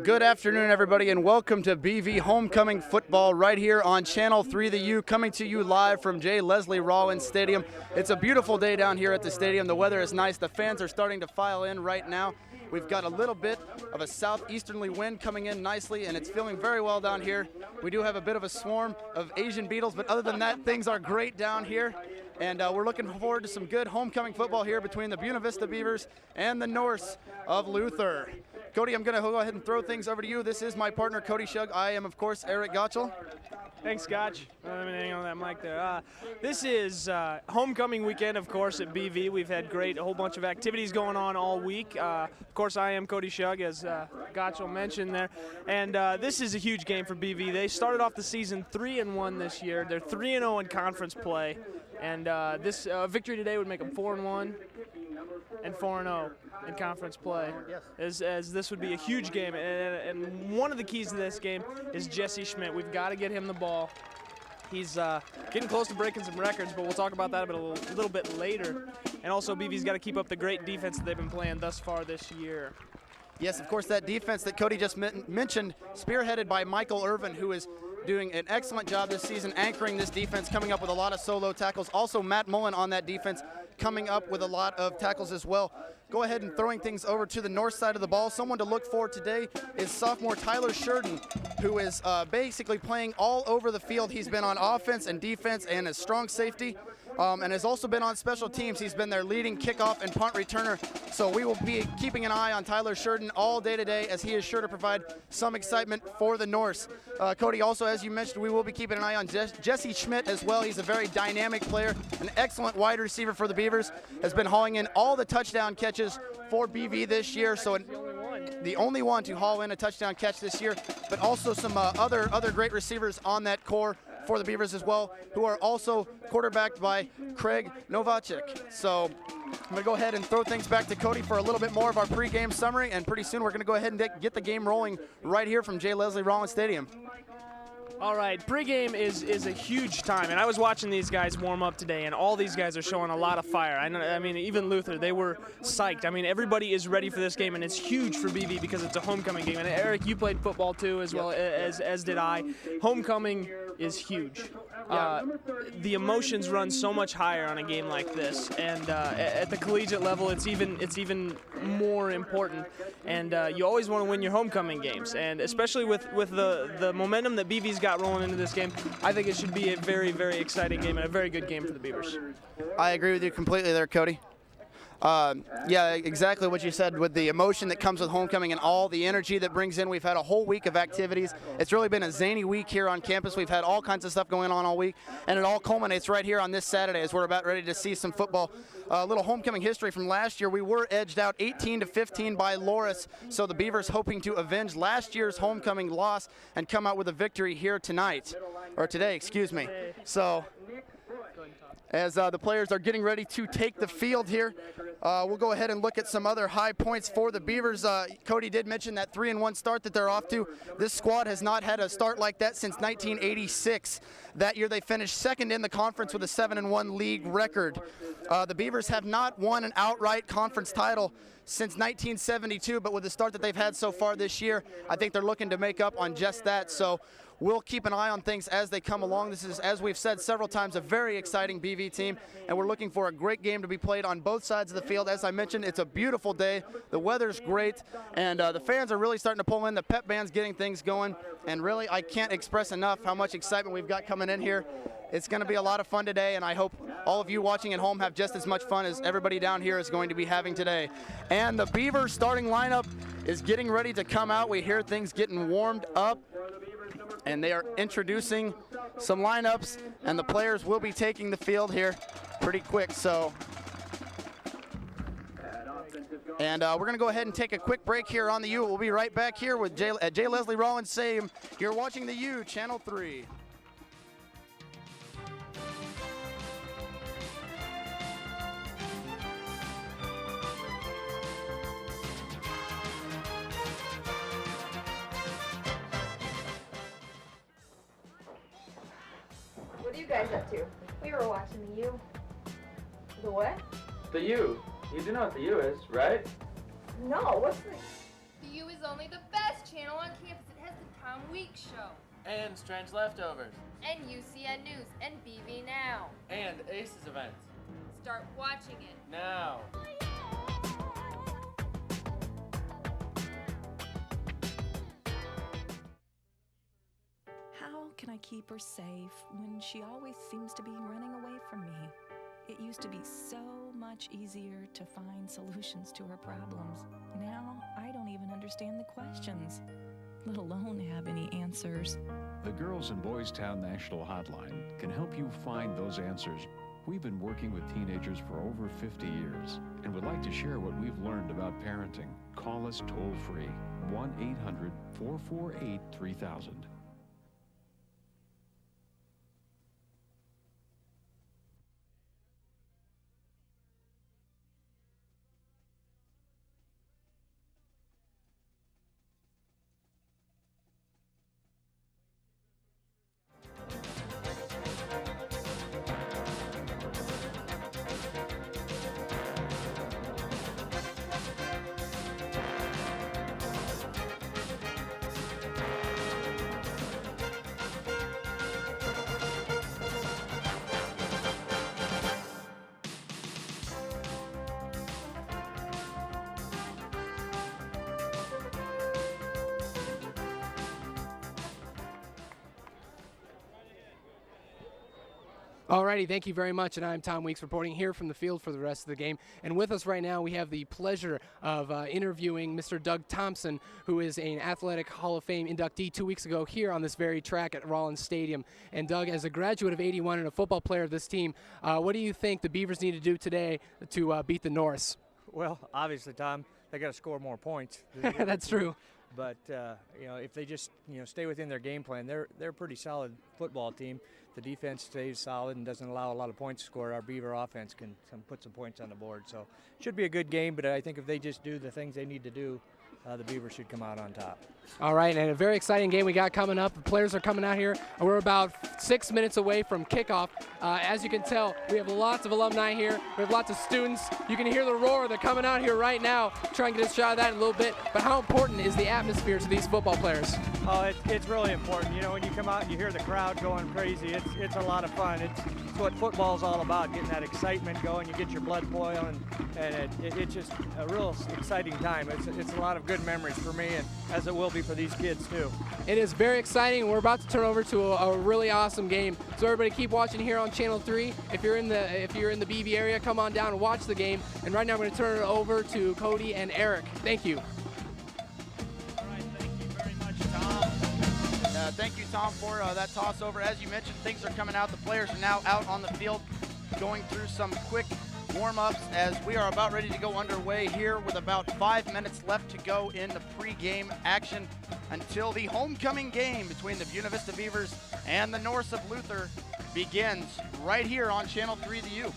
Good afternoon, everybody, and welcome to BV Homecoming Football right here on Channel 3 The U, coming to you live from J. Leslie Rawlins Stadium. It's a beautiful day down here at the stadium. The weather is nice. The fans are starting to file in right now. We've got a little bit of a southeasterly wind coming in nicely, and it's feeling very well down here. We do have a bit of a swarm of Asian beetles, but other than that, things are great down here. And we're looking forward to some good homecoming football here between the Buena Vista Beavers and the Norse of Luther. Cody, I'm going to go ahead and throw things over to you. This is my partner, Cody Shug. I am, of course, Eric Gottschall. Thanks, Gotch. Let me hang on that mic there. This is homecoming weekend, of course, at BV. We've had a whole bunch of activities going on all week. Of course, I am Cody Shug, as Gottschall mentioned there. And this is a huge game for BV. They started off the season 3-1 this year. They're 3-0 in conference play. And this victory today would make them 4-1 and 4-0 in conference play, as this would be a huge game. And one of the keys to this game is Jesse Schmidt. We've got to get him the ball. He's getting close to breaking some records, but we'll talk about that a little bit later. And also, BV's got to keep up the great defense that they've been playing thus far this year. Yes, of course, that defense that Cody just mentioned, spearheaded by Michael Irvin, who is doing an excellent job this season anchoring this defense, coming up with a lot of solo tackles. Also, Matt Mullen on that defense coming up with a lot of tackles as well. Go ahead and throwing things over to the north side of the ball. Someone to look for today is sophomore Tyler Sheridan, who is basically playing all over the field. He's been on offense and defense and a strong safety, and has also been on special teams. He's been their leading kickoff and punt returner. So we will be keeping an eye on Tyler Sheridan all day today, as he is sure to provide some excitement for the Norse. Cody, also, as you mentioned, we will be keeping an eye on Jesse Schmidt as well. He's a very dynamic player, an excellent wide receiver for the Beavers, has been hauling in all the touchdown catches for BV this year. So the only one to haul in a touchdown catch this year, but also some other great receivers on that core for the Beavers as well, who are also quarterbacked by Craig Novacek. So I'm going to go ahead and throw things back to Cody for a little bit more of our pregame summary, and pretty soon we're going to go ahead and get the game rolling right here from J. Leslie Rawlins Stadium. All right, pregame is a huge time, and I was watching these guys warm up today, and all these guys are showing a lot of fire. I mean, even Luther, they were psyched. I mean, everybody is ready for this game, and it's huge for BV because it's a homecoming game. And Eric, you played football too, as well as did I. Homecoming is huge. The emotions run so much higher on a game like this, and at the collegiate level, it's even more important. And you always want to win your homecoming games, and especially with the momentum that BV's got rolling into this game, I think it should be a very, very exciting game and a very good game for the Beavers. I agree with you completely there, Cody. Yeah, exactly what you said, with the emotion that comes with homecoming and all the energy that brings in. We've had a whole week of activities. It's really been a zany week here on campus. We've had all kinds of stuff going on all week, and it all culminates right here on this Saturday as we're about ready to see some football. A little homecoming history from last year. We were edged out 18-15 by Loris, so the Beavers hoping to avenge last year's homecoming loss and come out with a victory here tonight, or today, excuse me. So as the players are getting ready to take the field here, we'll go ahead and look at some other high points for the Beavers. Cody did mention that 3-1 start that they're off to. This squad has not had a start like that since 1986. That year they finished second in the conference with a 7-1 league record. The Beavers have not won an outright conference title since 1972, but with the start that they've had so far this year, I think they're looking to make up on just that. So we'll keep an eye on things as they come along. This is, as we've said several times, a very exciting BV team, and we're looking for a great game to be played on both sides of the field. As I mentioned, it's a beautiful day. The weather's great, and the fans are really starting to pull in. The pep band's getting things going, and really, I can't express enough how much excitement we've got coming in here. It's going to be a lot of fun today, and I hope all of you watching at home have just as much fun as everybody down here is going to be having today. And the Beavers starting lineup is getting ready to come out. We hear things getting warmed up, and they are introducing some lineups, and the players will be taking the field here pretty quick. So, and we're going to go ahead and take a quick break here on the U. We'll be right back here with J. Leslie Rawlins Stadium. You're watching the U, Channel 3. What are you guys up to? We were watching the U. The what? The U. You do know what the U is, right? No, what's the... The U is only the best channel Week Show. And Strange Leftovers. And UCN News and BV Now. And Aces events. Start watching it now. How can I keep her safe when she always seems to be running away from me? It used to be so much easier to find solutions to her problems. Now I don't even understand the questions, let alone have any answers. The Girls and Boys Town National Hotline can help you find those answers. We've been working with teenagers for over 50 years and would like to share what we've learned about parenting. Call us toll-free, 1-800-448-3000. Alrighty, thank you very much, and I'm Tom Weeks reporting here from the field for the rest of the game. And with us right now, we have the pleasure of interviewing Mr. Doug Thompson, who is an Athletic Hall of Fame inductee 2 weeks ago here on this very track at Rollins Stadium. And Doug, as a graduate of 81 and a football player of this team, what do you think the Beavers need to do today to beat the Norse? Well, obviously, Tom, they got to score more points. That's true. But if they just stay within their game plan, they're a pretty solid football team. The defense stays solid and doesn't allow a lot of points to score. Our Beaver offense can put some points on the board. So it should be a good game, but I think if they just do the things they need to do, the Beavers should come out on top. All right, and a very exciting game we got coming up. The players are coming out here. We're about 6 minutes away from kickoff. As you can tell, we have lots of alumni here. We have lots of students. You can hear the roar. They're coming out here right now. Try and get a shot of that in a little bit. But how important is the atmosphere to these football players? Oh, it's really important. When you come out and you hear the crowd going crazy, it's a lot of fun. It's what football's all about, getting that excitement going. You get your blood boiling, and it's just a real exciting time. It's a lot of good memories for me, and as it will be for these kids too. It is very exciting. We're about to turn over to a really awesome game. So everybody keep watching here on Channel 3. If you're in the BV area, come on down and watch the game. And right now I'm going to turn it over to Cody and Eric. Thank you. All right, thank you very much, Tom. Thank you, Tom, for that toss over. As you mentioned, things are coming out. The players are now out on the field going through some quick warm-ups as we are about ready to go underway here with about 5 minutes left to go in the pre-game action until the homecoming game between the Buena Vista Beavers and the Norse of Luther begins right here on Channel 3 The U.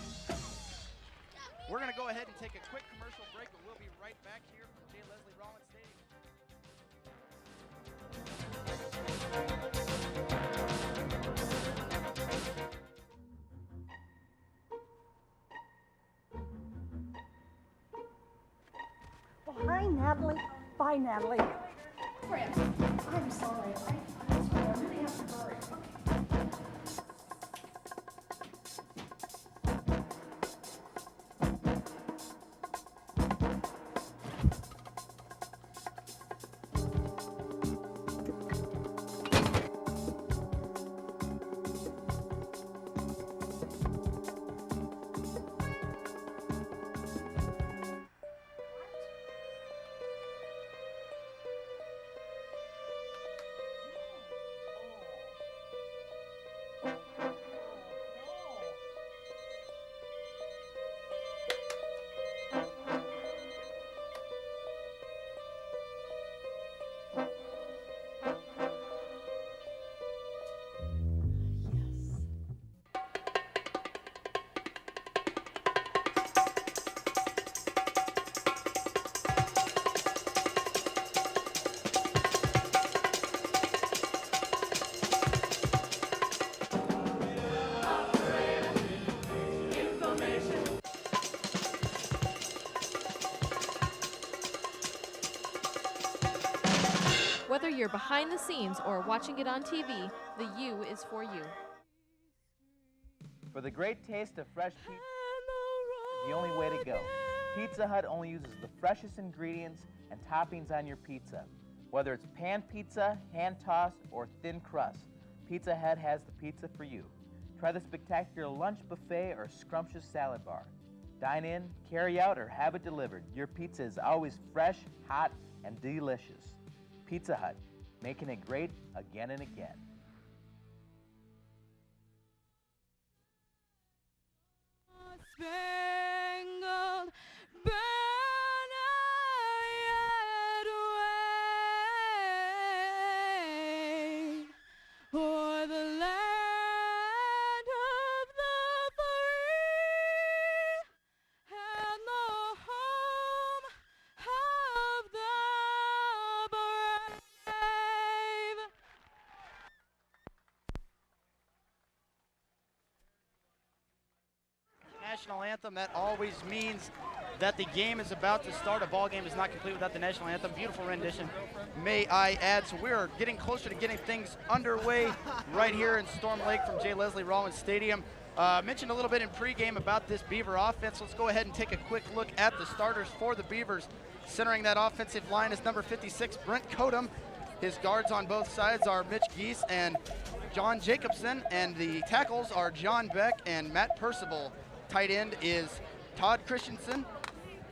We're going to go ahead and take a quick commercial break, but we'll be right back here from J. Leslie Rollins Stadium. Oh, hi, Natalie. Bye, Natalie. Chris, I'm sorry. I really have to hurry. you're behind the scenes or watching it on TV, the U is for you. For the great taste of fresh pizza is the only way to go. Pizza Hut only uses the freshest ingredients and toppings on your pizza. Whether it's pan pizza, hand-tossed, or thin crust, Pizza Hut has the pizza for you. Try the spectacular lunch buffet or scrumptious salad bar. Dine in, carry out, or have it delivered. Your pizza is always fresh, hot, and delicious. Pizza Hut, making it great again and again. Spangled banner yet wave o'er the land of the free and the home of the brave. National anthem, that always means that the game is about to start. A ball game is not complete without the national anthem. Beautiful rendition, may I add. So we're getting closer to getting things underway right here in Storm Lake from J. Leslie Rollins Stadium. Mentioned a little bit in pregame about this Beaver offense. Let's go ahead and take a quick look at the starters for the Beavers. Centering that offensive line is number 56, Brent Kodum. His guards on both sides are Mitch Geese and John Jacobson, and the tackles are John Beck and Matt Percival. Tight end is Todd Christensen.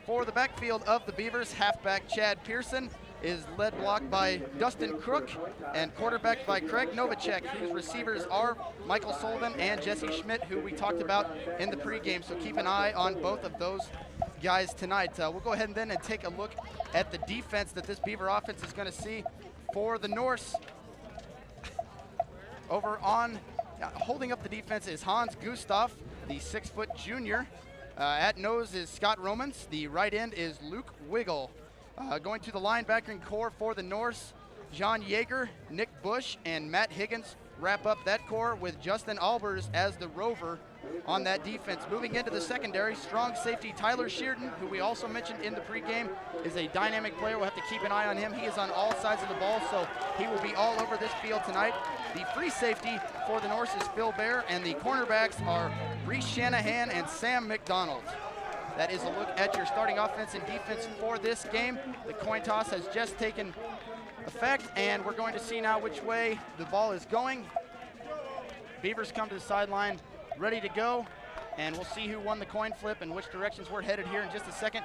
For the backfield of the Beavers, halfback Chad Pearson is led block by Dustin Crook and quarterback by Craig Novacek, whose receivers are Michael Sullivan and Jesse Schmidt, who we talked about in the pregame. So keep an eye on both of those guys tonight. We'll go ahead and then take a look at the defense that this Beaver offense is going to see for the Norse. Over on holding up the defense is Hans Gustav, the 6-foot junior. At nose is Scott Romans. The right end is Luke Wiggle. Going to the linebacking core for the Norse, John Yeager, Nick Bush, and Matt Higgins wrap up that core with Justin Albers as the rover on that defense. Moving into the secondary, strong safety Tyler Shearden, who we also mentioned in the pregame, is a dynamic player. We'll have to keep an eye on him. He is on all sides of the ball, so he will be all over this field tonight. The free safety for the Norse is Phil Bear, and the cornerbacks are Reese Shanahan and Sam McDonald. That is a look at your starting offense and defense for this game. The coin toss has just taken effect, and we're going to see now which way the ball is going. Beavers come to the sideline ready to go, and we'll see who won the coin flip and which directions we're headed here in just a second.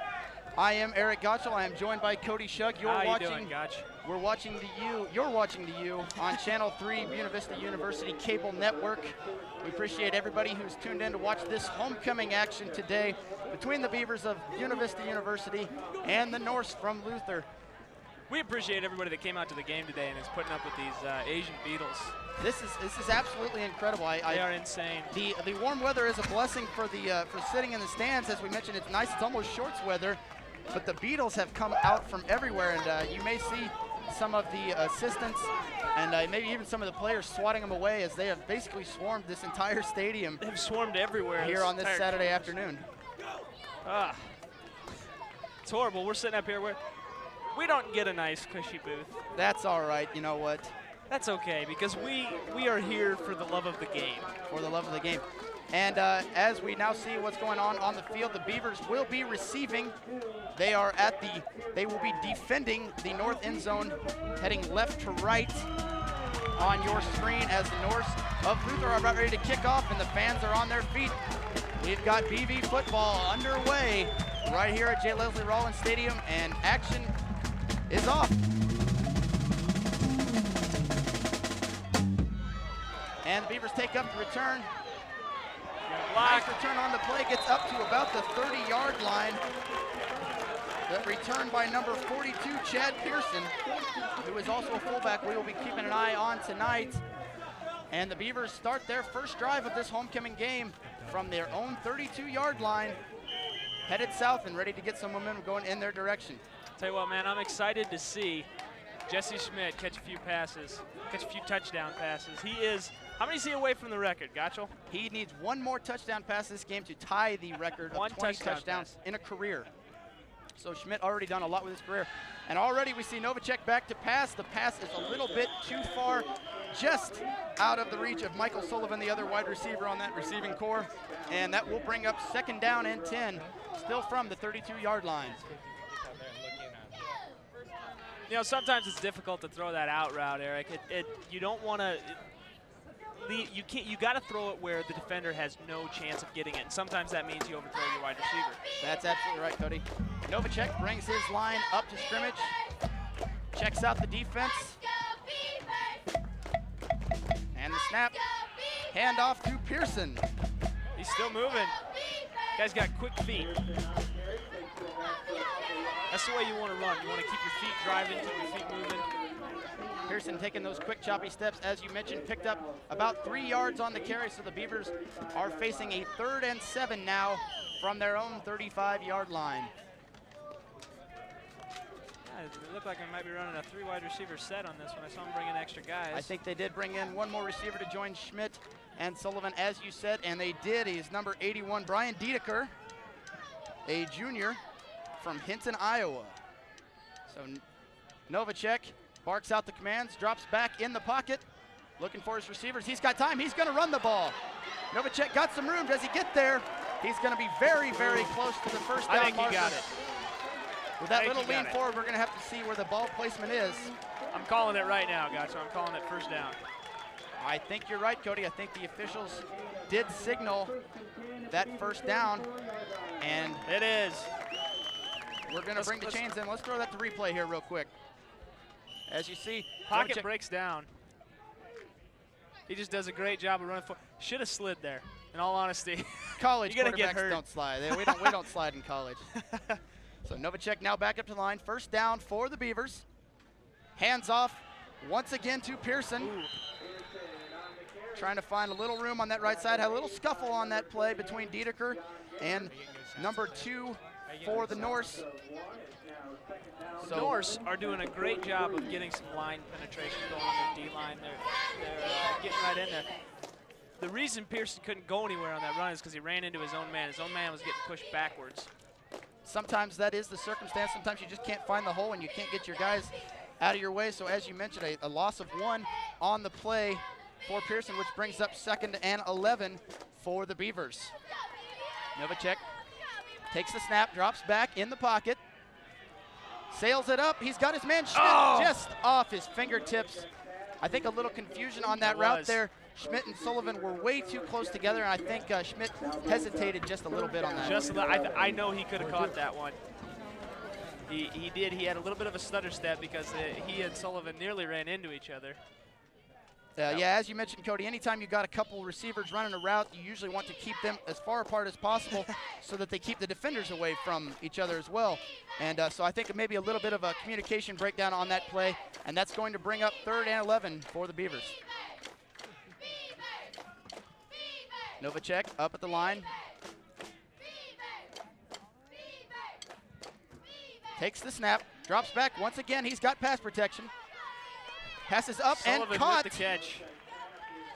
I am Eric Gottschall. I am joined by Cody Shug. How you doing, Gotch? We're watching the U. You're watching the U on Channel 3, Buena Vista University Cable Network. We appreciate everybody who's tuned in to watch this homecoming action today between the Beavers of Buena Vista University and the Norse from Luther. We appreciate everybody that came out to the game today and is putting up with these Asian Beatles. This is absolutely incredible. They are insane. The warm weather is a blessing for the for sitting in the stands. As we mentioned, it's nice. It's almost shorts weather, but the Beatles have come out from everywhere, and you may see some of the assistants and maybe even some of the players swatting them away, as they have basically swarmed this entire stadium. They've swarmed everywhere here on this Saturday afternoon. It's horrible. We're sitting up here where we don't get a nice cushy booth. That's all right. You know what? That's okay, because we are here for the love of the game. For the love of the game. And as we now see what's going on the field, the Beavers will be receiving. They will be defending the north end zone, heading left to right on your screen as the Norse of Luther are about ready to kick off, and the fans are on their feet. We've got BV football underway right here at J. Leslie Rollins Stadium, and action is off. And the Beavers take up the return. Nice return on the play, gets up to about the 30-yard line. The return by number 42, Chad Pearson, who is also a fullback we will be keeping an eye on tonight. And the Beavers start their first drive of this homecoming game from their own 32-yard line, headed south and ready to get some momentum going in their direction. Tell you what, man, I'm excited to see Jesse Schmidt catch a few passes, catch a few touchdown passes. He is, how many is he away from the record, Gottschall? He needs one more touchdown pass this game to tie the record of 20 touchdowns in a career. So Schmidt already done a lot with his career. And already we see Novacek back to pass. The pass is a little bit too far, just out of the reach of Michael Sullivan, the other wide receiver on that receiving core. And that will bring up 2nd down and 10, still from the 32-yard line. You know, sometimes it's difficult to throw that out route, Eric. You don't want to. You can't. You got to throw it where the defender has no chance of getting it. Sometimes that means you overthrow your wide receiver. That's absolutely right, Cody. Novacek brings his line up to scrimmage, checks out the defense, and the snap. Hand off to Pearson. He's still moving. Guy's got quick feet. That's the way you want to run. You want to keep your feet driving, keep your feet moving. Pearson taking those quick choppy steps, as you mentioned, picked up about 3 yards on the carry, so the Beavers are facing a 3rd and 7 now from their own 35-yard line. Yeah, it looked like I might be running a 3 wide receiver set on this one. I saw him bring in extra guys. I think they did bring in one more receiver to join Schmidt and Sullivan, as you said, and they did. He's number 81, Brian Diedeker, a junior from Hinton, Iowa. So Novacek barks out the commands, drops back in the pocket, looking for his receivers. He's got time. He's going to run the ball. Novacek got some room. Does he get there? He's going to be very, very close to the first down I think marker. he got it. With that little lean forward, we're going to have to see where the ball placement is. I'm calling it right now, guys. So I'm calling it 1st down. I think you're right, Cody. I think the officials did signal that 1st down, and it is. We're going to bring the chains in. Let's throw that to replay here real quick. As you see, pocket breaks down. He just does a great job of running forward. Should have slid there, in all honesty. College You're gonna get quarterbacks hurt. don't slide. We don't slide in college. So Novacek now back up to the line. 1st down for the Beavers. Hands off once again to Pearson. Ooh. Trying to find a little room on that right side. Had a little scuffle on that play between Diedeker and number 2 for the Norse. The Norse are doing a great job of getting some line penetration going on their D-line. They're getting right in there. The reason Pearson couldn't go anywhere on that run is because he ran into his own man. His own man was getting pushed backwards. Sometimes that is the circumstance. Sometimes you just can't find the hole and you can't get your guys out of your way. So as you mentioned, a loss of 1 on the play for Pearson, which brings up 2nd and 11 for the Beavers. Novacek takes the snap, drops back in the pocket, sails it up. He's got his man Schmidt just off his fingertips. I think a little confusion on that route there. Schmidt and Sullivan were way too close together, and I think Schmidt hesitated just a little bit on that. Just I know he could have caught that one. He did. He had a little bit of a stutter step because he and Sullivan nearly ran into each other. Yeah, as you mentioned, Cody, anytime you got a couple receivers running a route, you usually want to keep them as far apart as possible so that they keep the defenders away from each other as well. And so I think maybe a little bit of a communication breakdown on that play, and that's going to bring up 3rd and 11 for the Beavers. Novacek up at the line. Takes the snap, drops back. Once again, he's got pass protection. Passes up Sullivan and caught. with the catch.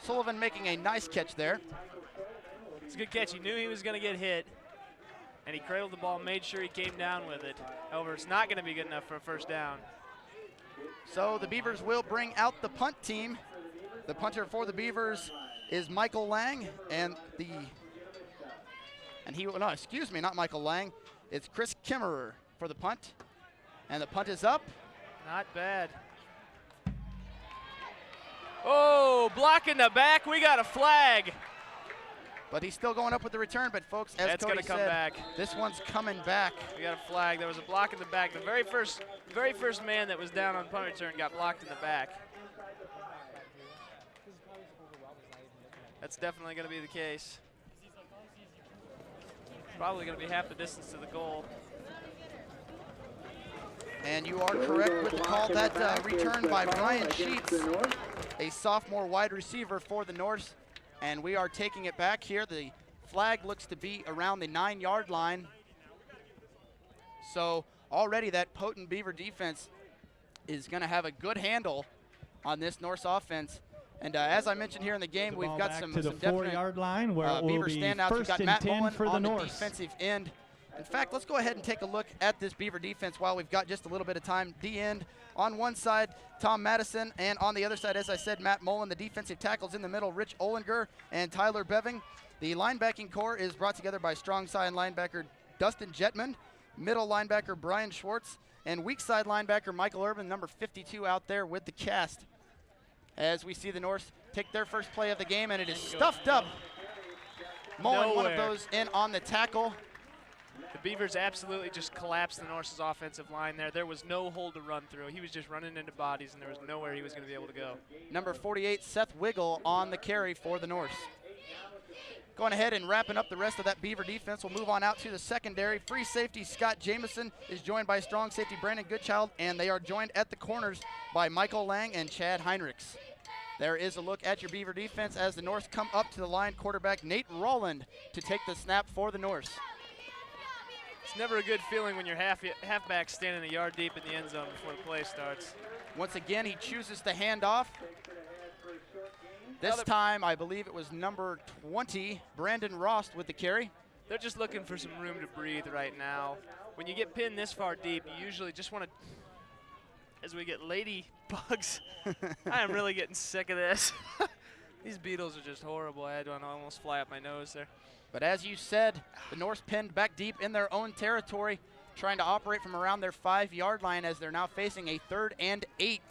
Sullivan making a nice catch there. It's a good catch. He knew he was going to get hit, and he cradled the ball, made sure he came down with it. However, it's not going to be good enough for a 1st down. So the Beavers will bring out the punt team. The punter for the Beavers is Michael Lang, and not Michael Lang. It's Chris Kimmerer for the punt, and the punt is up. Not bad. Oh, blocking the back. We got a flag. But he's still going up with the return. But folks, as That's Cody gonna come said, back. This one's coming back. We got a flag. There was a block in the back. The very first man that was down on punt return got blocked in the back. That's definitely going to be the case. Probably going to be half the distance to the goal. And you are correct with the call. That return by Brian Sheets, a sophomore wide receiver for the Norse. And we are taking it back here. The flag looks to be around the 9-yard line. So already that potent Beaver defense is going to have a good handle on this Norse offense. And as I mentioned here in the game, we've got some to the definite 4-yard line where it will Beaver be standouts. We've 1st got and Matt 10 Mullen for the on the Norse. defensive end. In fact, let's go ahead and take a look at this Beaver defense while we've got just a little bit of time. D-end on one side, Tom Madison, and on the other side, as I said, Matt Mullen. The defensive tackles in the middle, Rich Olinger and Tyler Beving. The linebacking core is brought together by strong side linebacker Dustin Jetman, middle linebacker Brian Schwartz, and weak side linebacker Michael Urban, number 52 out there with the cast. As we see the Norse take their first play of the game, and it is stuffed up. Mullen, one of those in on the tackle. The Beavers absolutely just collapsed the Norse's offensive line there. There was no hole to run through. He was just running into bodies, and there was nowhere he was going to be able to go. Number 48, Seth Wiggle on the carry for the Norse. Going ahead and wrapping up the rest of that Beaver defense, we'll move on out to the secondary. Free safety Scott Jameson is joined by strong safety Brandon Goodchild, and they are joined at the corners by Michael Lang and Chad Heinrichs. There is a look at your Beaver defense as the Norse come up to the line. Quarterback Nate Rolland to take the snap for the Norse. It's never a good feeling when your halfback's standing a yard deep in the end zone before the play starts. Once again, he chooses to hand off. This time, I believe it was number 20, Brandon Rost with the carry. They're just looking for some room to breathe right now. When you get pinned this far deep, you usually just want to, as we get ladybugs, I am really getting sick of this. These beetles are just horrible. I had one almost fly up my nose there. But as you said, the Norse pinned back deep in their own territory, trying to operate from around their 5-yard line as they're now facing a 3rd and 8.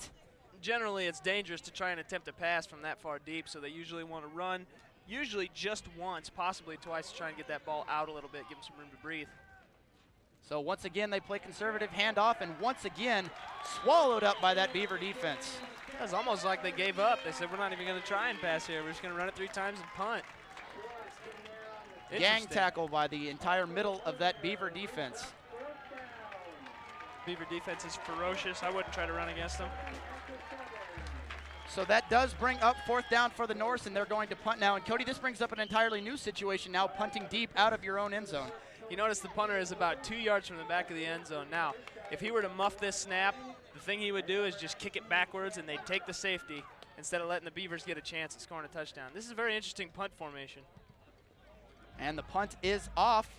Generally, it's dangerous to try and attempt a pass from that far deep, so they usually want to run, usually just once, possibly twice, to try and get that ball out a little bit, give them some room to breathe. So once again, they play conservative handoff, and once again, swallowed up by that Beaver defense. It was almost like they gave up. They said, we're not even going to try and pass here. We're just going to run it 3 times and punt. Gang tackle by the entire middle of that Beaver defense. Beaver defense is ferocious. I wouldn't try to run against them. So that does bring up 4th down for the Norse, and they're going to punt now. And Cody, this brings up an entirely new situation now, punting deep out of your own end zone. You notice the punter is about 2 yards from the back of the end zone. Now, if he were to muff this snap, the thing he would do is just kick it backwards, and they'd take the safety instead of letting the Beavers get a chance at scoring a touchdown. This is a very interesting punt formation. And the punt is off.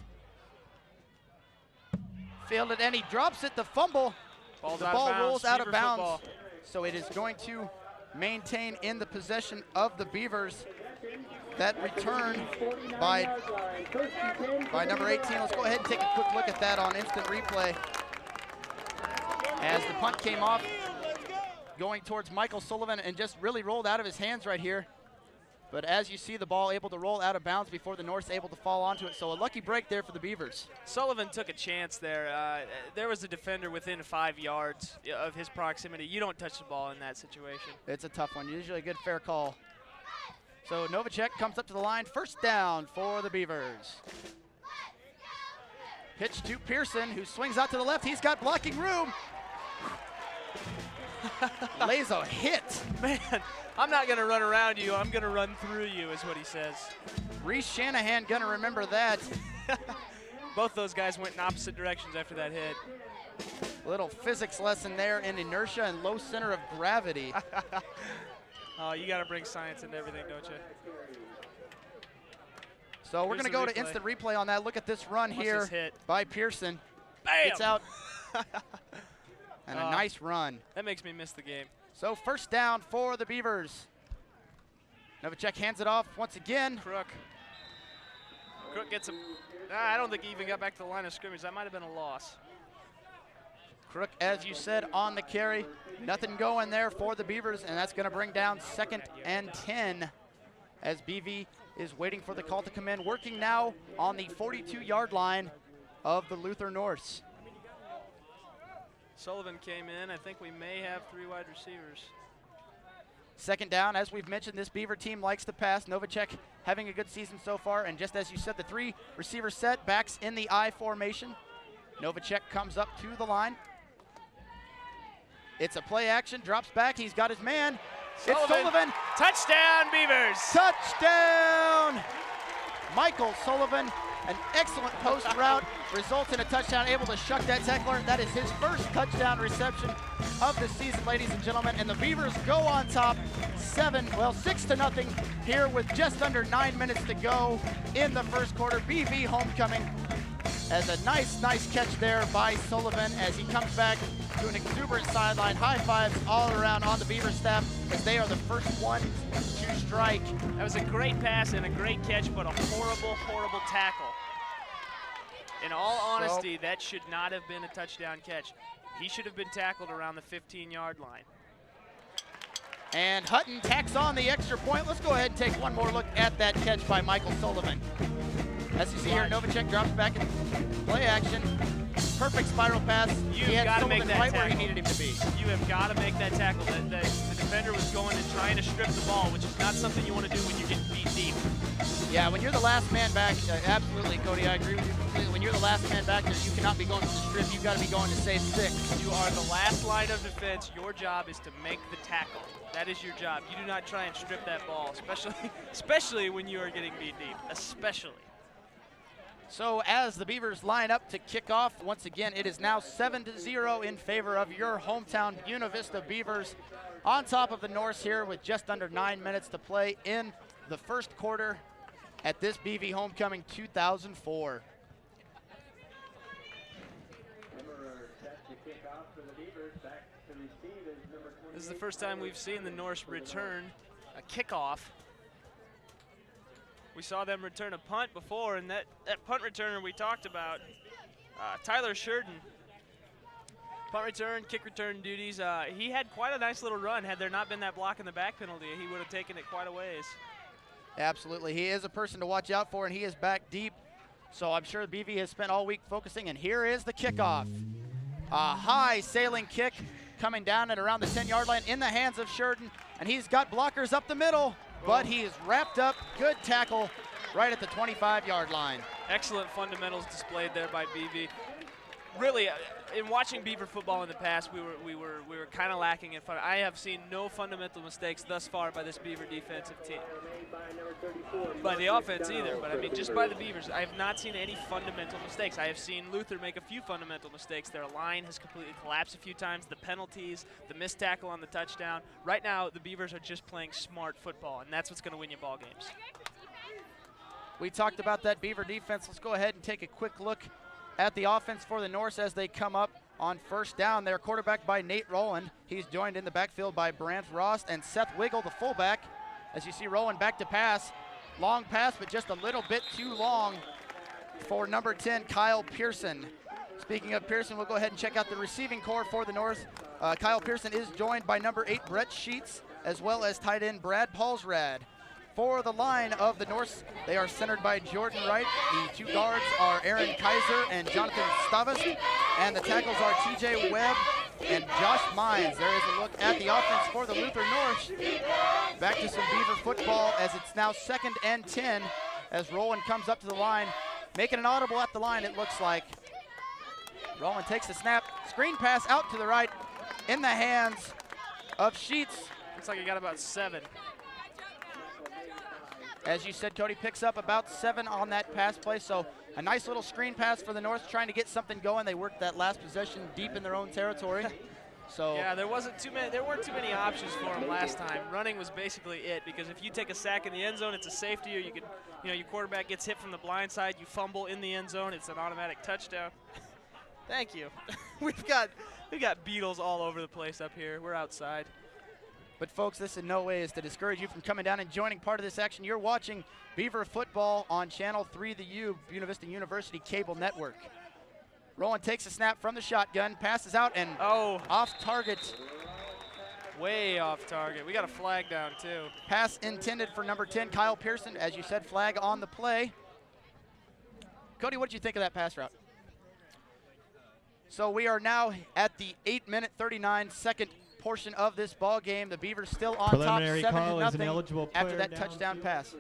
Fielded, and he drops it, the fumble. The ball rolls out of bounds. Football. So it is going to maintain in the possession of the Beavers. That return by number 18. Let's go ahead and take a quick look at that on instant replay. As the punt came off, going towards Michael Sullivan, and just really rolled out of his hands right here. But as you see, the ball able to roll out of bounds before the Norse able to fall onto it. So a lucky break there for the Beavers. Sullivan took a chance there. There was a defender within 5 yards of his proximity. You don't touch the ball in that situation. It's a tough one. Usually a good fair call. So Novacek comes up to the line. 1st down for the Beavers. Pitch to Pearson, who swings out to the left. He's got blocking room. Lays a hit. Man, I'm not going to run around you. I'm going to run through you is what he says. Reese Shanahan going to remember that. Both those guys went in opposite directions after that hit. Little physics lesson there in inertia and low center of gravity. Oh, you got to bring science into everything, don't you? So we're going to go to instant replay on that. Look at this run here by Pearson. Bam! It's out. And a nice run. That makes me miss the game. So 1st down for the Beavers. Novacek hands it off once again. Crook gets him. I don't think he even got back to the line of scrimmage. That might have been a loss. Crook, as you said, on the carry. Nothing going there for the Beavers, and that's going to bring down 2nd and 10 as BV is waiting for the call to come in. Working now on the 42-yard line of the Luther Norse. Sullivan came in. I think we may have 3 wide receivers. 2nd down, as we've mentioned, this Beaver team likes to pass. Novacek having a good season so far, and just as you said, the 3 receiver set, backs in the I formation. Novacek comes up to the line. It's a play action, drops back, he's got his man. It's Sullivan. Touchdown, Beavers. Touchdown. Michael Sullivan, an excellent post route, results in a touchdown, able to shuck that tackler. That is his first touchdown reception of the season, ladies and gentlemen. And the Beavers go on top 6-0 here with just under 9 minutes to go in the first quarter. BV homecoming as a nice catch there by Sullivan as he comes back to an exuberant sideline. High fives all around on the Beaver staff as they are the first ones to strike. That was a great pass and a great catch, but a horrible tackle. In all honesty, that should not have been a touchdown catch. He should have been tackled around the 15-yard line. And Hutton tacks on the extra point. Let's go ahead and take one more look at that catch by Michael Sullivan. As you see here, Novacek drops back in play action. Perfect spiral pass. You've got to make that right tackle. where he needed him to be. You have got to make that tackle. The defender was going and trying to strip the ball, which is not something you want to do when you're getting beat deep. Yeah, when you're the last man back, absolutely, Cody, I agree with you completely. When you're the last man back there, you cannot be going to the strip. You've got to be going to save 6. You are the last line of defense. Your job is to make the tackle. That is your job. You do not try and strip that ball, especially when you are getting beat deep, especially. So as the Beavers line up to kick off, once again, it is now 7-0 in favor of your hometown Buena Vista Beavers. On top of the Norse here with just under 9 minutes to play in the first quarter at this BV Homecoming 2004. This is the first time we've seen the Norse return a kickoff. We saw them return a punt before, and that punt returner we talked about, Tyler Sheridan. Punt return, kick return duties. He had quite a nice little run. Had there not been that block in the back penalty, he would have taken it quite a ways. Absolutely. He is a person to watch out for, and he is back deep. So I'm sure BV has spent all week focusing, and here is the kickoff. A high sailing kick coming down at around the 10-yard line in the hands of Sheridan, and he's got blockers up the middle. But he is wrapped up. Good tackle right at the 25-yard line. Excellent fundamentals displayed there by BV. Really, in watching Beaver football in the past, we were kind of lacking in fun. I have seen no fundamental mistakes thus far by this Beaver defensive team. By the offense either, but I mean just by the Beavers. I have not seen any fundamental mistakes. I have seen Luther make a few fundamental mistakes. Their line has completely collapsed a few times. The penalties, the missed tackle on the touchdown. Right now, the Beavers are just playing smart football, and that's what's going to win you ball games. We talked about that Beaver defense. Let's go ahead and take a quick look at the offense for the Norse as they come up on first down. They're quarterbacked by Nate Rowland. He's joined in the backfield by Brant Ross and Seth Wiggle, the fullback. As you see, Rowland back to pass. Long pass, but just a little bit too long for number 10, Kyle Pearson. Speaking of Pearson, we'll go ahead and check out the receiving corps for the North. Kyle Pearson is joined by number 8, Brett Sheets, as well as tight end Brad Paulsrad. For the line of the Norse, they are centered by Jordan Wright. The 2 guards are Aaron Kaiser and Jonathan Stavast, and the tackles are TJ Webb and Josh Mines. There is a look at the offense for the Luther Norse. Back to some Beaver football as it's now 2nd and 10 as Rowland comes up to the line, making an audible at the line, it looks like. Rowland takes the snap, screen pass out to the right in the hands of Sheets. Looks like he got about 7. As you said, Cody picks up about 7 on that pass play, so a nice little screen pass for the North, trying to get something going. They worked that last possession deep in their own territory. So yeah, there weren't too many options for him last time. Running was basically it, because if you take a sack in the end zone, it's a safety, or you could, your quarterback gets hit from the blind side, you fumble in the end zone, it's an automatic touchdown. Thank you. We've got Beatles all over the place up here. We're outside. But folks, this in no way is to discourage you from coming down and joining part of this action. You're watching Beaver football on Channel 3, the Buena Vista University Cable Network. Rowland takes a snap from the shotgun, passes out, and off target. Way off target. We got a flag down, too. Pass intended for number 10, Kyle Pearson. As you said, flag on the play. Cody, what did you think of that pass route? So we are now at the 8-minute, 39-second portion of this ball game. The Beavers still on top, 7-0 after that touchdown pass.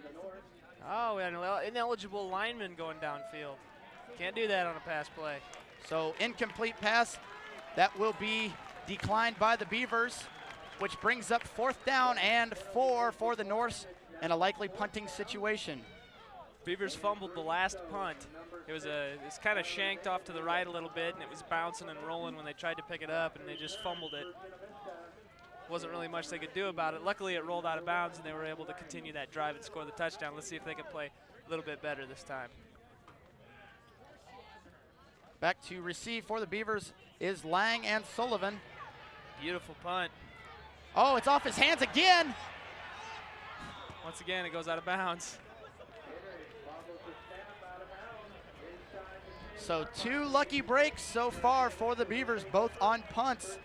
Oh, we had an ineligible lineman going downfield. Can't do that on a pass play. So incomplete pass. That will be declined by the Beavers, which brings up 4th down and 4 for the Norse and a likely punting situation. Beavers fumbled the last punt. It's kind of shanked off to the right a little bit, and it was bouncing and rolling when they tried to pick it up, and they just fumbled it. Wasn't really much they could do about it. Luckily, it rolled out of bounds, and they were able to continue that drive and score the touchdown. Let's see if they can play a little bit better this time. Back to receive for the Beavers is Lang and Sullivan. Beautiful punt. Oh, it's off his hands again. Once again, it goes out of bounds. So 2 lucky breaks so far for the Beavers, both on punts.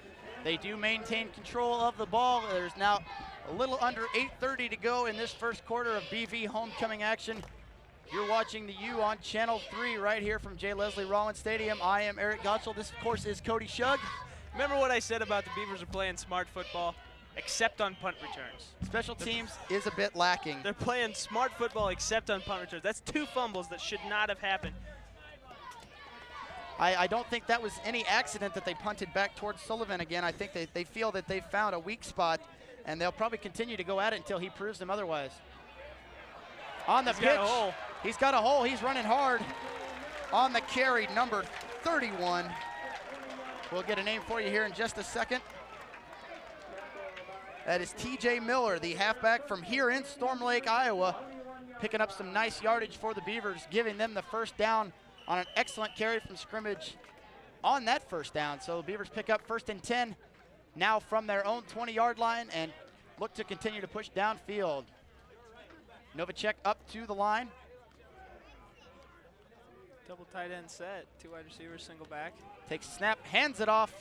They do maintain control of the ball. There's now a little under 8:30 to go in this first quarter of BV homecoming action. You're watching the U on Channel 3 right here from J. Leslie Rollins Stadium. I am Eric Gottschall. This, of course, is Cody Shug. Remember what I said about the Beavers are playing smart football, except on punt returns. Special teams is a bit lacking. They're playing smart football except on punt returns. That's 2 fumbles that should not have happened. I don't think that was any accident that they punted back towards Sullivan again. I think they feel that they found a weak spot, and they'll probably continue to go at it until he proves them otherwise. On the pitch, he's got a hole. He's running hard. On the carry, number 31. We'll get a name for you here in just a second. That is TJ Miller, the halfback from here in Storm Lake, Iowa, picking up some nice yardage for the Beavers, giving them the first down on an excellent carry from scrimmage on that first down. So the Beavers pick up 1st and 10 now from their own 20-yard line and look to continue to push downfield. Novacek up to the line. Double tight end set, 2 wide receivers, single back. Takes a snap, hands it off.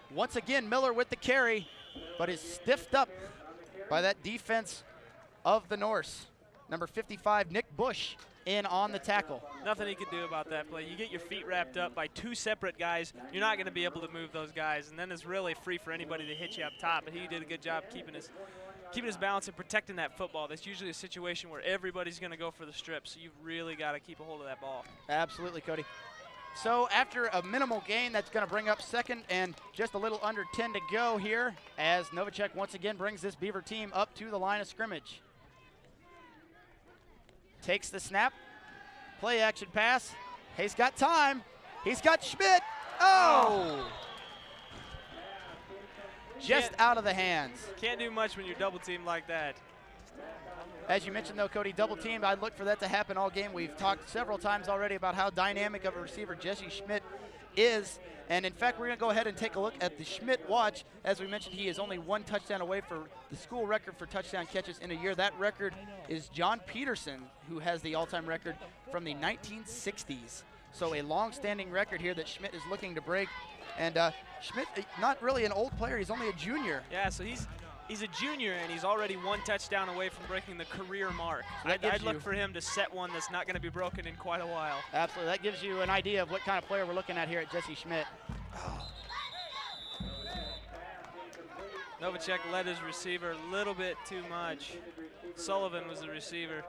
Once again, Miller with the carry, but is stiffed up by that defense of the Norse. Number 55, Nick Bush, in on the tackle. Nothing he could do about that play. You get your feet wrapped up by 2 separate guys, you're not going to be able to move those guys, and then it's really free for anybody to hit you up top, but he did a good job keeping his balance and protecting that football. That's usually a situation where everybody's going to go for the strip, so you've really got to keep a hold of that ball. Absolutely, Cody. So after a minimal gain, that's going to bring up 2nd and just a little under 10 to go here as Novacek once again brings this Beaver team up to the line of scrimmage. Takes the snap, play action pass. He's got time. He's got Schmidt. Oh! Just out of the hands. Can't do much when you're double teamed like that. As you mentioned, though, Cody, double teamed. I'd look for that to happen all game. We've talked several times already about how dynamic of a receiver Jesse Schmidt is. And in fact, we're going to go ahead and take a look at the Schmidt watch. As we mentioned, he is only 1 touchdown away for the school record for touchdown catches in a year. That record is John Peterson, who has the all-time record from the 1960s. So a long-standing record here that Schmidt is looking to break. And Schmidt, not really an old player. He's only a junior. Yeah, so he's a junior, and he's already 1 touchdown away from breaking the career mark. So I'd look for him to set one that's not going to be broken in quite a while. Absolutely. That gives you an idea of what kind of player we're looking at here at Jesse Schmidt. Oh. Novacek led his receiver a little bit too much. Sullivan was the receiver.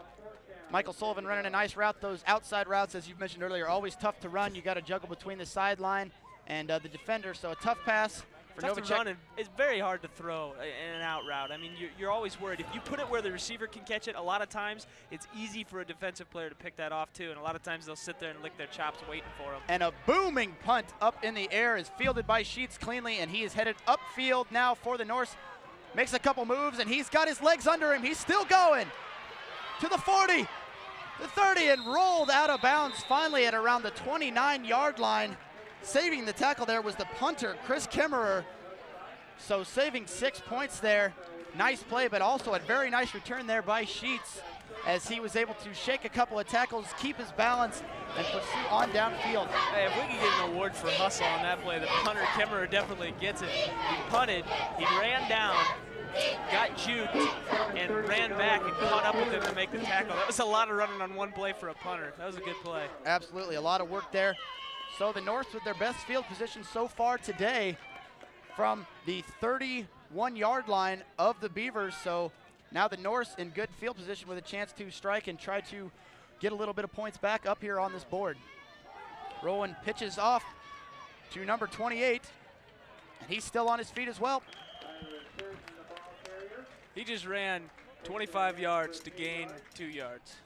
Michael Sullivan running a nice route. Those outside routes, as you mentioned earlier, always tough to run. You got to juggle between the sideline and the defender, so a tough pass for Tough Novacek. to run, and it's very hard to throw in an out route. I mean, you're always worried. If you put it where the receiver can catch it, a lot of times it's easy for a defensive player to pick that off too, and a lot of times they'll sit there and lick their chops waiting for him. And a booming punt up in the air is fielded by Sheets cleanly, and he is headed upfield now for the Norse. Makes a couple moves, and he's got his legs under him. He's still going to the 40, the 30, and rolled out of bounds finally at around the 29-yard line. Saving the tackle there was the punter, Chris Kemmerer. So saving 6 points there. Nice play, but also a very nice return there by Sheets as he was able to shake a couple of tackles, keep his balance, and pursue on downfield. Hey, if we could get an award for hustle on that play, the punter, Kemmerer, definitely gets it. He punted, he ran down, got juked, and ran back and caught up with him to make the tackle. That was a lot of running on one play for a punter. That was a good play. Absolutely, a lot of work there. So the Norse with their best field position so far today from the 31-yard line of the Beavers. So now the Norse in good field position with a chance to strike and try to get a little bit of points back up here on this board. Rowan pitches off to number 28, and he's still on his feet as well. He just ran 25 yards to gain 2 yards.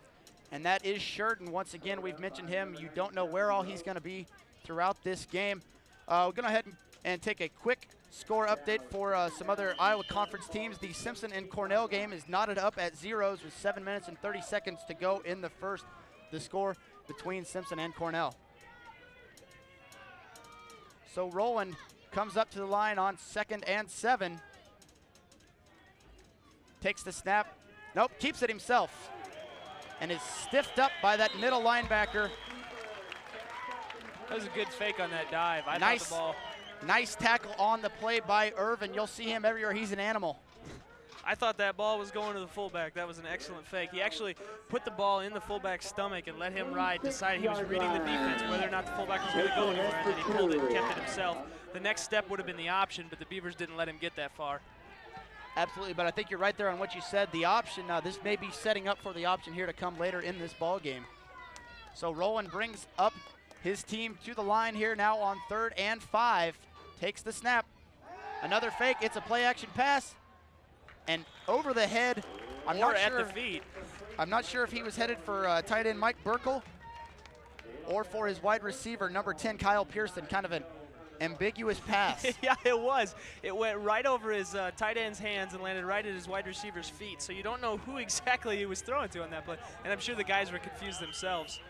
And that is Sheridan. Once again, we've mentioned him. You don't know where all he's going to be throughout this game. We're going to go ahead and take a quick score update for some other Iowa Conference teams. The Simpson and Cornell game is knotted up at zeros with 7 minutes and 30 seconds to go in the first. The score between Simpson and Cornell. So Rowland comes up to the line on 2nd and 7. Takes the snap. Nope, keeps it himself. And is stiffed up by that middle linebacker. That was a good fake on that dive. I Nice. thought the ball. Nice tackle on the play by Irvin. You'll see him everywhere. He's an animal. I thought that ball was going to the fullback. That was an excellent fake. He actually put the ball in the fullback's stomach and let him ride. Decided he was reading the defense, whether or not the fullback was going to go anywhere, and then he pulled it and kept it himself. The next step would have been the option, but the Beavers didn't let him get that far. Absolutely, but I think you're right there on what you said. The option, this may be setting up for the option here to come later in this ball game. So Rowland brings up his team to the line here now on 3rd and 5. Takes the snap. Another fake. It's a play action pass. And over the head. I'm not at sure the feet. I'm not sure if he was headed for tight end Mike Burkle or for his wide receiver, number 10, Kyle Pearson. Kind of an ambiguous pass. Yeah, it was. It went right over his tight end's hands and landed right at his wide receiver's feet. So you don't know who exactly he was throwing to on that play. And I'm sure the guys were confused themselves.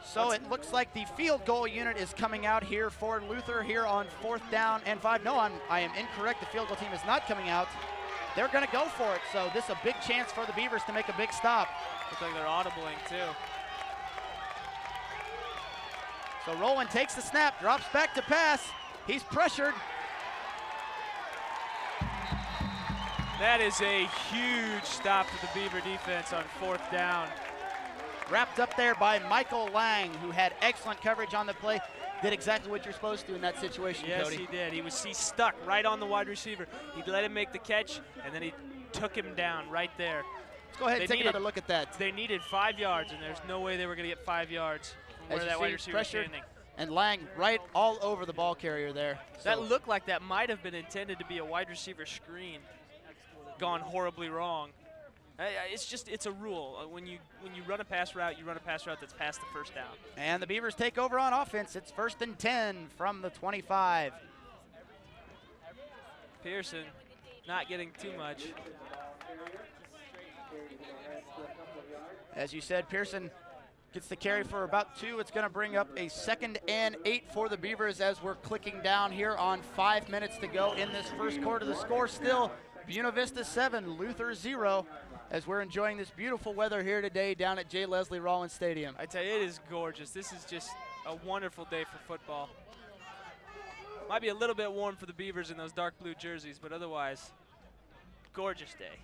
So it looks like the field goal unit is coming out here for Luther here on 4th down and 5. No, I am incorrect. The field goal team is not coming out. They're going to go for it. So this is a big chance for the Beavers to make a big stop. Looks like they're audibling too. So Rowland takes the snap, drops back to pass. He's pressured. That is a huge stop to the Beaver defense on 4th down. Wrapped up there by Michael Lang, who had excellent coverage on the play. Did exactly what you're supposed to in that situation, Yes, Cody. he did. He stuck right on the wide receiver. He let him make the catch, and then he took him down right there. Let's go ahead and take another look at that. They needed 5 yards, and there's no way they were going to get 5 yards from where that wide receiver was standing. And Lang right all over the ball carrier there. That looked like that might have been intended to be a wide receiver screen. Gone horribly wrong. It's a rule. When you run a pass route, you run a pass route that's past the 1st down. And the Beavers take over on offense. It's 1st and 10 from the 25. Pearson not getting too much. As you said, Pearson gets the carry for about 2. It's going to bring up a 2nd and 8 for the Beavers as we're clicking down here on 5 minutes to go in this first quarter. The score still Buena Vista 7, Luther 0. As we're enjoying this beautiful weather here today down at J. Leslie Rollins Stadium. I tell you, it is gorgeous. This is just a wonderful day for football. Might be a little bit warm for the Beavers in those dark blue jerseys, but otherwise, gorgeous day.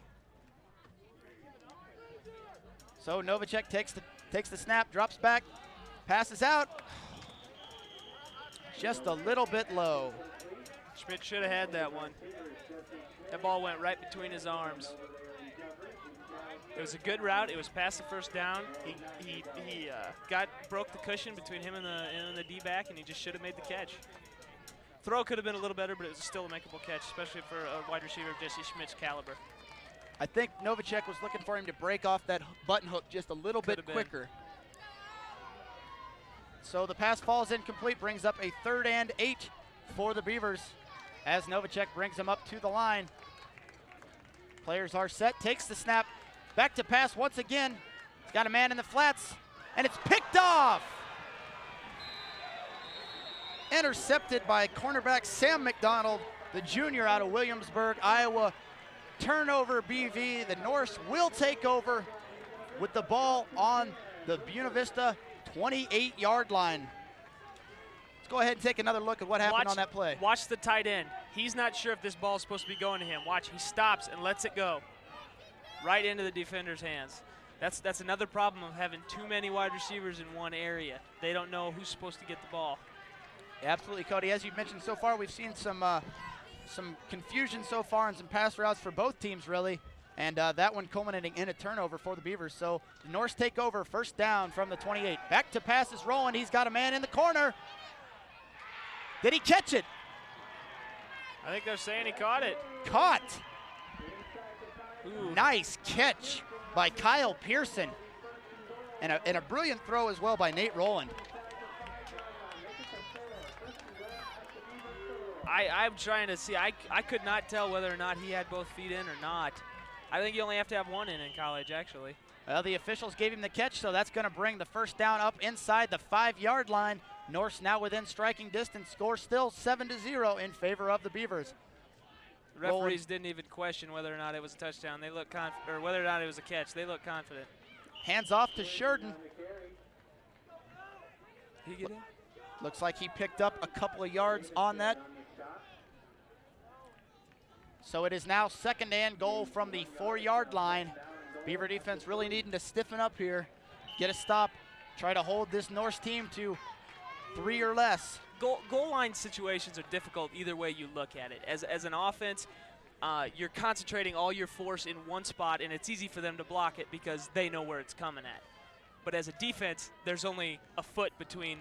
So Novacek takes the snap, drops back, passes out. Just a little bit low. Schmidt should have had that one. That ball went right between his arms. It was a good route. It was past the 1st down. He broke the cushion between him and the D-back, and he just should have made the catch. Throw could have been a little better, but it was still a makeable catch, especially for a wide receiver of Jesse Schmidt's caliber. I think Novacek was looking for him to break off that button hook just a little bit quicker. So the pass falls incomplete, brings up a 3rd and 8 for the Beavers as Novacek brings them up to the line. Players are set, takes the snap, back to pass once again. He's got a man in the flats, and it's picked off. Intercepted by cornerback Sam McDonald, the junior out of Williamsburg, Iowa. Turnover BV. The Norse will take over with the ball on the Buena Vista 28-yard line. Let's go ahead and take another look at what happened on that play. Watch the tight end. He's not sure if this ball is supposed to be going to him. Watch, he stops and lets it go right into the defender's hands. That's another problem of having too many wide receivers in one area. They don't know who's supposed to get the ball. Absolutely, Cody. As you mentioned so far, we've seen some confusion so far and some pass routes for both teams, really. And that one culminating in a turnover for the Beavers. So the Norse take over, 1st down from the 28. Back to pass is rolling. He's got a man in the corner. Did he catch it? I think they're saying he caught it. Caught. Ooh. Nice catch by Kyle Pearson. And a brilliant throw as well by Nate Rowland. I'm trying to see. I could not tell whether or not he had both feet in or not. I think you only have to have one in college, actually. Well, the officials gave him the catch, so that's going to bring the 1st down up inside the 5-yard line. Norse now within striking distance. Score still 7-0 in favor of the Beavers. Referees didn't even question whether or not it was a touchdown. They looked or whether or not it was a catch. They looked confident. Hands off to Sheridan. He get in? Looks like he picked up a couple of yards on that. So it is now 2nd and goal from the 4-yard line. Beaver defense really needing to stiffen up here, get a stop, try to hold this Norse team to 3 or less. Goal line situations are difficult either way you look at it. As an offense, you're concentrating all your force in one spot, and it's easy for them to block it because they know where it's coming at. But as a defense, there's only a foot between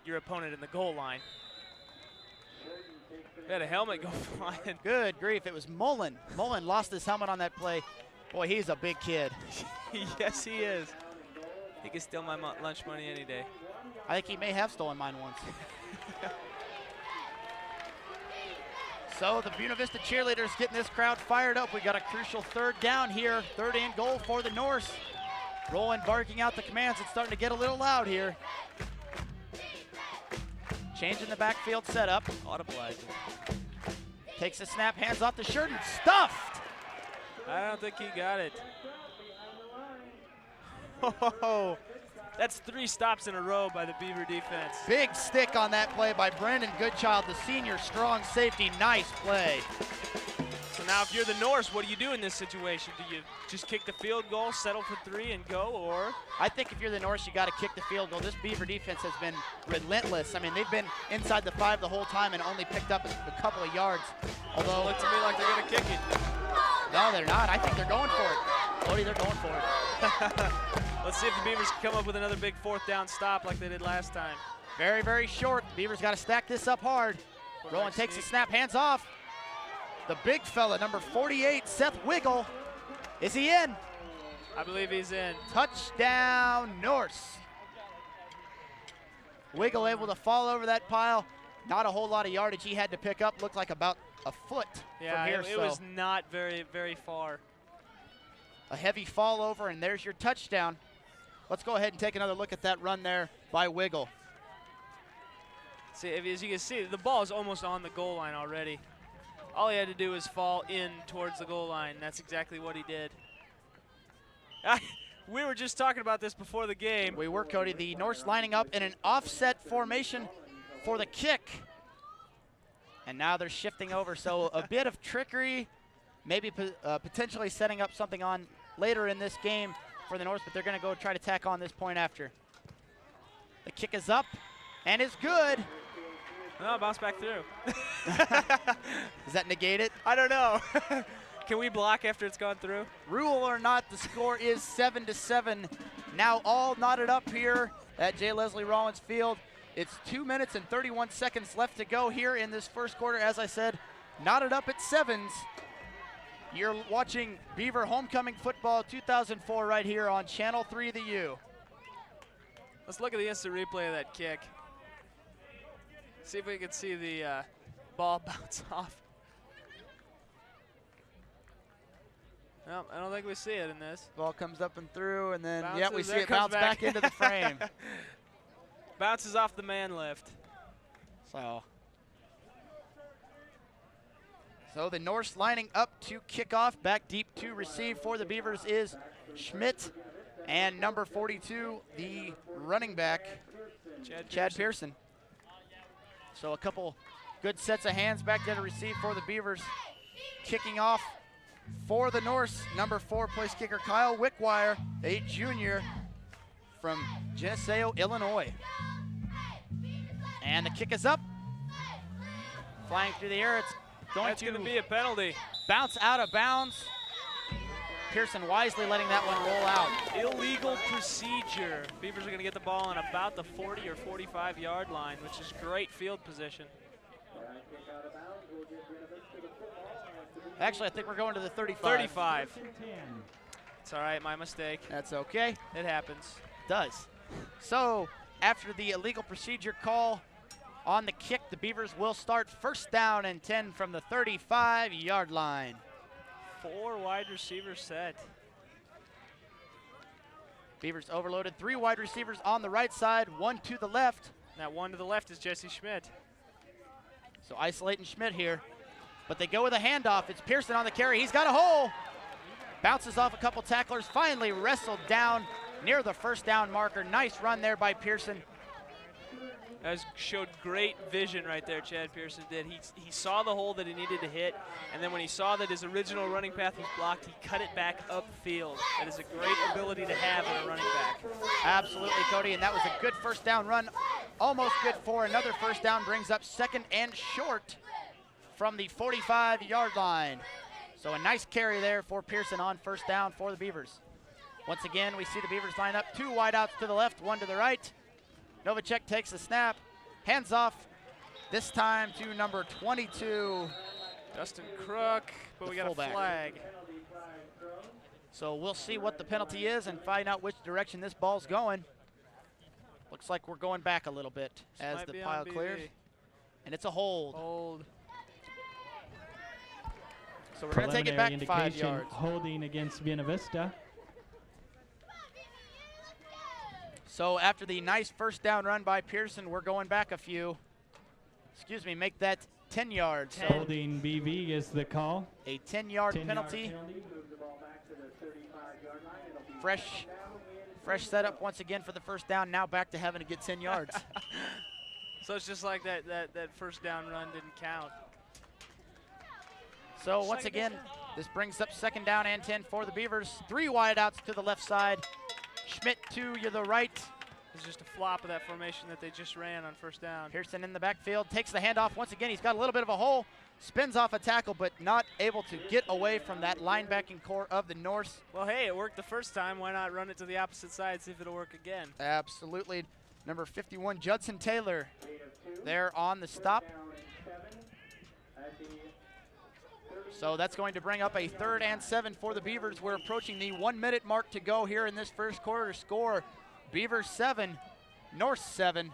your opponent and the goal line. We had a helmet go flying. Good grief, it was Mullen. Mullen lost his helmet on that play. Boy, he's a big kid. Yes, he is. He can steal my lunch money any day. I think he may have stolen mine once. So the Buena Vista cheerleaders getting this crowd fired up. We got a crucial 3rd down here. 3rd and goal for the Norse. Roland barking out the commands. It's starting to get a little loud here. Changing the backfield setup. Audibilizing. Takes a snap, hands off to Sheridan. Stuffed! I don't think he got it. Oh, that's 3 stops in a row by the Beaver defense. Big stick on that play by Brandon Goodchild, the senior strong safety. Nice play. So now if you're the Norse, what do you do in this situation? Do you just kick the field goal, settle for 3 and go, or? I think if you're the Norse, you got to kick the field goal. This Beaver defense has been relentless. I mean, they've been inside the 5 the whole time and only picked up a couple of yards. Although, it looked to me like they're going to kick it. No, they're not. I think they're going for it. Cody, they're going for it. Let's see if the Beavers can come up with another big 4th down stop like they did last time. Very, very short. Beavers got to stack this up hard. Roland takes a snap, hands off. The big fella, number 48, Seth Wiggle. Is he in? I believe he's in. Touchdown, Norse. Wiggle able to fall over that pile. Not a whole lot of yardage he had to pick up. Looked like about a foot from here. It was not very, very far. A heavy fall over, and there's your touchdown. Let's go ahead and take another look at that run there by Wiggle. See, as you can see, the ball is almost on the goal line already. All he had to do was fall in towards the goal line. That's exactly what he did. We were just talking about this before the game. We were, Cody. The Norse lining up in an offset formation for the kick. And now they're shifting over, so a bit of trickery, maybe potentially setting up something on later in this game for the Norse, but they're going to go try to tack on this point after. The kick is up and is good. No, bounce back through. Does that negate it? I don't know. Can we block after it's gone through? Rule or not, the score is 7-7. Now all knotted up here at J. Leslie Rollins Field. It's 2 minutes and 31 seconds left to go here in this first quarter. As I said, knotted up at 7s. You're watching Beaver Homecoming Football 2004 right here on Channel 3 The U. Let's look at the instant replay of that kick. See if we can see the ball bounce off. No, I don't think we see it in this. Ball comes up and through, and then, Bounces, yeah, we see there it bounce comes back into the frame. Bounces off the man lift. So the Norse lining up to kick off. Back deep to receive for the Beavers is Schmidt, and number 42, the running back, Chad Pearson. So a couple good sets of hands back there to receive for the Beavers. Kicking off for the Norse, number 4 place kicker Kyle Wickwire, a junior from Geneseo, Illinois. And the kick is up. Flying through the air, it's going to be a penalty. Bounce out of bounds. Pearson wisely letting that one roll out. Illegal procedure. Beavers are going to get the ball on about the 40 or 45 yard line, which is great field position. Actually, I think we're going to the 35. 35. It's all right, my mistake. That's okay. It happens. Does. So after the illegal procedure call on the kick, the Beavers will start 1st down and 10 from the 35-yard line. 4 wide receivers set. Beavers overloaded 3 wide receivers on the right side, 1 to the left. That one to the left is Jesse Schmidt. So isolating Schmidt here. But they go with a handoff. It's Pearson on the carry. He's got a hole. Bounces off a couple tacklers. Finally wrestled down near the first down marker. Nice run there by Pearson. That showed great vision right there, Chad Pearson did. He saw the hole that he needed to hit, and then when he saw that his original running path was blocked, he cut it back upfield. That is a great ability to have in a running back. Absolutely, Cody, and that was a good first down run. Almost good for another first down. Brings up 2nd and short from the 45-yard line. So a nice carry there for Pearson on first down for the Beavers. Once again, we see the Beavers line up. 2 wideouts to the left, 1 to the right. Novacek takes the snap, hands off, this time to number 22. Dustin Crook, but we got fullback. a flag. So we'll see what the penalty is and find out which direction this ball's going. Looks like we're going back a little bit as the pile clears. And it's a hold. Hold. So we're going to take it back 5 indication, yards. Holding against Buena Vista. So after the nice first down run by Pearson, we're going back a few. Excuse me, make that 10 yards. So Holding BV is the call. a 10-yard penalty. Fresh setup once again for the first down. Now back to having to get 10 yards. So it's just like that first down run didn't count. So once again, this brings up 2nd down and 10 for the Beavers. 3 wideouts to the left side. Schmidt to the right. It's just a flop of that formation that they just ran on first down. Pearson in the backfield, takes the handoff. Once again, he's got a little bit of a hole. Spins off a tackle, but not able to get away from that linebacking core of the Norse. Well, hey, it worked the first time. Why not run it to the opposite side, see if it'll work again? Absolutely. Number 51, Judson Taylor, there on the stop. So that's going to bring up a 3rd and 7 for the Beavers. We're approaching the 1-minute mark to go here in this first quarter. Score, Beavers 7, Norse 7.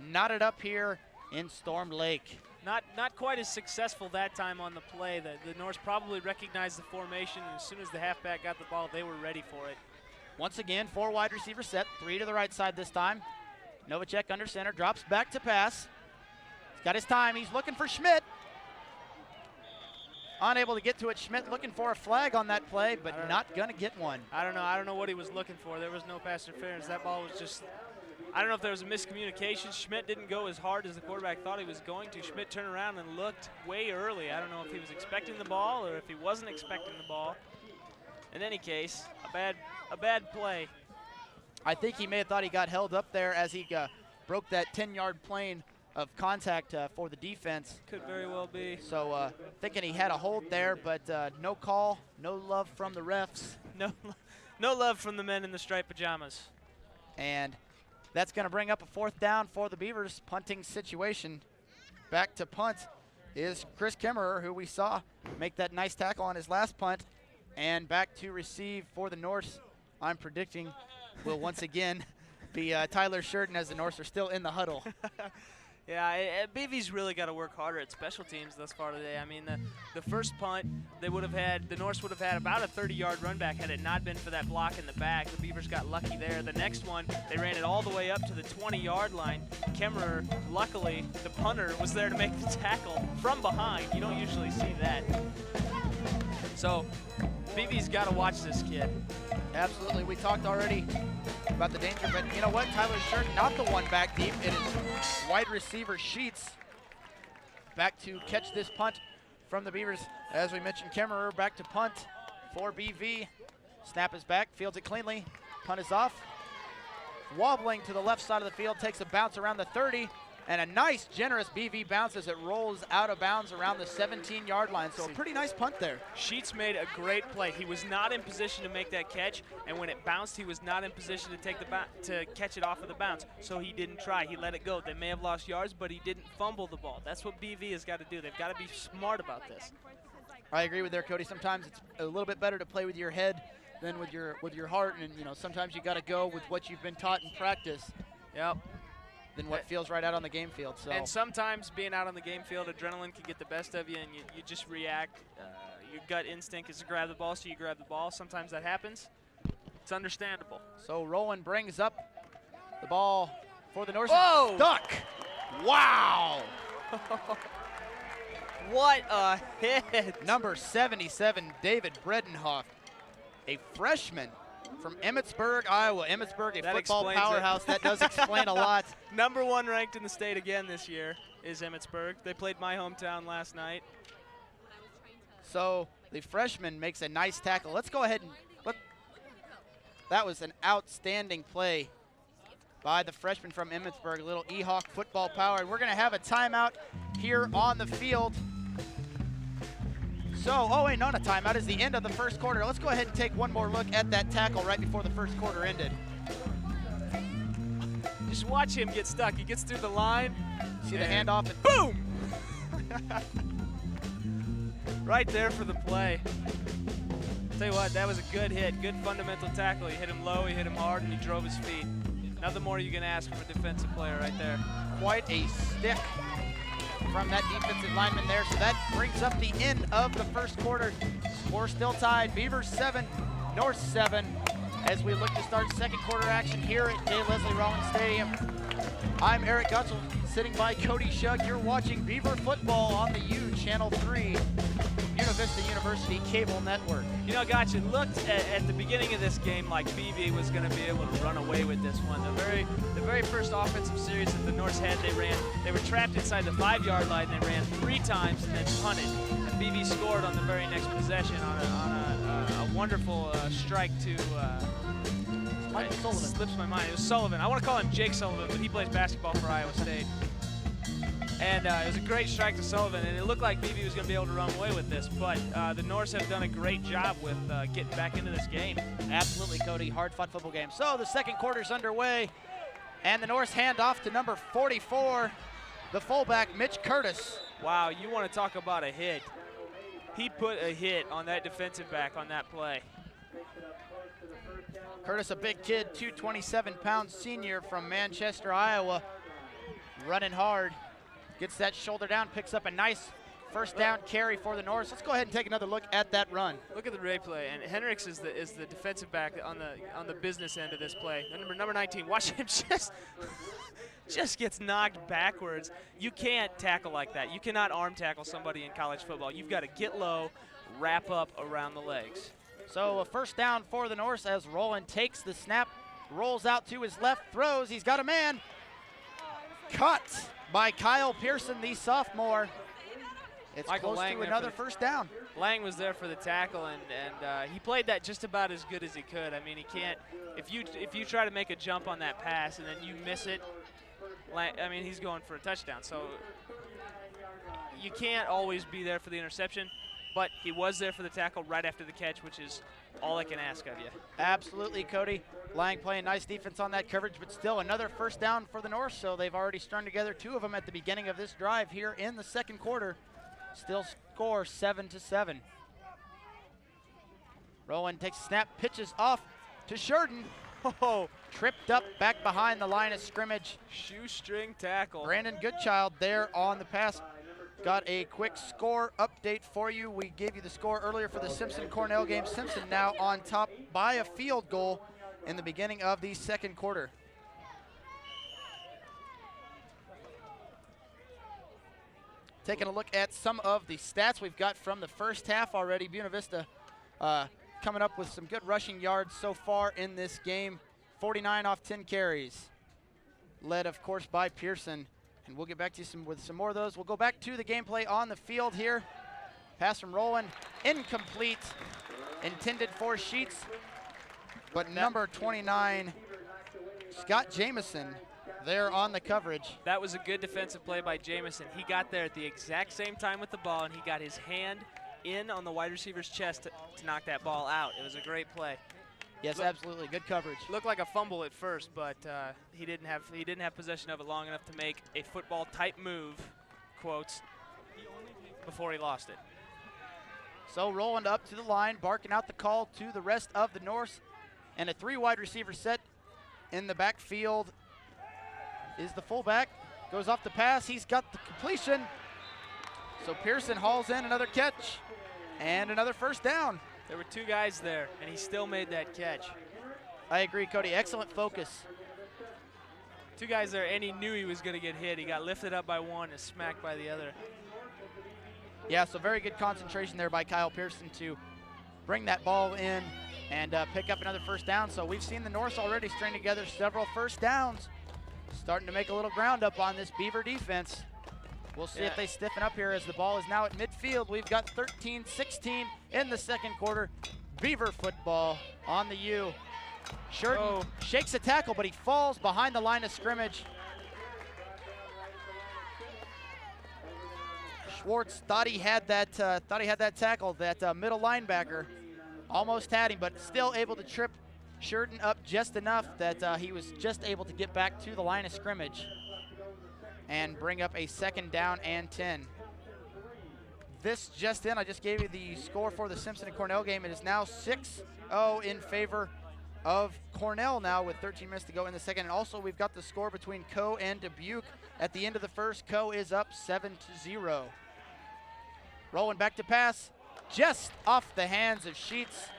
Knotted up here in Storm Lake. Not quite as successful that time on the play. The Norse probably recognized the formation, and as soon as the halfback got the ball, they were ready for it. Once again, 4 wide receiver set, 3 to the right side this time. Novacek under center, drops back to pass. He's got his time, he's looking for Schmidt. Unable to get to it. Schmidt looking for a flag on that play, but not going to get one. I don't know what he was looking for. There was no pass interference. That ball was just, I don't know if there was a miscommunication. Schmidt didn't go as hard as the quarterback thought he was going to. Schmidt turned around and looked way early. I don't know if he was expecting the ball or if he wasn't expecting the ball. In any case, a bad play. I think he may have thought he got held up there as he broke that 10-yard plane of contact for the defense. Could very well be. So thinking he had a hold there, but no call, no love from the refs. No love from the men in the striped pajamas. And that's going to bring up a 4th down for the Beavers. Punting situation. Back to punt is Chris Kimmerer, who we saw make that nice tackle on his last punt. And back to receive for the Norse, I'm predicting, will once again be Tyler Sheridan, as the Norse are still in the huddle. Yeah, BV's really got to work harder at special teams thus far today. I mean, the first punt, the Norse would have had about a 30-yard run back had it not been for that block in the back. The Beavers got lucky there. The next one, they ran it all the way up to the 20-yard line. Kemmerer, luckily, the punter, was there to make the tackle from behind. You don't usually see that. So BV's got to watch this kid. Absolutely. We talked already about the danger, but you know what? Tyler Sheridan, not the one back deep. It is wide receiver Sheets back to catch this punt from the Beavers. As we mentioned, Kemmerer back to punt for BV. Snap is back, fields it cleanly. Punt is off. Wobbling to the left side of the field, takes a bounce around the 30, and a nice, generous BV bounce as it rolls out of bounds around the 17-yard line. So a pretty nice punt there. Sheets made a great play. He was not in position to make that catch, and when it bounced, he was not in position to take to catch it off of the bounce. So he didn't try. He let it go. They may have lost yards, but he didn't fumble the ball. That's what BV has got to do. They've got to be smart about this. I agree with there, Cody. Sometimes it's a little bit better to play with your head than with your heart, and you know sometimes you got to go with what you've been taught in practice. Yep. Than what feels right out on the game field. So. And sometimes being out on the game field, adrenaline can get the best of you, and you just react. Your gut instinct is to grab the ball, so you grab the ball. Sometimes that happens. It's understandable. So Rowan brings up the ball for the Norse. Whoa! Stuck. Wow. What a hit. Number 77, David Bredenhoff, a freshman from Emmitsburg, Iowa. Emmitsburg, a That football explains it. powerhouse. That does explain a lot. Number 1 ranked in the state again this year is Emmitsburg. They played my hometown last night. So the freshman makes a nice tackle. Let's go ahead and that was an outstanding play by the freshman from Emmitsburg, a little E-Hawk football power. And we're going to have a timeout here on the field. So, oh wait, not a timeout. It's the end of the first quarter. Let's go ahead and take one more look at that tackle right before the first quarter ended. Just watch him get stuck. He gets through the line. See the handoff and boom! Right there for the play. Tell you what, that was a good hit, good fundamental tackle. He hit him low, he hit him hard, and he drove his feet. Nothing more you can ask from a defensive player right there. Quite a stick from that defensive lineman there. So that brings up the end of the first quarter. Score still tied, Beavers 7, North 7, as we look to start second quarter action here at J. Leslie Rawlings Stadium. I'm Eric Gutschel, sitting by Cody Shug. You're watching Beaver football on the U Channel 3, Buena Vista University Cable Network. You know, Gotch, it looked at the beginning of this game like BV was going to be able to run away with this one. The very first offensive series that the Norse had, they were trapped inside the 5-yard line. They ran 3 times and then punted. And BV scored on the very next possession on a wonderful strike to. Michael Sullivan. Slips my mind. It was Sullivan. I want to call him Jake Sullivan, but he plays basketball for Iowa State. And it was a great strike to Sullivan, and it looked like BV was going to be able to run away with this, but the Norse have done a great job with getting back into this game. Absolutely, Cody. Hard-fought football game. So the second quarter's underway, and the Norse hand off to number 44, the fullback, Mitch Curtis. Wow, you want to talk about a hit. He put a hit on that defensive back on that play. Curtis, a big kid, 227-pound senior from Manchester, Iowa, running hard. Gets that shoulder down, picks up a nice first down carry for the Norse. Let's go ahead and take another look at that run. Look at the replay, and Henricks is the defensive back on the business end of this play. Number 19, watch him just gets knocked backwards. You can't tackle like that. You cannot arm tackle somebody in college football. You've got to get low, wrap up around the legs. So a first down for the Norse as Roland takes the snap, rolls out to his left, throws. He's got a man. Cut by Kyle Pearson, the sophomore. It's Michael close Lang to another first down. Lang was there for the tackle, and he played that just about as good as he could. I mean, he can't. If you try to make a jump on that pass and then you miss it, I mean, he's going for a touchdown. So you can't always be there for the interception, but he was there for the tackle right after the catch, which is all I can ask of you. Absolutely, Cody. Lang playing nice defense on that coverage, but still another first down for the Norse. So they've already strung together 2 of them at the beginning of this drive here in the second quarter. Still score 7-7. Rowan takes a snap, pitches off to Sheridan. Oh, tripped up back behind the line of scrimmage. Shoestring tackle. Brandon Goodchild there on the pass. Got a quick score update for you. We gave you the score earlier for the Simpson-Cornell game. Simpson now on top by a field goal in the beginning of the second quarter. Taking a look at some of the stats we've got from the first half already. Buena Vista coming up with some good rushing yards so far in this game. 49 off 10 carries. Led, of course, by Pearson. And we'll get back to you with some more of those. We'll go back to the gameplay on the field here. Pass from Rowland, incomplete. Intended for Sheets. But number 29, Scott Jamison, there on the coverage. That was a good defensive play by Jamison. He got there at the exact same time with the ball, and he got his hand in on the wide receiver's chest to knock that ball out. It was a great play. Yes, absolutely, good coverage. Looked like a fumble at first, but he didn't have possession of it long enough to make a football type move, quotes, before he lost it. So Rowland up to the line, barking out the call to the rest of the Norse, and a 3 wide receiver set in the backfield is the fullback. Goes off the pass, he's got the completion. So Pearson hauls in another catch and another first down. There were 2 guys there, and he still made that catch. I agree, Cody. Excellent focus. Two guys there, and he knew he was going to get hit. He got lifted up by one and smacked by the other. Yeah, so very good concentration there by Kyle Pearson to bring that ball in and pick up another first down. So we've seen the Norse already string together several first downs, starting to make a little ground up on this Beaver defense. We'll see if they stiffen up here as the ball is now at midfield. We've got 13-16 in the second quarter. Beaver football on the U. Shurton shakes a tackle, but he falls behind the line of scrimmage. Schwartz thought he had that tackle, that middle linebacker. Almost had him, but still able to trip Shurton up just enough that he was just able to get back to the line of scrimmage and bring up a second down and 10. This just in, I just gave you the score for the Simpson and Cornell game. It is now 6-0 in favor of Cornell now with 13 minutes to go in the second. And also we've got the score between Coe and Dubuque at the end of the first. Coe is up 7-0. Rolling back to pass, just off the hands of Sheets.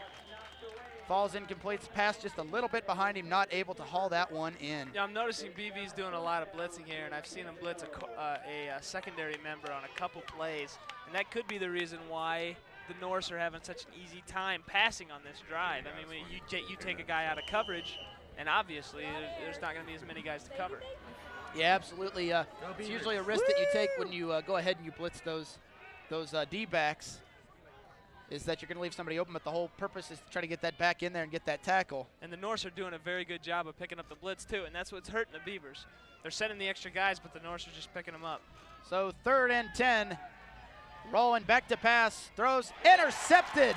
Falls incomplete, pass just a little bit behind him, not able to haul that one in. Yeah, I'm noticing BV's doing a lot of blitzing here, and I've seen him blitz a secondary member on a couple plays, and that could be the reason why the Norse are having such an easy time passing on this drive. I mean, when you take a guy out of coverage, and obviously there's not going to be as many guys to cover. Yeah, absolutely. It's usually a risk that you take when you go ahead and you blitz those D-backs, is that you're going to leave somebody open, but the whole purpose is to try to get that back in there and get that tackle. And the Norse are doing a very good job of picking up the blitz, too, and that's what's hurting the Beavers. They're sending the extra guys, but the Norse are just picking them up. So 3rd and 10. Rolling back to pass, throws, intercepted.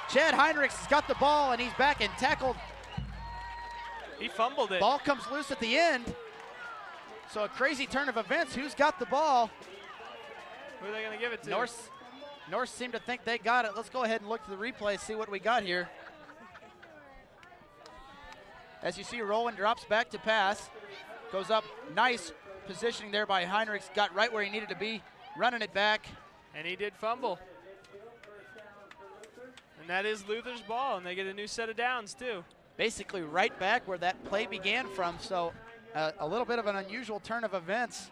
Chad Heinrichs has got the ball, and he's back and tackled. He fumbled it. Ball comes loose at the end. So a crazy turn of events. Who's got the ball? Who are they going to give it to? Norse seem to think they got it. Let's go ahead and look to the replay, see what we got here. As you see, Rowan drops back to pass. Goes up, nice positioning there by Heinrichs. Got right where he needed to be, running it back. And he did fumble. And that is Luther's ball, and they get a new set of downs, too. Basically right back where that play began from, so a little bit of an unusual turn of events.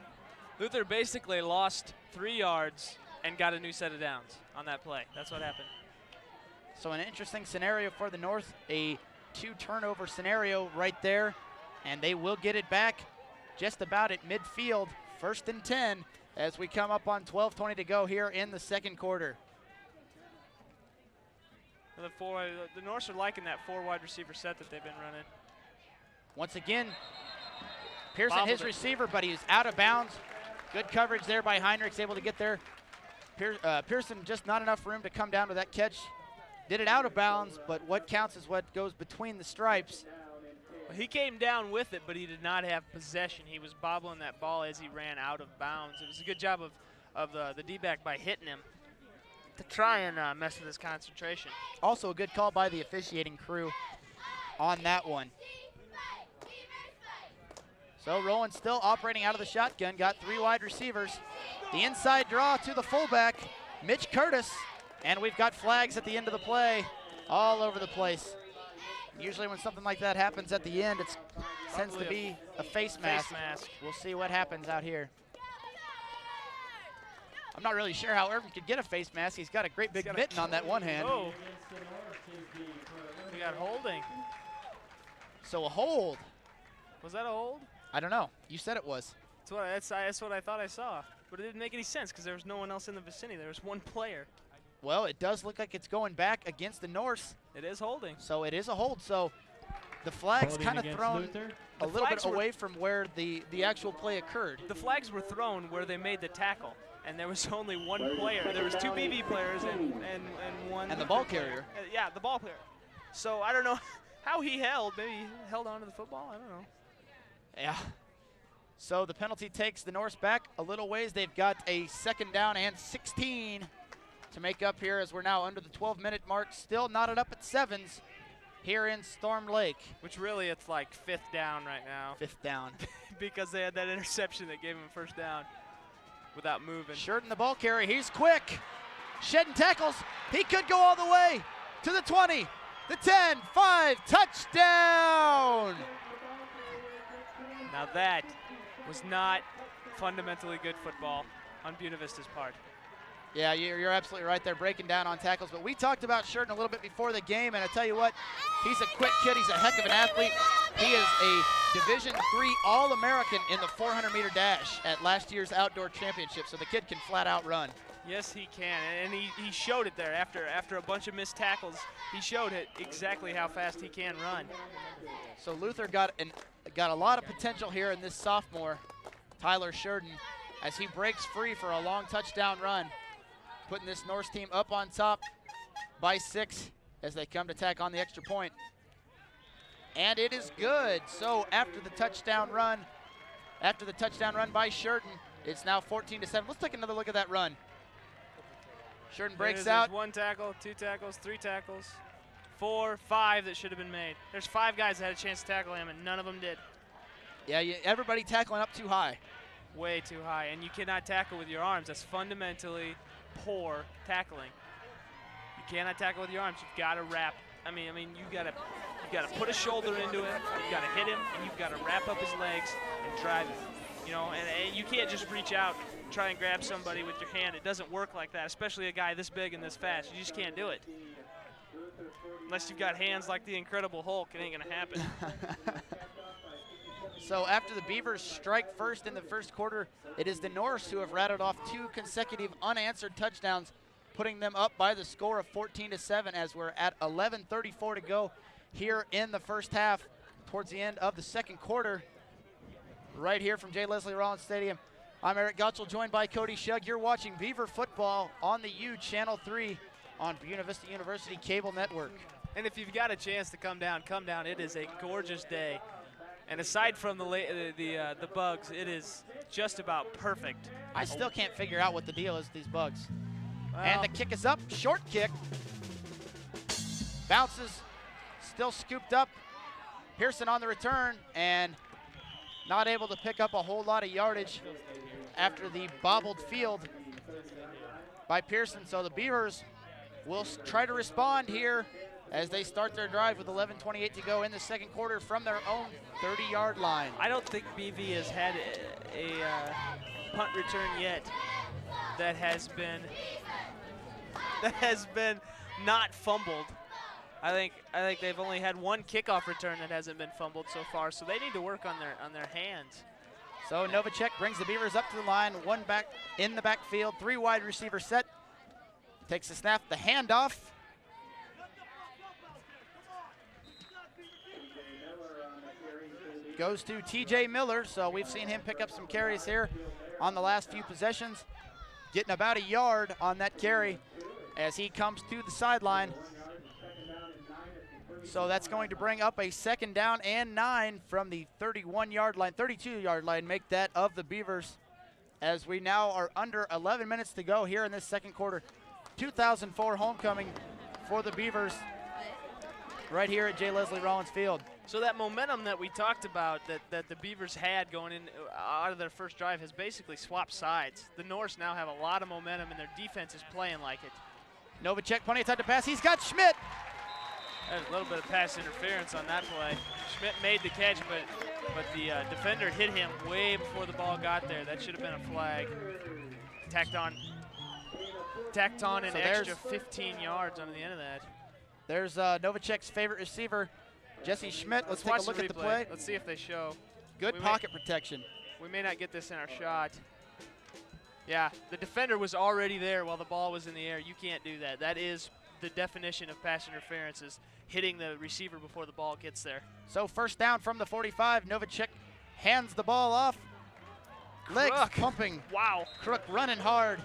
Luther basically lost 3 yards and got a new set of downs on that play. That's what happened. So an interesting scenario for the North, a 2-turnover scenario right there, and they will get it back just about at midfield, 1st and 10, as we come up on 12:20 to go here in the second quarter. The Norse are liking that 4 wide receiver set that they've been running. Once again, Pearson, Bobbled his it. receiver, but he's out of bounds. Good coverage there by Heinrichs, able to get there. Pearson just not enough room to come down to that catch. Did it out of bounds, but what counts is what goes between the stripes. Well, he came down with it, but he did not have possession. He was bobbling that ball as he ran out of bounds. It was a good job of the D-back by hitting him to try and mess with his concentration. Also a good call by the officiating crew on that one. So Rowan still operating out of the shotgun, got 3 wide receivers. The inside draw to the fullback, Mitch Curtis, and we've got flags at the end of the play all over the place. Usually when something like that happens at the end, it tends to be a face mask. We'll see what happens out here. I'm not really sure how Irvin could get a face mask. He's got a great big mitten on that one hand. Oh, we got holding. So a hold. Was that a hold? I don't know. You said it was. That's what I thought I saw. But it didn't make any sense because there was no one else in the vicinity. There was one player. Well, it does look like it's going back against the Norse. It is holding. So it is a hold. So the flag's kind of thrown a little bit away from where the actual play occurred. The flags were thrown where they made the tackle, and there was only one player. There was 2 BV players and one. And the ball carrier. Yeah, the ball player. So I don't know how he held. Maybe he held on to the football. I don't know. Yeah. So the penalty takes the Norse back a little ways. They've got a 2nd down and 16 to make up here as we're now under the 12-minute mark. Still knotted up at 7s here in Storm Lake. Which really it's like 5th down right now. 5th down. Because they had that interception that gave him a 1st down without moving. Shurton the ball carrier. He's quick. Shedding tackles. He could go all the way to the 20, the 10, 5, touchdown. Now that was not fundamentally good football on Buena Vista's part. Yeah, you're absolutely right there, breaking down on tackles. But we talked about Sheridan a little bit before the game, and I tell you what, he's a quick kid. He's a heck of an athlete. He is a Division III All-American in the 400-meter dash at last year's outdoor championship, so the kid can flat out run. Yes, he can, and he showed it there after a bunch of missed tackles. He showed it exactly how fast he can run. So Luther got a lot of potential here in this sophomore, Tyler Sheridan, as he breaks free for a long touchdown run, putting this Norse team up on top by 6 as they come to tack on the extra point. And it is good. So after the touchdown run by Sheridan, it's now 14-7. Let's take another look at that run. Sheridan breaks out. There's 1 tackle, 2 tackles, 3 tackles, 4, 5 that should have been made. There's 5 guys that had a chance to tackle him, and none of them did. Yeah, everybody tackling up too high. Way too high, and you cannot tackle with your arms. That's fundamentally poor tackling. You cannot tackle with your arms. You've got to wrap. I mean, you got to put a shoulder into him. You've got to hit him, and you've got to wrap up his legs and drive him. You know, and you can't just reach out, try and grab somebody with your hand. It doesn't work like that, especially a guy this big and this fast. You just can't do it. Unless you've got hands like the Incredible Hulk, it ain't gonna happen. So after the Beavers strike first in the first quarter, it is the Norse who have rattled off 2 consecutive unanswered touchdowns, putting them up by the score of 14-7 as we're at 11:34 to go here in the first half, towards the end of the second quarter. Right here from J. Leslie Rollins Stadium, I'm Eric Gottschall, joined by Cody Shug. You're watching Beaver football on the U Channel 3 on Buena Vista University Cable Network. And if you've got a chance to come down. It is a gorgeous day. And aside from the bugs, it is just about perfect. I still can't figure out what the deal is with these bugs. Well, and the kick is up, short kick. Bounces, still scooped up. Pearson on the return, and not able to pick up a whole lot of yardage after the bobbled field by Pearson. So the Beavers will try to respond here as they start their drive with 11:28 to go in the second quarter from their own 30-yard line. I don't think BV has had a punt return yet that has been not fumbled. I think they've only had 1 kickoff return that hasn't been fumbled so far, so they need to work on their hands. So Novacek brings the Beavers up to the line, 1 back in the backfield, 3 wide receiver set. Takes the snap, the handoff. Goes to TJ Miller, so we've seen him pick up some carries here on the last few possessions. Getting about a yard on that carry as he comes to the sideline. So that's going to bring up a 2nd down and 9 from the 31-yard line, 32-yard line, make that of the Beavers, as we now are under 11 minutes to go here in this second quarter. 2004 homecoming for the Beavers right here at J. Leslie Rollins Field. So that momentum that we talked about that the Beavers had going in out of their first drive has basically swapped sides. The Norse now have a lot of momentum, and their defense is playing like it. Novacek, plenty of time to pass. He's got Schmidt. There's a little bit of pass interference on that play. Schmidt made the catch, but the defender hit him way before the ball got there. That should have been a flag. Tacked on an extra 15 yards on the end of that. There's Novacek's favorite receiver, Jesse Schmidt. Let's take a look at the play. Let's see if they show. Good pocket protection. We may not get this in our shot. Yeah, the defender was already there while the ball was in the air. You can't do that. That is the definition of pass interference, is hitting the receiver before the ball gets there. So 1st down from the 45. Novacek hands the ball off. Legs pumping. Wow. Crook running hard.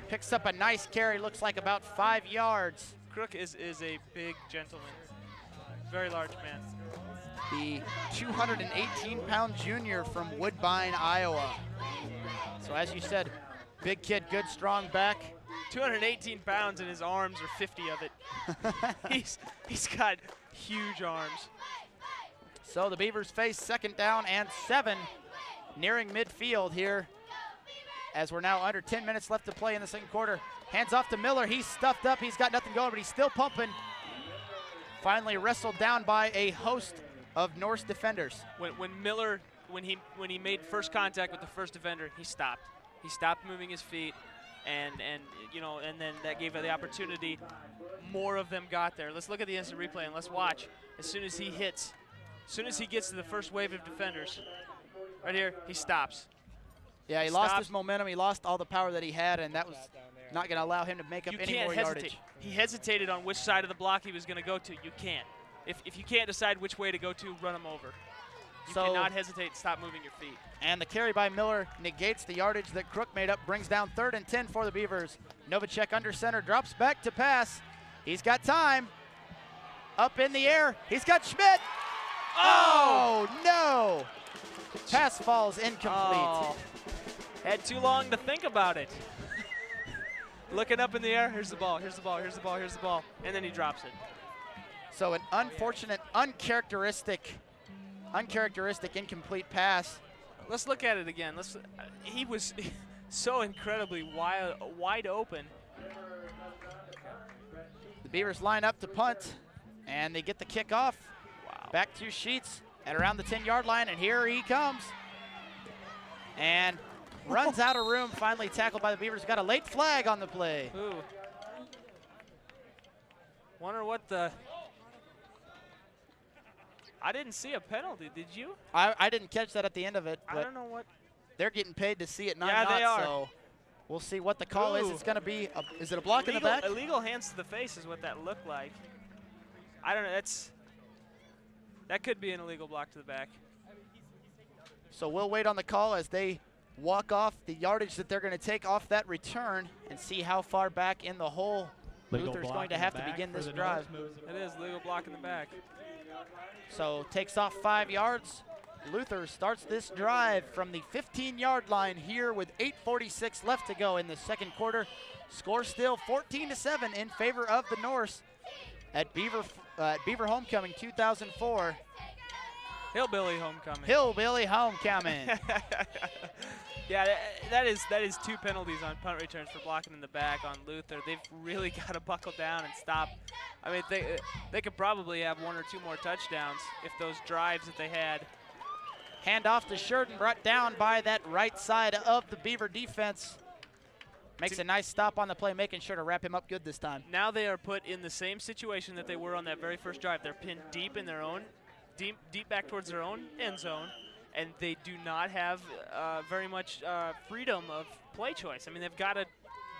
Picks up a nice carry, looks like about 5 yards. Crook is a big gentleman. Very large man. The 218-pound junior from Woodbine, Iowa. So as you said, big kid, good strong back. 218 pounds and his arms are 50 of it. He's got huge arms. So the Beavers face 2nd down and 7, nearing midfield here, as we're now under 10 minutes left to play in the second quarter. Hands off to Miller. He's stuffed up. He's got nothing going, but he's still pumping. Finally wrestled down by a host of Norse defenders. When Miller when he made first contact with the first defender, he stopped. He stopped moving his feet, and then that gave the opportunity. More of them got there. Let's look at the instant replay and let's watch. As soon as he gets to the first wave of defenders, right here, he stops. Yeah, he lost his momentum. He lost all the power that he had, and that was not going to allow him to make up any more yardage. He hesitated on which side of the block he was going to go to. You can't. If you can't decide which way to go to, run him over. You cannot hesitate. Stop moving your feet. And the carry by Miller negates the yardage that Crook made up, brings down 3rd and 10 for the Beavers. Novacek under center, drops back to pass. He's got time. Up in the air. He's got Schmidt. Oh, no. Pass falls incomplete. Oh. Had too long to think about it. Looking up in the air. Here's the ball. Here's the ball. Here's the ball. Here's the ball. And then he drops it. So an unfortunate, uncharacteristic incomplete pass. Let's look at it again. He was so incredibly wide open. The Beavers line up to punt, and they get the kickoff. Wow. Back to Sheets at around the 10-yard line, and here he comes. And runs out of room, finally tackled by the Beavers. Got a late flag on the play. Ooh. Wonder what the... I didn't see a penalty, did you? I didn't catch that at the end of it. I don't know what. They're getting paid to see it, not Yeah, they are. So we'll see what the call is. It's going to be, is it a block in the back? Illegal hands to the face is what that looked like. I don't know. That could be an illegal block to the back. So we'll wait on the call as they walk off the yardage that they're going to take off that return and see how far back in the hole Luther's going to have to begin this drive. It is legal block in the back. So takes off 5 yards. Luther starts this drive from the 15-yard line here with 8:46 left to go in the second quarter. Score still 14-7 in favor of the Norse at Beaver Homecoming 2004. Hillbilly homecoming. Hillbilly homecoming. Yeah, that is 2 penalties on punt returns for blocking in the back on Luther. They've really got to buckle down and stop. I mean, they could probably have 1 or 2 more touchdowns if those drives that they had. Hand off to Sheridan, brought down by that right side of the Beaver defense. Makes a nice stop on the play, making sure to wrap him up good this time. Now they are put in the same situation that they were on that very first drive. They're pinned deep in their own, deep back towards their own end zone, and they do not have very much freedom of play choice. I mean, they've got to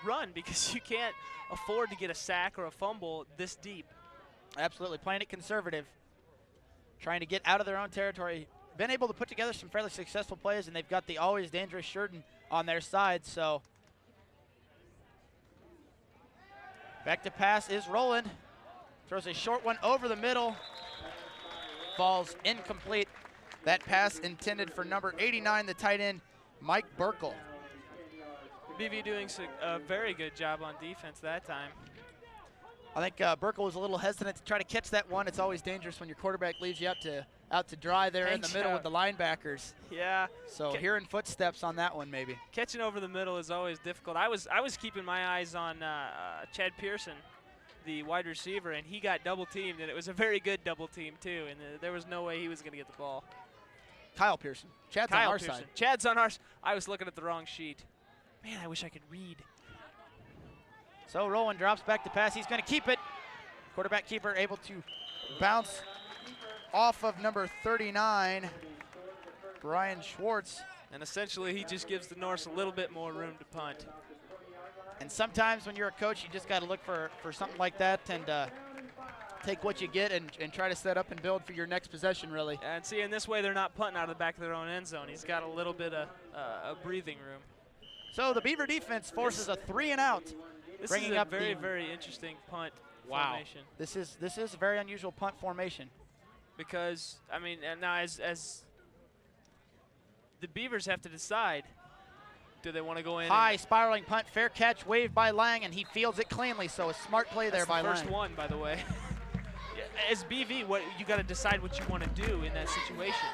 run because you can't afford to get a sack or a fumble this deep. Absolutely, playing it conservative, trying to get out of their own territory. Been able to put together some fairly successful plays, and they've got the always dangerous Sheridan on their side. So back to pass is Roland. Throws a short one over the middle. Falls incomplete. That pass intended for number 89, the tight end, Mike Burkle. BVU doing a very good job on defense that time. I think Burkle was a little hesitant to try to catch that one. It's always dangerous when your quarterback leaves you out to dry there in the middle with the linebackers. Yeah. So hearing footsteps on that one maybe. Catching over the middle is always difficult. I was keeping my eyes on Chad Pearson, the wide receiver, and he got double teamed, and it was a very good double team too, and there was no way he was going to get the ball. Kyle Pearson. Chad's on our side. Chad's on ours. I was looking at the wrong sheet. Man, I wish I could read. So Rowan drops back to pass. He's going to keep it. Quarterback keeper able to bounce off of number 39, Brian Schwartz. And essentially he just gives the Norse a little bit more room to punt. And sometimes when you're a coach, you just got to look for something like that and take what you get and try to set up and build for your next possession, really. And see, in this way, they're not punting out of the back of their own end zone. He's got a little bit of breathing room. So the Beaver defense forces a 3-and-out. This is a very, very interesting punt formation. This is a very unusual punt formation. Because, I mean, and now as the Beavers have to decide, do they want to go in? High spiraling punt, fair catch, waved by Lang, and he fields it cleanly. So a smart play there by Lang. First one, by the way. As BV, what you got to decide what you want to do in that situation.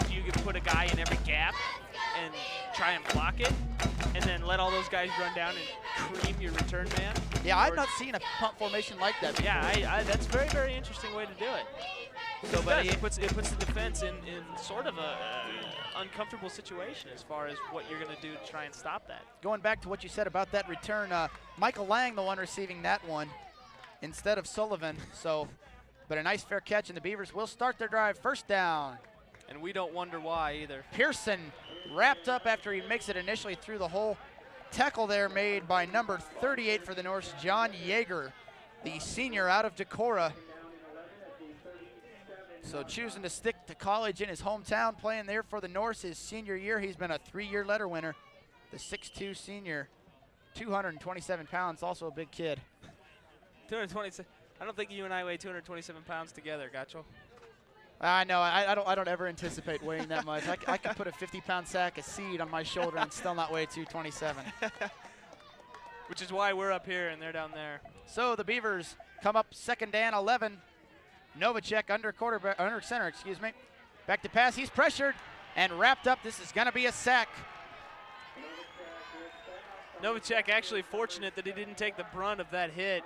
Do you put a guy in every gap and try and block it, and then let all those guys run down and cream your return man? Yeah, I've not seen a punt formation like that before. Yeah, that's a very, very interesting way to do it. So, but it puts the defense in sort of a uncomfortable situation as far as what you're going to do to try and stop that. Going back to what you said about that return, Michael Lang, the one receiving that one instead of Sullivan. So, but a nice fair catch, and the Beavers will start their drive. First down. And we don't wonder why either. Pearson wrapped up after he makes it initially through the hole. Tackle there made by number 38 for the Norse, John Yeager, the senior out of Decorah. So choosing to stick to college in his hometown, playing there for the Norse his senior year. He's been a 3-year letter winner. The 6'2 senior, 227 pounds, also a big kid. 227. I don't think you and I weigh 227 pounds together, Gacho. I know. I don't ever anticipate weighing that much. I could put a 50-pound sack of seed on my shoulder and still not weigh 227. Which is why we're up here and they're down there. So the Beavers come up second and 11. Novacek under center, excuse me. Back to pass. He's pressured and wrapped up. This is going to be a sack. Novacek actually fortunate that he didn't take the brunt of that hit.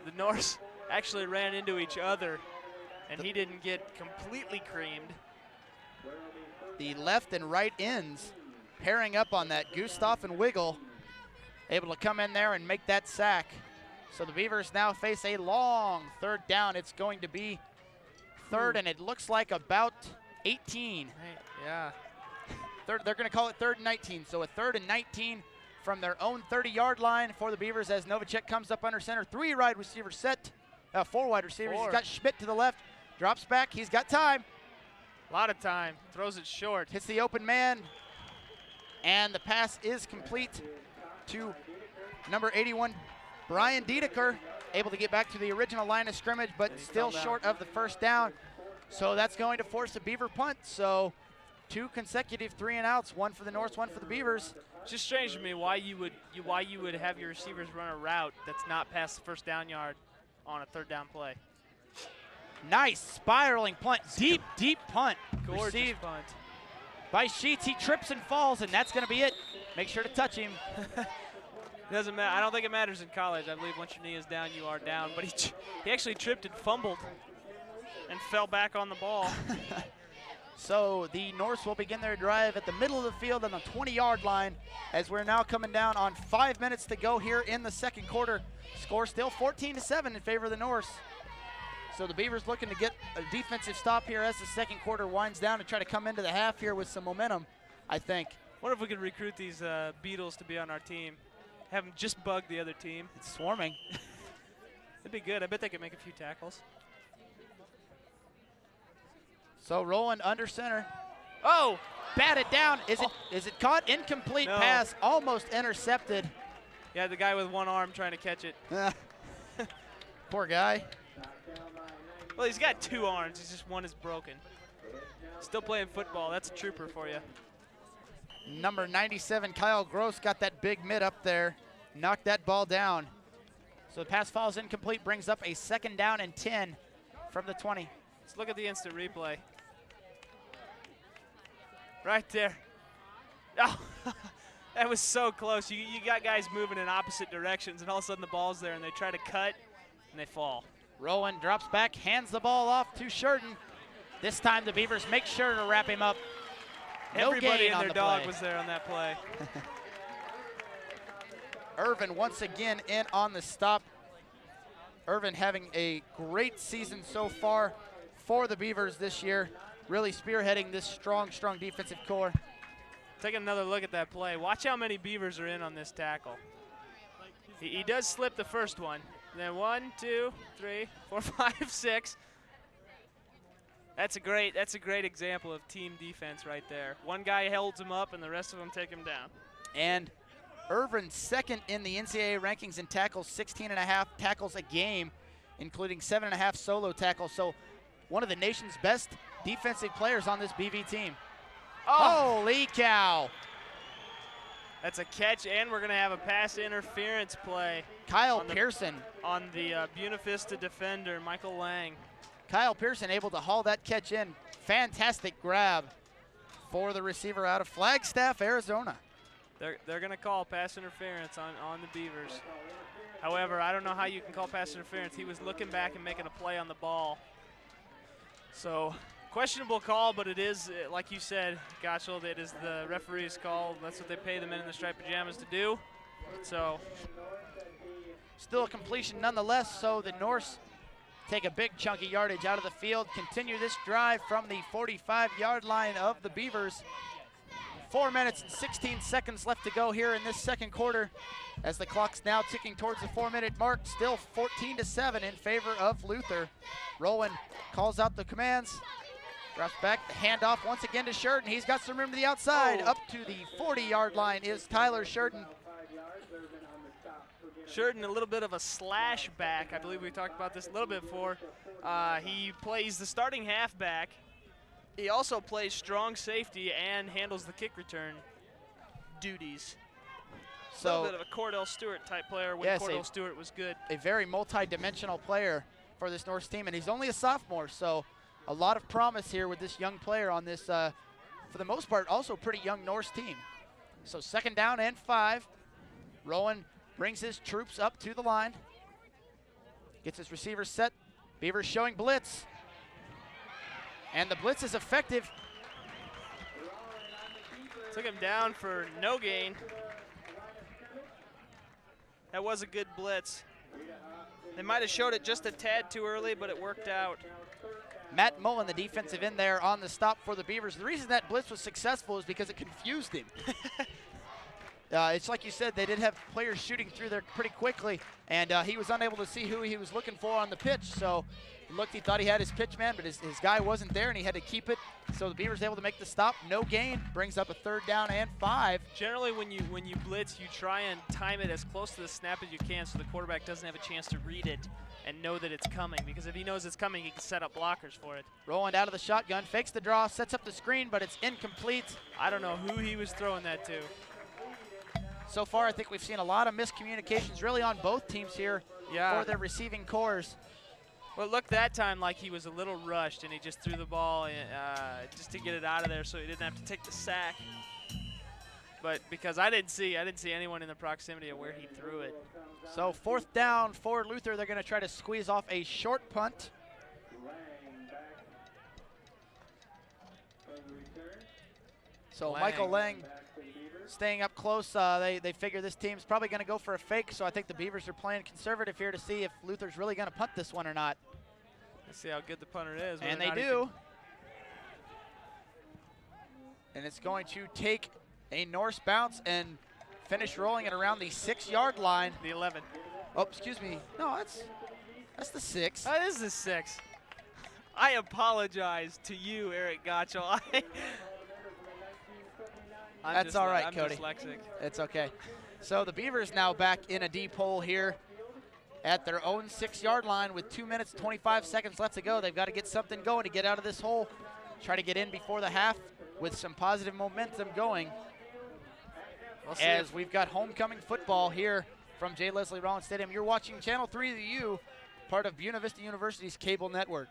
The Norse actually ran into each other, and he didn't get completely creamed. The left and right ends pairing up on that. Gustav and Wiggle able to come in there and make that sack. So the Beavers now face a long third down. It's going to be third, and it looks like about 18. Yeah. They're going to call it third and 19. So a third and 19 from their own 30-yard line for the Beavers as Novacek comes up under center. 3 wide receivers set, 4 wide receivers. He's got Schmidt to the left, drops back. He's got time. A lot of time. Throws it short. Hits the open man, and the pass is complete to number 81, Brian Dedeker, able to get back to the original line of scrimmage, but still short of the first down. So that's going to force a Beaver punt. So 2 consecutive 3-and-outs, 1 for the Norse, 1 for the Beavers. It's just strange to me why you would have your receivers run a route that's not past the first down yard on a third down play. Nice spiraling punt, deep punt. Gorgeous Received punt by Sheets. He trips and falls, and that's going to be it. Make sure to touch him. Doesn't matter. I don't think it matters in college. I believe once your knee is down, you are down. But he actually tripped and fumbled and fell back on the ball. So the Norse will begin their drive at the middle of the field on the 20-yard line as we're now coming down on 5 minutes to go here in the second quarter. Score still 14-7 in favor of the Norse. So the Beavers looking to get a defensive stop here as the second quarter winds down to try to come into the half here with some momentum, I think. Wonder if we could recruit these Beatles to be on our team. Have them just bug the other team. It's swarming. That'd be good. I bet they could make a few tackles. So Roland under center. Oh! Batted down. Is it caught? Incomplete pass. Almost intercepted. Yeah, the guy with one arm trying to catch it. Poor guy. Well, he's got 2 arms. He's just one is broken. Still playing football. That's a trooper for you. Number 97, Kyle Gross, got that big mid up there. Knocked that ball down. So the pass falls incomplete, brings up a second down and 10 from the 20. Let's look at the instant replay. Right there. Oh, that was so close. You got guys moving in opposite directions, and all of a sudden the ball's there, and they try to cut, and they fall. Rowan drops back, hands the ball off to Shurden. This time the Beavers make sure to wrap him up. No Everybody gain and on their the dog play. was there on that play. Irvin once again in on the stop. Irvin having a great season so far for the Beavers this year, really spearheading this strong defensive core. Take another look at that play. Watch how many Beavers are in on this tackle. He does slip the first one. Then 1, 2, 3, 4, 5, 6. That's a great example of team defense right there. One guy holds him up, and the rest of them take him down. And Irvin second in the NCAA rankings in tackles, 16.5 tackles a game, including 7.5 solo tackles. So one of the nation's best defensive players on this BV team. Oh. Holy cow. That's a catch, and we're going to have a pass interference play. Kyle Pearson. On the Buena Vista defender, Michael Lang. Kyle Pearson able to haul that catch in. Fantastic grab for the receiver out of Flagstaff, Arizona. They're going to call pass interference on the Beavers. However, I don't know how you can call pass interference. He was looking back and making a play on the ball. So, questionable call, but it is, like you said, Gotchel, it is the referee's call. That's what they pay the men in the striped pajamas to do. So, still a completion nonetheless, so the Norse take a big chunky yardage out of the field, continue this drive from the 45-yard line of the Beavers. 4 minutes and 16 seconds left to go here in this second quarter as the clock's now ticking towards the 4-minute mark. Still 14-7 in favor of Luther. Rowan calls out the commands, drops back, the handoff once again to Sheridan. He's got some room to the outside. Up to the 40-yard line is Tyler Sheridan. Sheridan, a little bit of a slash back. I believe we talked about this a little bit before. He plays the starting halfback. He also plays strong safety and handles the kick return duties. So, a little bit of a Cordell Stewart type player when Cordell Stewart was good. A very multi-dimensional player for this Norse team, and he's only a sophomore, so a lot of promise here with this young player on this, for the most part, also pretty young Norse team. So 2nd down and 5. Rowan brings his troops up to the line. Gets his receivers set. Beavers showing blitz. And the blitz is effective. Took him down for no gain. That was a good blitz. They might have showed it just a tad too early, but it worked out. Matt Mullen, the defensive end there on the stop for the Beavers. The reason that blitz was successful is because it confused him. It's like you said, they did have players shooting through there pretty quickly, and he was unable to see who he was looking for on the pitch. So he thought he had his pitch man, but his guy wasn't there, and he had to keep it. So the Beavers able to make the stop. No gain, brings up a 3rd down and 5. Generally, when you blitz, you try and time it as close to the snap as you can so the quarterback doesn't have a chance to read it and know that it's coming, because if he knows it's coming, he can set up blockers for it. Roland out of the shotgun, fakes the draw, sets up the screen, but it's incomplete. I don't know who he was throwing that to. So far, I think we've seen a lot of miscommunications really on both teams here for their receiving cores. Well, it looked that time like he was a little rushed, and he just threw the ball just to get it out of there so he didn't have to take the sack. But because I didn't see anyone in the proximity of where he threw it. So 4th down for Luther. They're going to try to squeeze off a short punt. So Michael Lang staying up close. They figure this team's probably going to go for a fake, so I think the Beavers are playing conservative here to see if Luther's really going to punt this one or not. Let's see how good the punter is. And they do. And it's going to take a Norse bounce and finish rolling it around the 6-yard line. The 11. Oh, excuse me. No, that's the 6. That is the 6. I apologize to you, Eric Gotchel. That's all right, I'm Cody. Dyslexic. It's okay. So the Beavers now back in a deep hole here at their own 6-yard line with 2 minutes, 25 seconds left to go. They've got to get something going to get out of this hole. Try to get in before the half with some positive momentum going. As we've got homecoming football here from J. Leslie Rollins Stadium. You're watching Channel 3 of the U, part of Buena Vista University's Cable Network.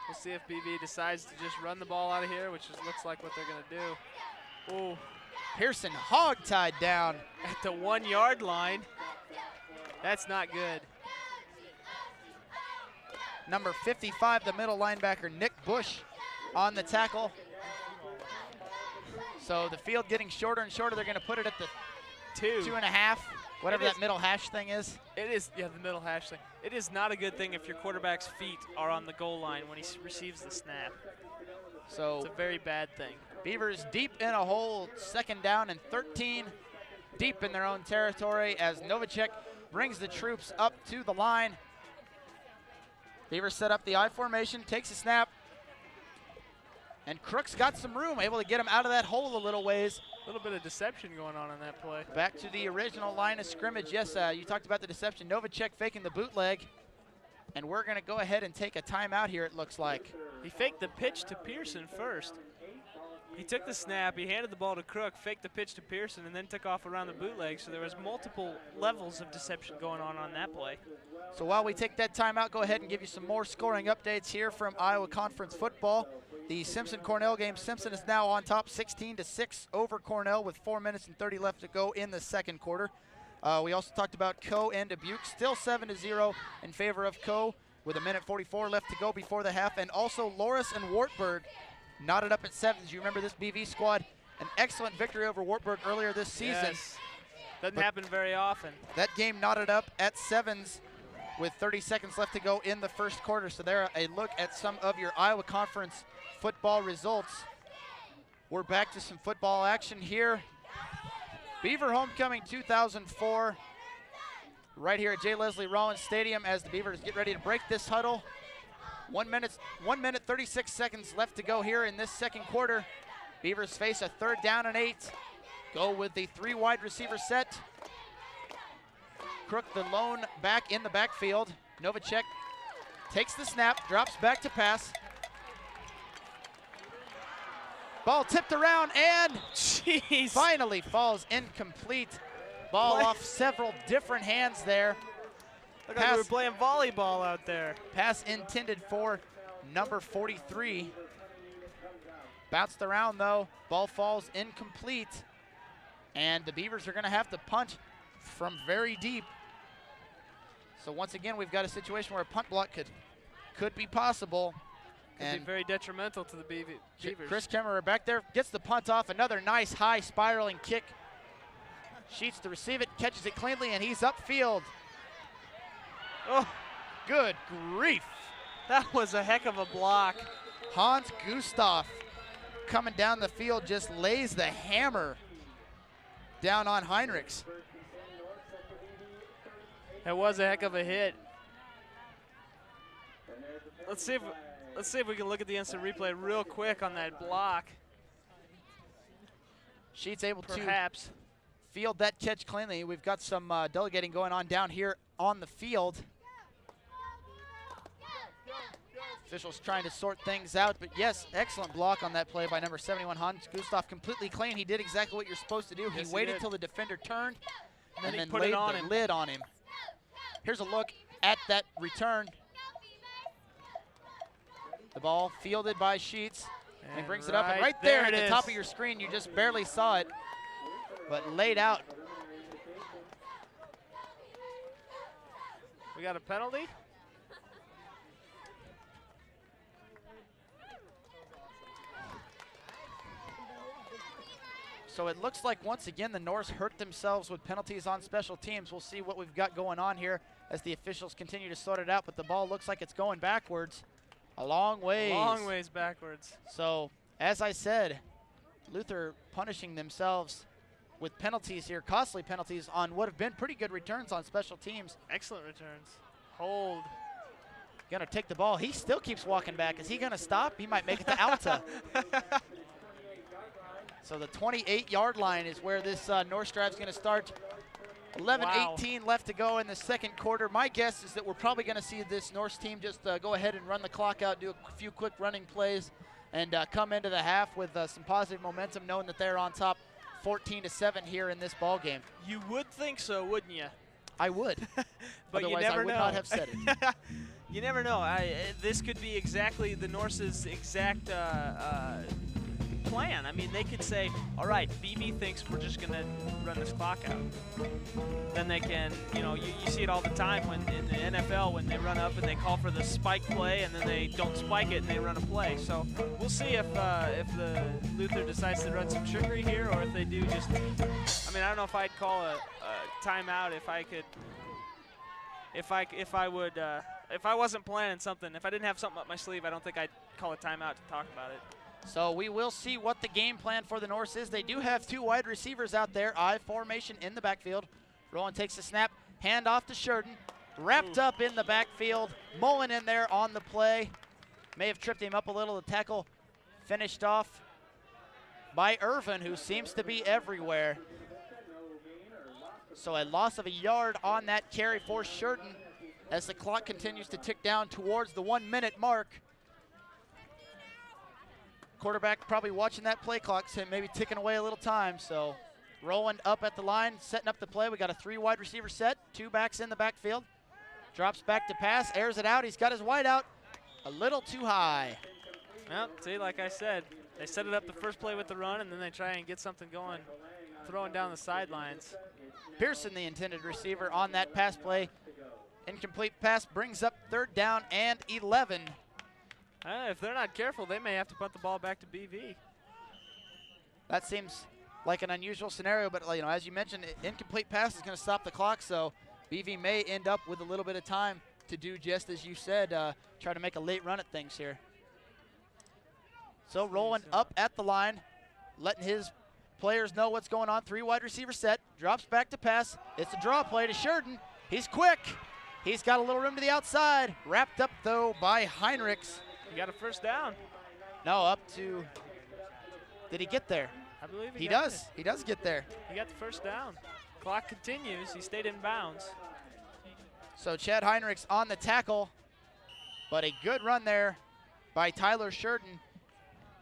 We'll see if BV decides to just run the ball out of here, which looks like what they're going to do. Ooh. Pearson hog-tied down at the 1-yard line. That's not good. Number 55, the middle linebacker, Nick Bush, on the tackle. So the field getting shorter and shorter. They're going to put it at the 2.5, whatever that middle hash thing is. It is, yeah, the middle hash thing. It is not a good thing if your quarterback's feet are on the goal line when he receives the snap. So it's a very bad thing. Beavers deep in a hole, 2nd down and 13, deep in their own territory as Novacek brings the troops up to the line. Beavers set up the I formation, takes a snap, and Crook's got some room, able to get him out of that hole a little ways. A little bit of deception going on in that play. Back to the original line of scrimmage. Yes, you talked about the deception. Novacek faking the bootleg, and we're going to go ahead and take a timeout here, it looks like. He faked the pitch to Pearson first. He took the snap, he handed the ball to Crook, faked the pitch to Pearson, and then took off around the bootleg. So there was multiple levels of deception going on that play. So while we take that timeout, go ahead and give you some more scoring updates here from Iowa Conference football. The Simpson-Cornell game, Simpson is now on top 16-6 over Cornell with 4 minutes and 30 left to go in the second quarter. We also talked about Coe and Dubuque, still 7-0 in favor of Coe. with 1:44 left to go before the half. And also Loris and Wartburg knotted up at 7s. You remember this BV squad, an excellent victory over Wartburg earlier this season. Yes. Doesn't happen very often. That game knotted up at 7s with 30 seconds left to go in the first quarter. So there, a look at some of your Iowa Conference football results. We're back to some football action here. Beaver Homecoming 2004, right here at J. Leslie Rollins Stadium as the Beavers get ready to break this huddle. 1 minute 36 seconds left to go here in this second quarter. Beavers face a 3rd down and 8. Go with the 3 wide receiver set. Crook the lone back in the backfield. Novacek takes the snap, drops back to pass. Ball tipped around and finally falls incomplete. Ball off several different hands there. Look like we were playing volleyball out there. Pass intended for number 43. Bounced around though, ball falls incomplete. And the Beavers are gonna have to punt from very deep. So once again, we've got a situation where a punt block could be possible. Could be very detrimental to the Beavers. Chris Kemmerer back there, gets the punt off. Another nice high spiraling kick. Sheets to receive it, catches it cleanly, and he's upfield. Oh, good grief. That was a heck of a block. Hans Gustav coming down the field just lays the hammer down on Heinrichs. That was a heck of a hit. Let's see if we can look at the instant replay real quick on that block. Sheets able to field that catch cleanly. We've got some delegating going on down here on the field. Officials trying to sort things out, but yes, excellent block on that play by number 71, Hans Gustav. Completely clean. He did exactly what you're supposed to do. Yes, he waited till the defender turned and then put laid it on the him. lid on him. Here's a look at that return. The ball fielded by Sheets. And he brings it up, and right there at the top of your screen, you just barely saw it, but laid out. We got a penalty? So it looks like once again the Norse hurt themselves with penalties on special teams. We'll see what we've got going on here as the officials continue to sort it out, but the ball looks like it's going backwards a long ways. Long ways backwards. So as I said, Luther punishing themselves with penalties here, costly penalties on what have been pretty good returns on special teams. Excellent returns. Hold. Gonna take the ball. He still keeps walking back. Is he gonna stop? He might make it to Alta. So the 28-yard line is where this North drive's gonna start. 11:18 left to go in the second quarter. My guess is that we're probably gonna see this Norse team just go ahead and run the clock out, do a few quick running plays, and come into the half with some positive momentum, knowing that they're on top 14-7 here in this ball game. You would think so, wouldn't you? I would. But otherwise you never I would know. not have said it. You never know. This could be exactly the Norse's exact plan. I mean, they could say, all right, BV thinks we're just going to run this clock out. Then they can, you see it all the time when in the NFL when they run up and they call for the spike play and then they don't spike it and they run a play. So we'll see if the Luther decides to run some trickery here or if they do just, I mean, I don't know if I'd call a timeout if I could, if I wasn't planning something, if I didn't have something up my sleeve, I don't think I'd call a timeout to talk about it. So we will see what the game plan for the Norse is. They do have 2 wide receivers out there, I formation in the backfield. Rowan takes the snap, hand off to Sheridan, wrapped up in the backfield. Mullen in there on the play. May have tripped him up a little. The tackle finished off by Irvin, who seems to be everywhere. So a loss of a yard on that carry for Sheridan as the clock continues to tick down towards the 1 minute mark. Quarterback probably watching that play clock, maybe ticking away a little time. So Roland up at the line, setting up the play. We got a 3 wide receiver set, 2 backs in the backfield. Drops back to pass, airs it out. He's got his wide out a little too high. Well, see, like I said, they set it up the first play with the run, and then they try and get something going, throwing down the sidelines. Pearson, the intended receiver on that pass play, incomplete pass brings up 3rd down and 11. If they're not careful, they may have to punt the ball back to BV. That seems like an unusual scenario, but as you mentioned, incomplete pass is going to stop the clock, so BV may end up with a little bit of time to do just as you said, try to make a late run at things here. So Roland up at the line, letting his players know what's going on. 3 wide receiver set, drops back to pass. It's a draw play to Sheridan. He's quick. He's got a little room to the outside. Wrapped up, though, by Heinrichs. He got a 1st down. No, up to, did he get there? I believe he does. He does get there. He got the 1st down. Clock continues. He stayed in bounds. So Chad Heinrichs on the tackle, but a good run there by Tyler Sheridan,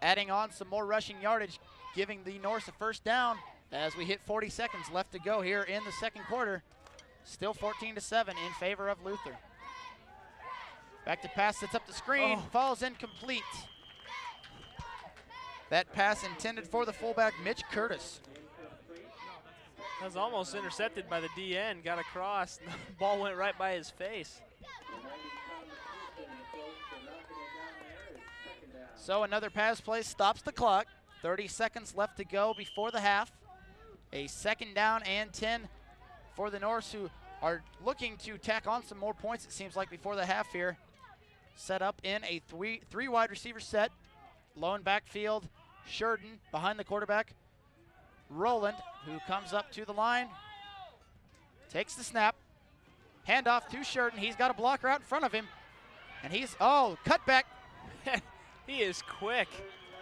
adding on some more rushing yardage, giving the Norse a 1st down as we hit 40 seconds left to go here in the 2nd quarter. Still 14-7 in favor of Luther. Back to pass, sets up the screen, falls incomplete. That pass intended for the fullback, Mitch Curtis. That was almost intercepted by the DN, got across, and the ball went right by his face. So another pass play stops the clock. 30 seconds left to go before the half. A 2nd down and 10 for the Norse, who are looking to tack on some more points, it seems like, before the half here. Set up in a three wide receiver set. Lone backfield, Sheridan behind the quarterback. Roland, who comes up to the line, takes the snap. Handoff to Sheridan. He's got a blocker out in front of him. And he's, cut back. He is quick.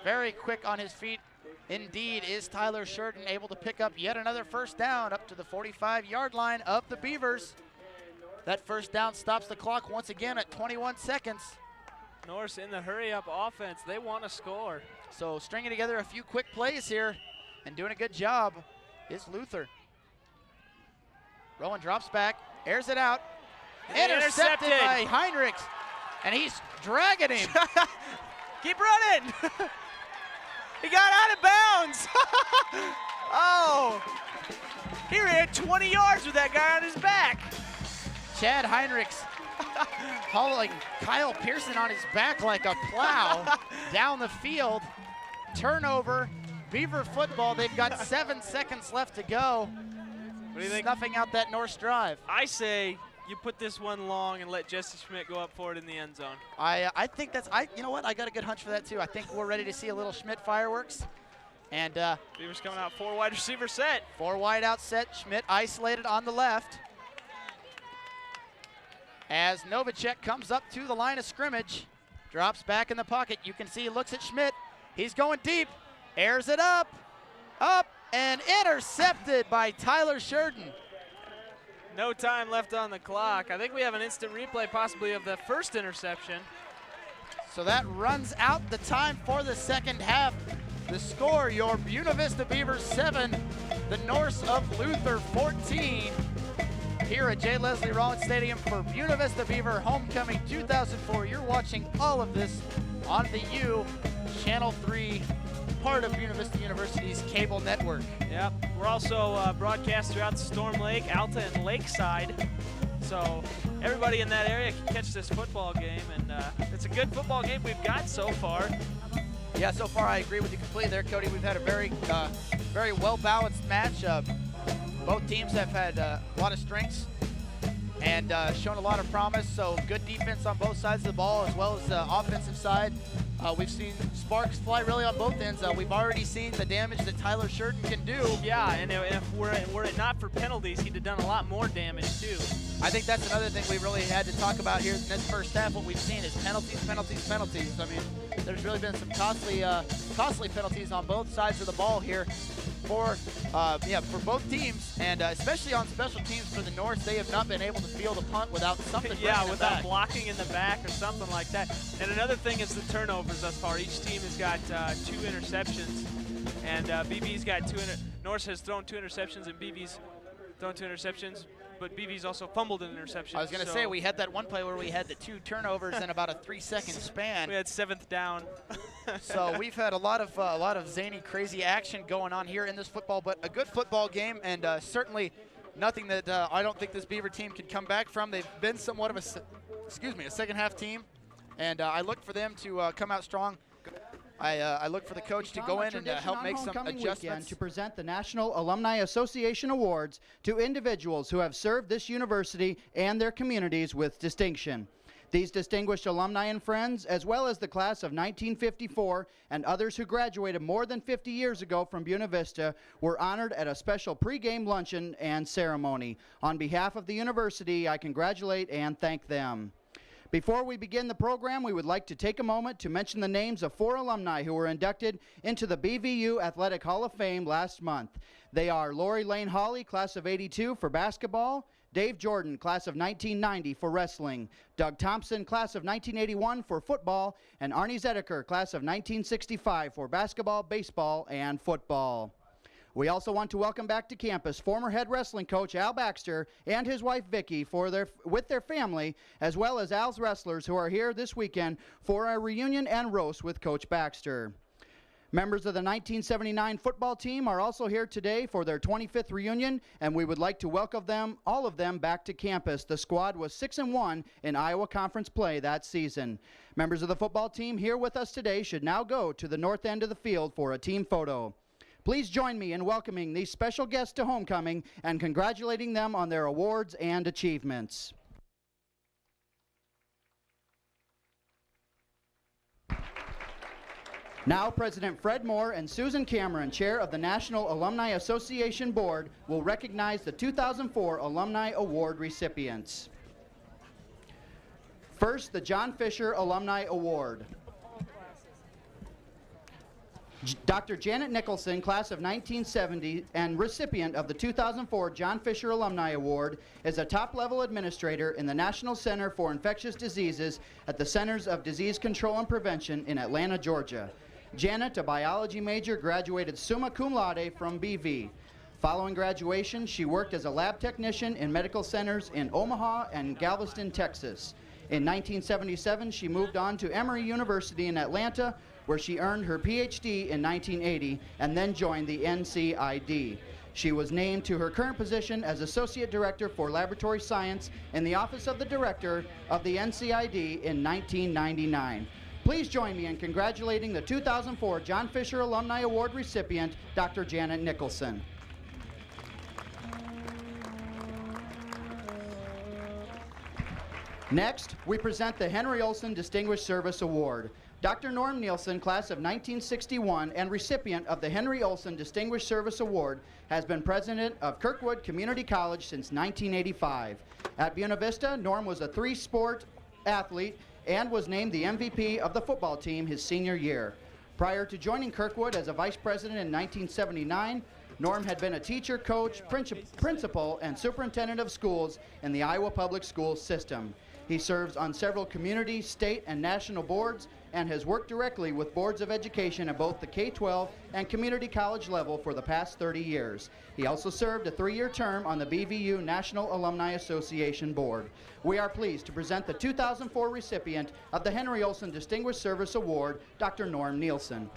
Very quick on his feet. Indeed is Tyler Sheridan, able to pick up yet another 1st down up to the 45-yard line of the Beavers. That 1st down stops the clock once again at 21 seconds. Norse in the hurry-up offense. They want to score. So stringing together a few quick plays here and doing a good job is Luther. Rowan drops back, airs it out. Intercepted by Heinrichs, and he's dragging him. Keep running. He got out of bounds. He ran 20 yards with that guy on his back. Chad Heinrichs hauling Kyle Pearson on his back like a plow down the field. Turnover, Beaver football. They've got 7 seconds left to go. What do you think? Snuffing out that Norse drive. I say you put this one long and let Jesse Schmidt go up for it in the end zone. I think that's, you know what, I got a good hunch for that too. I think we're ready to see a little Schmidt fireworks. And Beavers coming out 4 wide receiver set. 4 wide out set, Schmidt isolated on the left. As Novacek comes up to the line of scrimmage, drops back in the pocket. You can see he looks at Schmidt. He's going deep, airs it up, and intercepted by Tyler Sheridan. No time left on the clock. I think we have an instant replay possibly of the 1st interception. So that runs out the time for the 2nd half. The score, your Buena Vista Beavers 7, the Norse of Luther 14. Here at J. Leslie Rollins Stadium for Buena Vista Beaver Homecoming 2004. You're watching all of this on the U, Channel 3, part of Buena Vista University's cable network. Yep, we're also broadcast throughout Storm Lake, Alta, and Lakeside. So everybody in that area can catch this football game, and it's a good football game we've got so far. Yeah, so far I agree with you completely there, Cody. We've had a very well-balanced match. Both teams have had a lot of strengths and shown a lot of promise, so good defense on both sides of the ball as well as the offensive side. We've seen sparks fly really on both ends. We've already seen the damage that Tyler Sheridan can do. Yeah, and if were it not for penalties, he'd have done a lot more damage too. I think that's another thing we really had to talk about here in this 1st half. What we've seen is penalties. I mean, there's really been some costly penalties on both sides of the ball here for both teams, and especially on special teams for the North. They have not been able to field a punt without something. Yeah, without blocking in the back or something like that. And another thing is the turnovers thus far. Each team has got 2 interceptions, and BV's got Norse has thrown 2 interceptions, and BV's thrown 2 interceptions. But BV's also fumbled an interception. I was going to say, we had that one play where we had the 2 turnovers in about a 3-second span. We had 7th down. So we've had a lot of zany, crazy action going on here in this football, but a good football game, and certainly nothing that I don't think this Beaver team can come back from. They've been somewhat of a second half team, and I look for them to come out strong. I look for the coach to go in and help make some adjustments. To present the National Alumni Association Awards to individuals who have served this university and their communities with distinction. These distinguished alumni and friends, as well as the class of 1954 and others who graduated more than 50 years ago from Buena Vista, were honored at a special pregame luncheon and ceremony. On behalf of the university, I congratulate and thank them. Before we begin the program, we would like to take a moment to mention the names of 4 alumni who were inducted into the BVU Athletic Hall of Fame last month. They are Lori Lane Hawley, class of '82 for basketball, Dave Jordan, class of 1990 for wrestling, Doug Thompson, class of 1981 for football, and Arnie Zedeker, class of 1965 for basketball, baseball, and football. We also want to welcome back to campus former head wrestling coach Al Baxter and his wife Vicki with their family, as well as Al's wrestlers who are here this weekend for a reunion and roast with Coach Baxter. Members of the 1979 football team are also here today for their 25th reunion, and we would like to welcome all of them back to campus. The squad was 6-1 in Iowa Conference play that season. Members of the football team here with us today should now go to the north end of the field for a team photo. Please join me in welcoming these special guests to homecoming and congratulating them on their awards and achievements. Now, President Fred Moore and Susan Cameron, Chair of the National Alumni Association Board, will recognize the 2004 Alumni Award recipients. First, the John Fisher Alumni Award. Dr. Janet Nicholson, class of 1970 and recipient of the 2004 John Fisher Alumni Award, is a top-level administrator in the National Center for Infectious Diseases at the Centers of Disease Control and Prevention in Atlanta, Georgia. Janet, a biology major, graduated summa cum laude from BV. Following graduation, she worked as a lab technician in medical centers in Omaha and Galveston, Texas. In 1977, she moved on to Emory University in Atlanta, where she earned her PhD in 1980 and then joined the NCID. She was named to her current position as Associate Director for Laboratory Science in the Office of the Director of the NCID in 1999. Please join me in congratulating the 2004 John Fisher Alumni Award recipient, Dr. Janet Nicholson. Next, we present the Henry Olson Distinguished Service Award. Dr. Norm Nielsen, class of 1961 and recipient of the Henry Olson Distinguished Service Award, has been president of Kirkwood Community College since 1985. At Buena Vista, Norm was a 3-sport athlete and was named the MVP of the football team his senior year. Prior to joining Kirkwood as a vice president in 1979, Norm had been a teacher, coach, principal, and superintendent of schools in the Iowa Public Schools system. He serves on several community, state, and national boards and has worked directly with boards of education at both the K-12 and community college level for the past 30 years. He also served a 3-year term on the BVU National Alumni Association Board. We are pleased to present the 2004 recipient of the Henry Olson Distinguished Service Award, Dr. Norm Nielsen.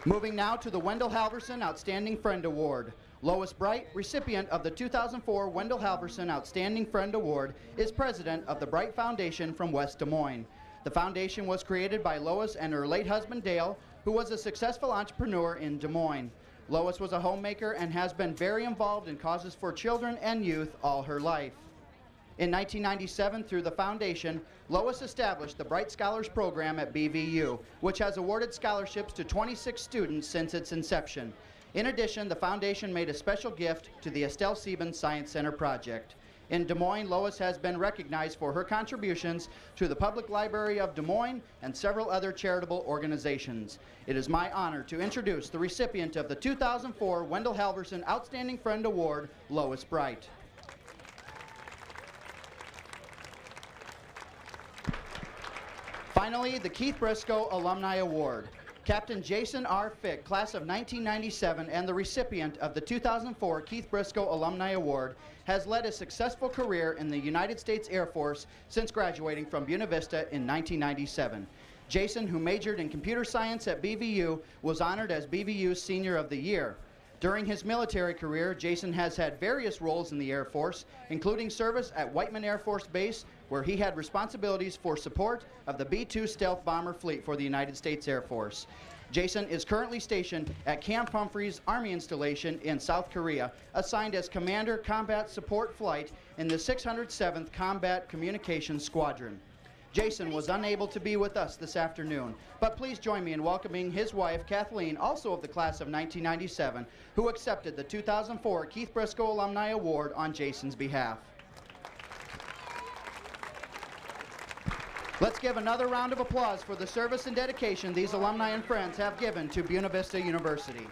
Moving now to the Wendell Halverson Outstanding Friend Award. Lois Bright, recipient of the 2004 Wendell Halverson Outstanding Friend Award, is president of the Bright Foundation from West Des Moines. The foundation was created by Lois and her late husband Dale, who was a successful entrepreneur in Des Moines. Lois was a homemaker and has been very involved in causes for children and youth all her life. In 1997, through the foundation, Lois established the Bright Scholars Program at BVU, which has awarded scholarships to 26 students since its inception. In addition, the foundation made a special gift to the Estelle Sieben Science Center project. In Des Moines, Lois has been recognized for her contributions to the Public Library of Des Moines and several other charitable organizations. It is my honor to introduce the recipient of the 2004 Wendell Halverson Outstanding Friend Award, Lois Bright. Finally, the Keith Briscoe Alumni Award. Captain Jason R. Fick, class of 1997 and the recipient of the 2004 Keith Briscoe Alumni Award, has led a successful career in the United States Air Force since graduating from Buena Vista in 1997. Jason, who majored in computer science at BVU, was honored as BVU's Senior of the Year. During his military career, Jason has had various roles in the Air Force, including service at Whiteman Air Force Base, where he had responsibilities for support of the B-2 stealth bomber fleet for the United States Air Force. Jason is currently stationed at Camp Humphreys Army Installation in South Korea, assigned as Commander Combat Support Flight in the 607th Combat Communications Squadron. Jason was unable to be with us this afternoon, but please join me in welcoming his wife, Kathleen, also of the class of 1997, who accepted the 2004 Keith Briscoe Alumni Award on Jason's behalf. Let's give another round of applause for the service and dedication these alumni and friends have given to Buena Vista University.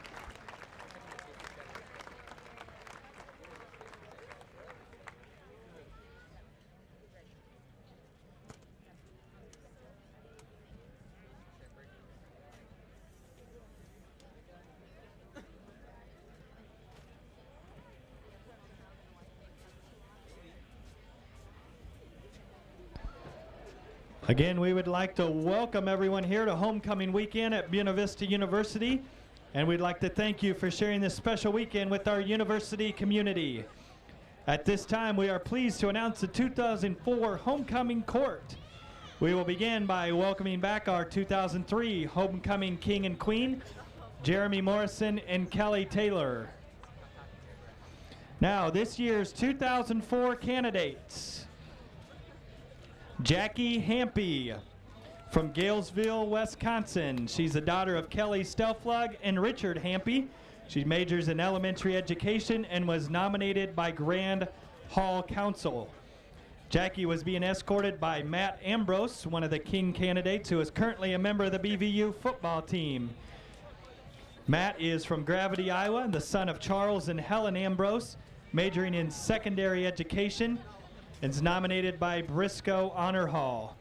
Again, we would like to welcome everyone here to homecoming weekend at Buena Vista University, and we'd like to thank you for sharing this special weekend with our university community. At this time, we are pleased to announce the 2004 homecoming court. We will begin by welcoming back our 2003 homecoming king and queen, Jeremy Morrison and Kelly Taylor. Now, this year's 2004 candidates. Jackie Hampy from Galesville, Wisconsin. She's the daughter of Kelly Stelflug and Richard Hampy. She majors in elementary education and was nominated by Grand Hall Council. Jackie was being escorted by Matt Ambrose, one of the King candidates who is currently a member of the BVU football team. Matt is from Gravity, Iowa, the son of Charles and Helen Ambrose, majoring in secondary education, and is nominated by Briscoe Honor Hall.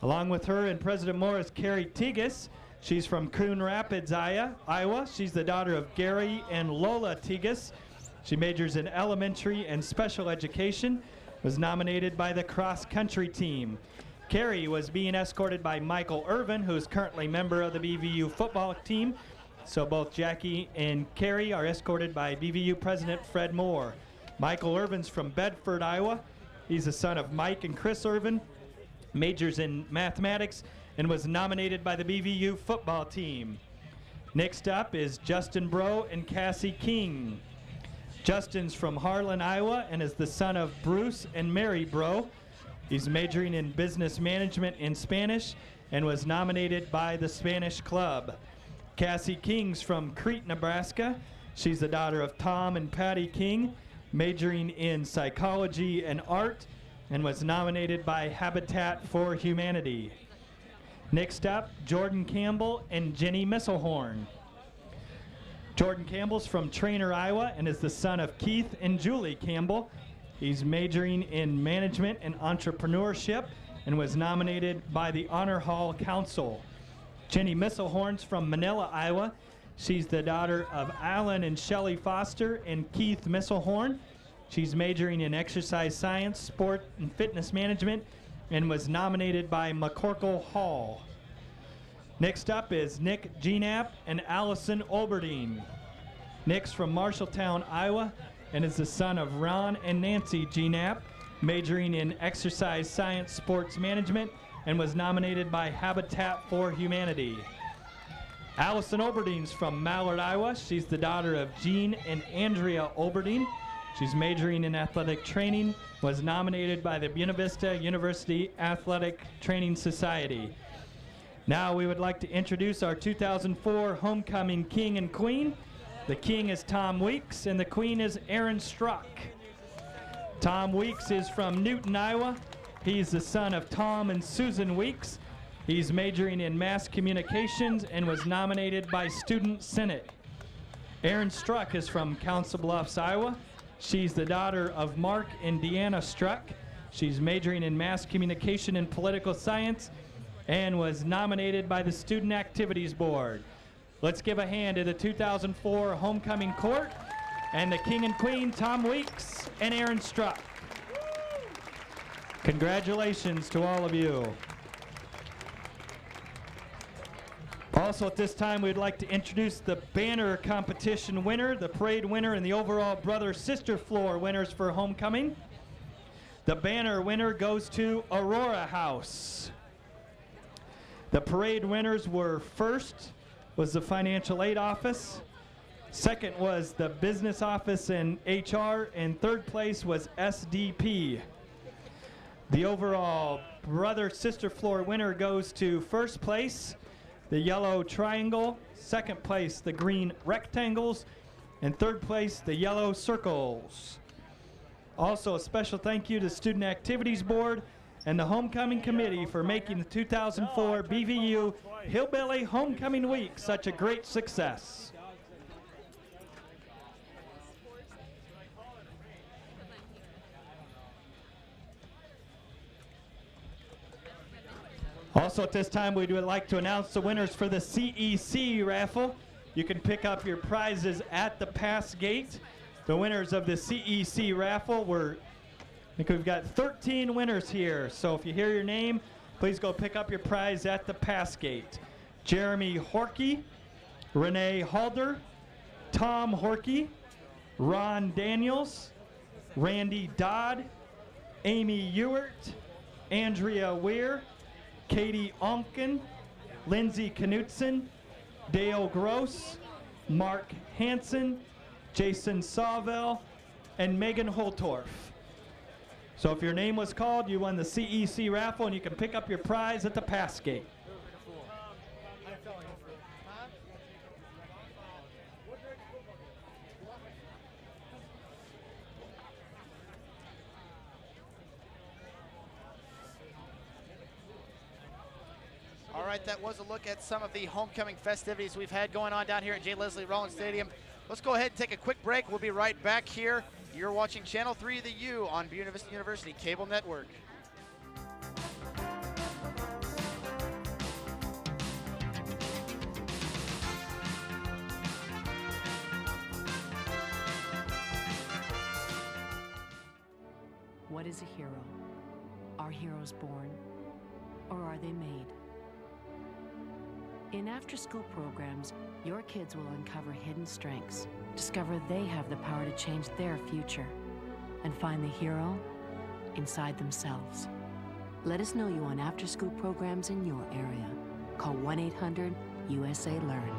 Along with her and President Moore is Carrie Tigas. She's from Coon Rapids, Iowa. She's the daughter of Gary and Lola Tigas. She majors in elementary and special education, was nominated by the cross country team. Carrie was being escorted by Michael Irvin, who is currently a member of the BVU football team. So both Jackie and Carrie are escorted by BVU President Fred Moore. Michael Irvin's from Bedford, Iowa. He's the son of Mike and Chris Irvin, majors in mathematics, and was nominated by the BVU football team. Next up is Justin Bro and Cassie King. Justin's from Harlan, Iowa, and is the son of Bruce and Mary Bro. He's majoring in business management in Spanish and was nominated by the Spanish Club. Cassie King's from Crete, Nebraska. She's the daughter of Tom and Patty King, majoring in psychology and art, and was nominated by Habitat for Humanity. Next up, Jordan Campbell and Jenny Misselhorn. Jordan Campbell's from Trainer, Iowa, and is the son of Keith and Julie Campbell. He's majoring in management and entrepreneurship and was nominated by the Honor Hall Council. Jenny Misselhorn's from Manila, Iowa. She's the daughter of Alan and Shelley Foster and Keith Misselhorn. She's majoring in exercise science, sport, and fitness management, and was nominated by McCorkle Hall. Next up is Nick Genap and Allison Olberdine. Nick's from Marshalltown, Iowa, and is the son of Ron and Nancy Genap, majoring in exercise science, sports management, and was nominated by Habitat for Humanity. Allison Olberdine's from Mallard, Iowa. She's the daughter of Jean and Andrea Olberdine. She's majoring in athletic training, was nominated by the Buena Vista University Athletic Training Society. Now we would like to introduce our 2004 homecoming king and queen. The king is Tom Weeks and the queen is Erin Struck. Tom Weeks is from Newton, Iowa. He's the son of Tom and Susan Weeks. He's majoring in mass communications and was nominated by Student Senate. Erin Struck is from Council Bluffs, Iowa. She's the daughter of Mark and Deanna Struck. She's majoring in mass communication and political science and was nominated by the Student Activities Board. Let's give a hand to the 2004 homecoming court and the king and queen, Tom Weeks and Erin Struck. Congratulations to all of you. Also at this time, we'd like to introduce the banner competition winner, the parade winner, and the overall brother-sister floor winners for homecoming. The banner winner goes to Aurora House. The parade winners were first was the financial aid office, second was the business office and HR, and third place was SDP. The overall brother-sister floor winner goes to first place, the yellow triangle, second place, the green rectangles, and third place, the yellow circles. Also, a special thank you to Student Activities Board and the Homecoming Committee for making the 2004 BVU Hillbilly Homecoming Week such a great success. Also at this time, we would like to announce the winners for the CEC raffle. You can pick up your prizes at the pass gate. The winners of the CEC raffle were, I think we've got 13 winners here. So if you hear your name, please go pick up your prize at the pass gate. Jeremy Horkey, Renee Halder, Tom Horkey, Ron Daniels, Randy Dodd, Amy Ewert, Andrea Weir, Katie Onken, Lindsay Knutson, Dale Gross, Mark Hansen, Jason Sawvell, and Megan Holtorf. So if your name was called, you won the CEC raffle, and you can pick up your prize at the pass gate. All right, that was a look at some of the homecoming festivities we've had going on down here at J. Leslie Rollins Stadium. Let's go ahead and take a quick break. We'll be right back here. You're watching Channel 3 of the U on Buena Vista University Cable Network. What is a hero? Are heroes born, or are they made? In after-school programs, your kids will uncover hidden strengths, discover they have the power to change their future, and find the hero inside themselves. Let us know you on after-school programs in your area. Call 1-800-USA-LEARN.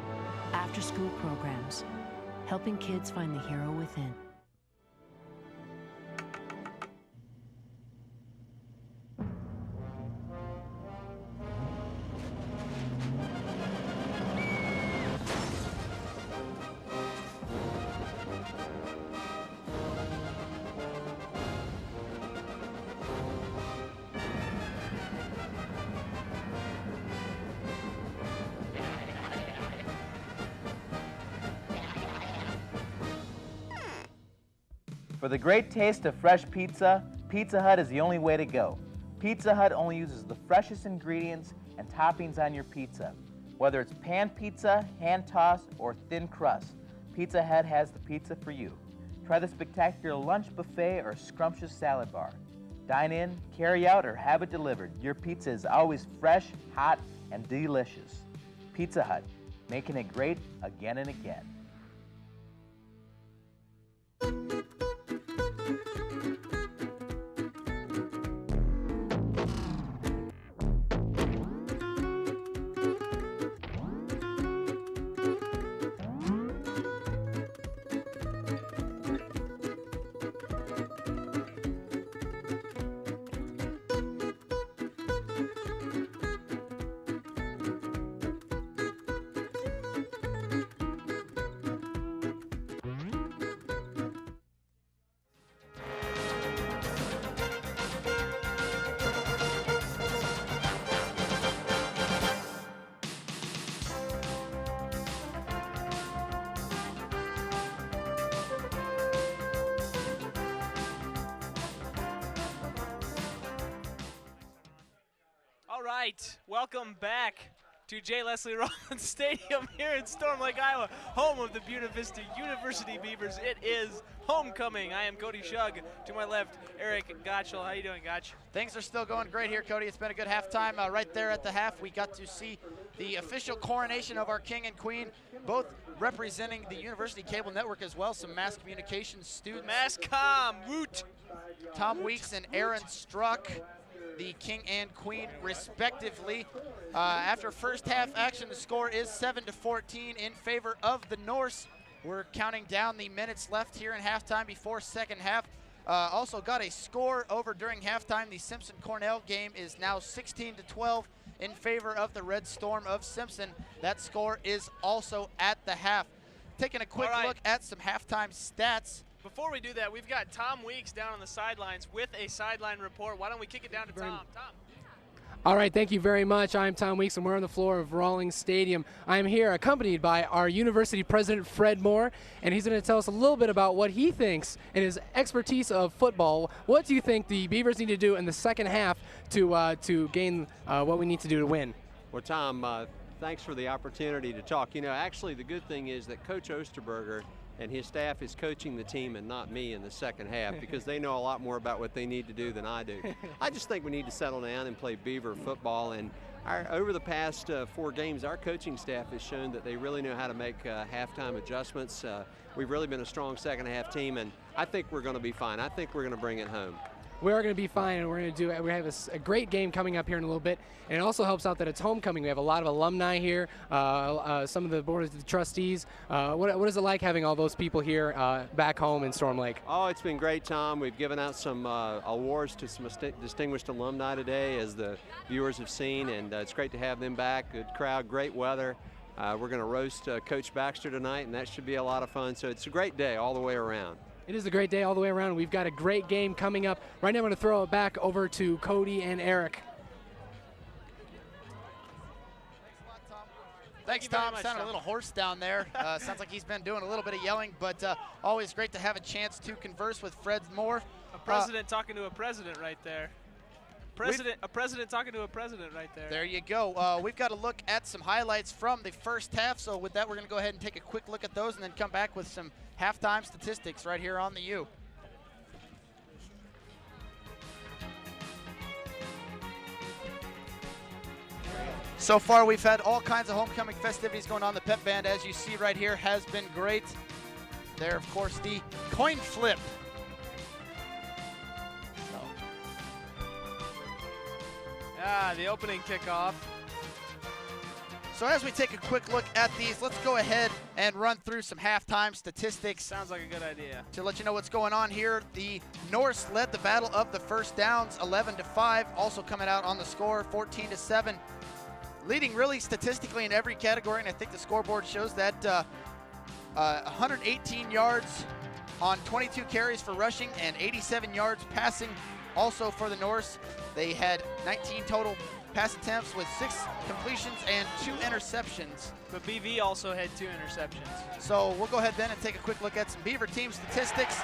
After-school programs, helping kids find the hero within. For the great taste of fresh pizza, Pizza Hut is the only way to go. Pizza Hut only uses the freshest ingredients and toppings on your pizza. Whether it's pan pizza, hand-tossed, or thin crust, Pizza Hut has the pizza for you. Try the spectacular lunch buffet or scrumptious salad bar. Dine in, carry out, or have it delivered. Your pizza is always fresh, hot, and delicious. Pizza Hut, making it great again and again. All right, welcome back to J. Leslie Rollins Stadium here in Storm Lake, Iowa, home of the Buena Vista University Beavers. It is homecoming. I am Cody Shug. To my left, Eric Gottschall. How you doing, Gotch? Things are still going great here, Cody. It's been a good halftime. Right there at the half, we got to see the official coronation of our king and queen, both representing the University Cable Network as well, some mass communications students. Mass comm, woot! Tom Weeks and Aaron Struck, the king and queen respectively. After first half action, the score is 7-14 in favor of the Norse. We're counting down the minutes left here in halftime before second half. Also got a score over during halftime. The Simpson-Cornell game is now 16-12 in favor of the Red Storm of Simpson. That score is also at the half. Taking a quick look at some halftime stats. Before we do that, we've got Tom Weeks down on the sidelines with a sideline report. Why don't we kick it down to Tom? Tom. All right, thank you very much. I'm Tom Weeks, and we're on the floor of Rawlings Stadium. I'm here accompanied by our university president, Fred Moore, and he's going to tell us a little bit about what he thinks and his expertise of football. What do you think the Beavers need to do in the second half to gain what we need to do to win? Well, Tom, thanks for the opportunity to talk. You know, actually, the good thing is that Coach Osterberger and his staff is coaching the team and not me in the second half because they know a lot more about what they need to do than I do. I just think we need to settle down and play Beaver football. And over the past 4 games, our coaching staff has shown that they really know how to make halftime adjustments. We've really been a strong second half team, and I think we're going to be fine. I think we're going to bring it home. We are going to be fine, and we have a great game coming up here in a little bit, and it also helps out that it's homecoming. We have a lot of alumni here, some of the board of trustees. What is it like having all those people here back home in Storm Lake? Oh, it's been great, Tom. We've given out some awards to some distinguished alumni today, as the viewers have seen, and it's great to have them back. Good crowd, great weather. We're going to roast Coach Baxter tonight, and that should be a lot of fun. So it's a great day all the way around. It is a great day all the way around. We've got a great game coming up. Right now I'm going to throw it back over to Cody and Eric. Thanks, Tom. Sounded a little hoarse down there. Sounds like he's been doing a little bit of yelling, but always great to have a chance to converse with Fred Moore. A president talking to a president right there. A president talking to a president right there. There you go. We've got to look at some highlights from the first half. So with that, we're going to go ahead and take a quick look at those and then come back with some halftime statistics right here on the U. So far, we've had all kinds of homecoming festivities going on. The pep band, as you see right here, has been great. There, of course, the coin flip. The opening kickoff. So as we take a quick look at these, let's go ahead and run through some halftime statistics. Sounds like a good idea. To let you know what's going on here, the Norse led the battle of the first downs 11-5, also coming out on the score 14-7. Leading really statistically in every category, and I think the scoreboard shows that 118 yards on 22 carries for rushing and 87 yards passing also for the Norse. They had 19 total pass attempts with 6 completions and 2 interceptions. But BV also had 2 interceptions. So we'll go ahead then and take a quick look at some Beaver team statistics.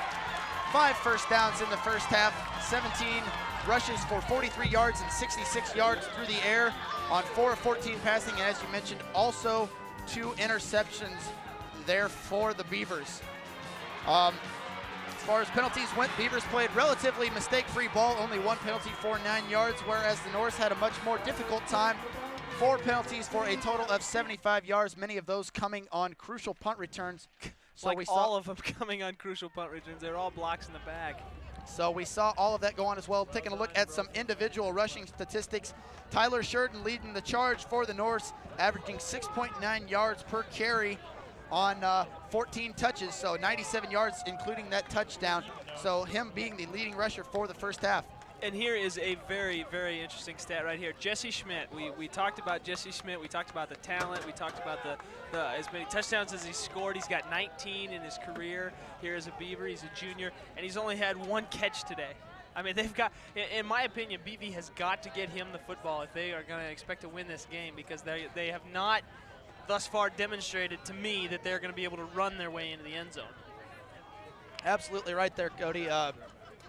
5 first downs in the first half, 17 rushes for 43 yards and 66 yards through the air on 4 of 14 passing, and as you mentioned, also 2 interceptions there for the Beavers. As far as penalties went, Beavers played relatively mistake-free ball, only 1 penalty for 9 yards, whereas the Norse had a much more difficult time. 4 penalties for a total of 75 yards, many of those coming on crucial punt returns. So like all of them coming on crucial punt returns. They're all blocks in the bag. So we saw all of that go on as well. Taking a look at some individual rushing statistics. Tyler Sheridan leading the charge for the Norse, averaging 6.9 yards per carry on 14 touches, so 97 yards including that touchdown. So him being the leading rusher for the first half. And here is a very, very interesting stat right here. Jesse Schmidt, we talked about Jesse Schmidt, we talked about the talent, we talked about the as many touchdowns as he scored. He's got 19 in his career here as a Beaver. He's a junior, and he's only had 1 catch today. I mean, they've got, in my opinion, BV has got to get him the football if they are going to expect to win this game, because they have not thus far demonstrated to me that they're going to be able to run their way into the end zone. Absolutely right there, Cody.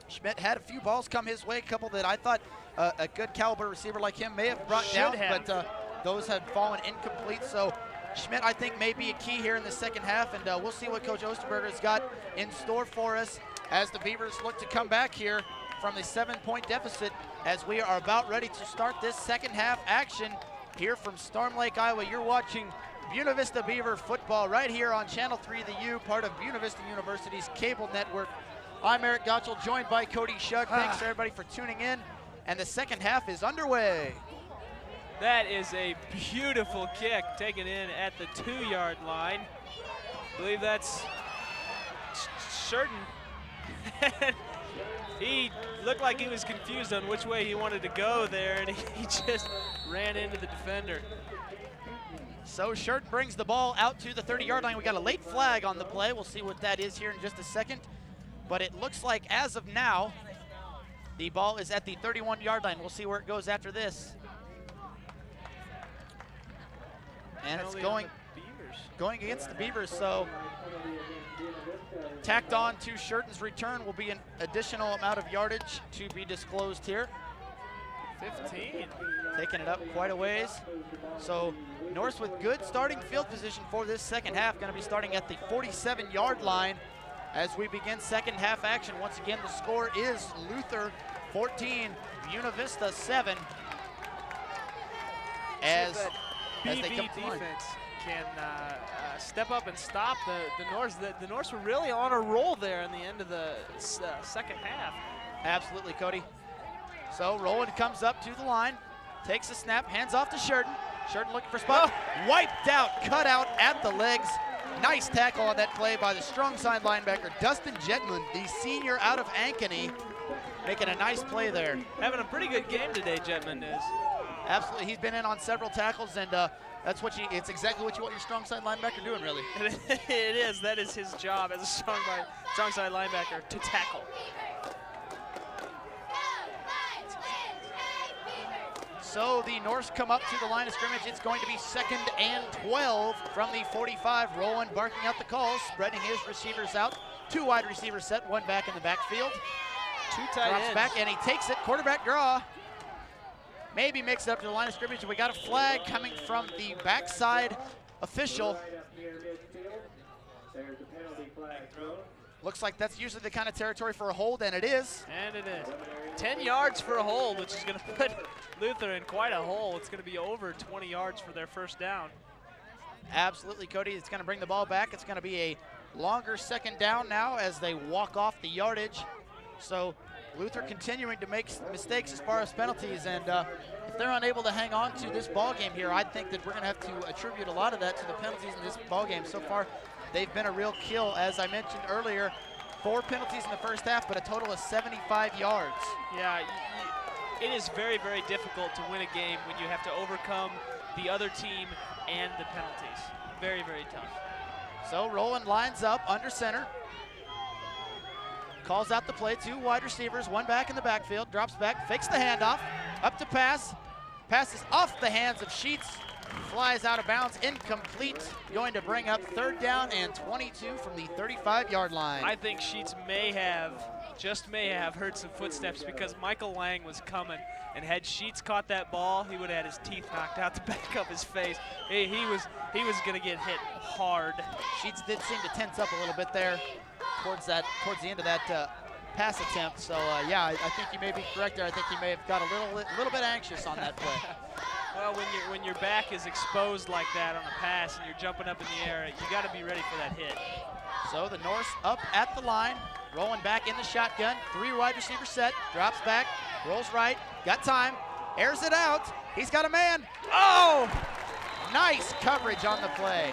Schmidt had a few balls come his way, a couple that I thought a good caliber receiver like him may have brought down, but those have fallen incomplete. So Schmidt, I think, may be a key here in the second half, and we'll see what Coach Osterberger's got in store for us as the Beavers look to come back here from the 7-point deficit as we are about ready to start this second half action here from Storm Lake, Iowa. You're watching Buena Vista Beaver football right here on Channel 3 The U, part of Buena Vista University's Cable Network. I'm Eric Gottschall, joined by Cody Shug. Thanks everybody for tuning in, and the second half is underway. That is a beautiful kick taken in at the 2-yard line. I believe that's Shurton. He looked like he was confused on which way he wanted to go there, and he just ran into the defender. So Shurton brings the ball out to the 30-yard line. We got a late flag on the play. We'll see what that is here in just a second. But it looks like as of now, the ball is at the 31-yard line. We'll see where it goes after this. And it's going against the Beavers, so tacked on to Shurton's return will be an additional amount of yardage to be disclosed here. 15. Taking it up quite a ways. So Norse with good starting field position for this second half, going to be starting at the 47-yard line as we begin second half action. Once again, the score is Luther 14, Buena Vista 7. As they come defense can step up and stop the Norse. The Norse were really on a roll there in the end of the second half. Absolutely, Cody. So Rowland comes up to the line, takes a snap, hands off to Shurton. Shurton looking for spot. Wiped out, cut out at the legs. Nice tackle on that play by the strong side linebacker, Dustin Jetmund, the senior out of Ankeny, making a nice play there. Having a pretty good game today, Jetmund is. Absolutely, he's been in on several tackles, and that's what it's exactly what you want your strong side linebacker doing, really. It is. That is his job as a strong side linebacker, to tackle. So the Norse come up to the line of scrimmage. It's going to be 2nd and 12 from the 45. Rowland barking out the calls, spreading his receivers out. 2 wide receivers set, 1 back in the backfield. 2 tight ends. Drops back and he takes it. Quarterback draw. Maybe mixed up to the line of scrimmage. We got a flag coming from the backside official. Looks like that's usually the kind of territory for a hold, and it is. And it is. 10 yards for a hold, which is going to put Luther in quite a hole. It's going to be over 20 yards for their first down. Absolutely, Cody. It's going to bring the ball back. It's going to be a longer second down now as they walk off the yardage. So Luther continuing to make mistakes as far as penalties, and if they're unable to hang on to this ball game here, I think that we're going to have to attribute a lot of that to the penalties in this ball game. So far, they've been a real kill, as I mentioned earlier. 4 penalties in the first half, but a total of 75 yards. Yeah, it is very, very difficult to win a game when you have to overcome the other team and the penalties. Very, very tough. So Rowland lines up under center. Calls out the play, 2 wide receivers, 1 back in the backfield, drops back, fakes the handoff, up to pass, passes off the hands of Sheets, flies out of bounds, incomplete, going to bring up 3rd down and 22 from the 35-yard line. I think Sheets may have heard some footsteps because Michael Lang was coming, and had Sheets caught that ball, he would have had his teeth knocked out the back of his face. He was going to get hit hard. Sheets did seem to tense up a little bit there towards the end of that pass attempt. So yeah, I think you may be correct there. I think he may have got a little bit anxious on that play. Well, when your back is exposed like that on a pass and you're jumping up in the air, you got to be ready for that hit. So the Norse up at the line, rolling back in the shotgun, 3 wide receiver set, drops back, rolls right, got time, airs it out. He's got a man. Oh! Nice coverage on the play.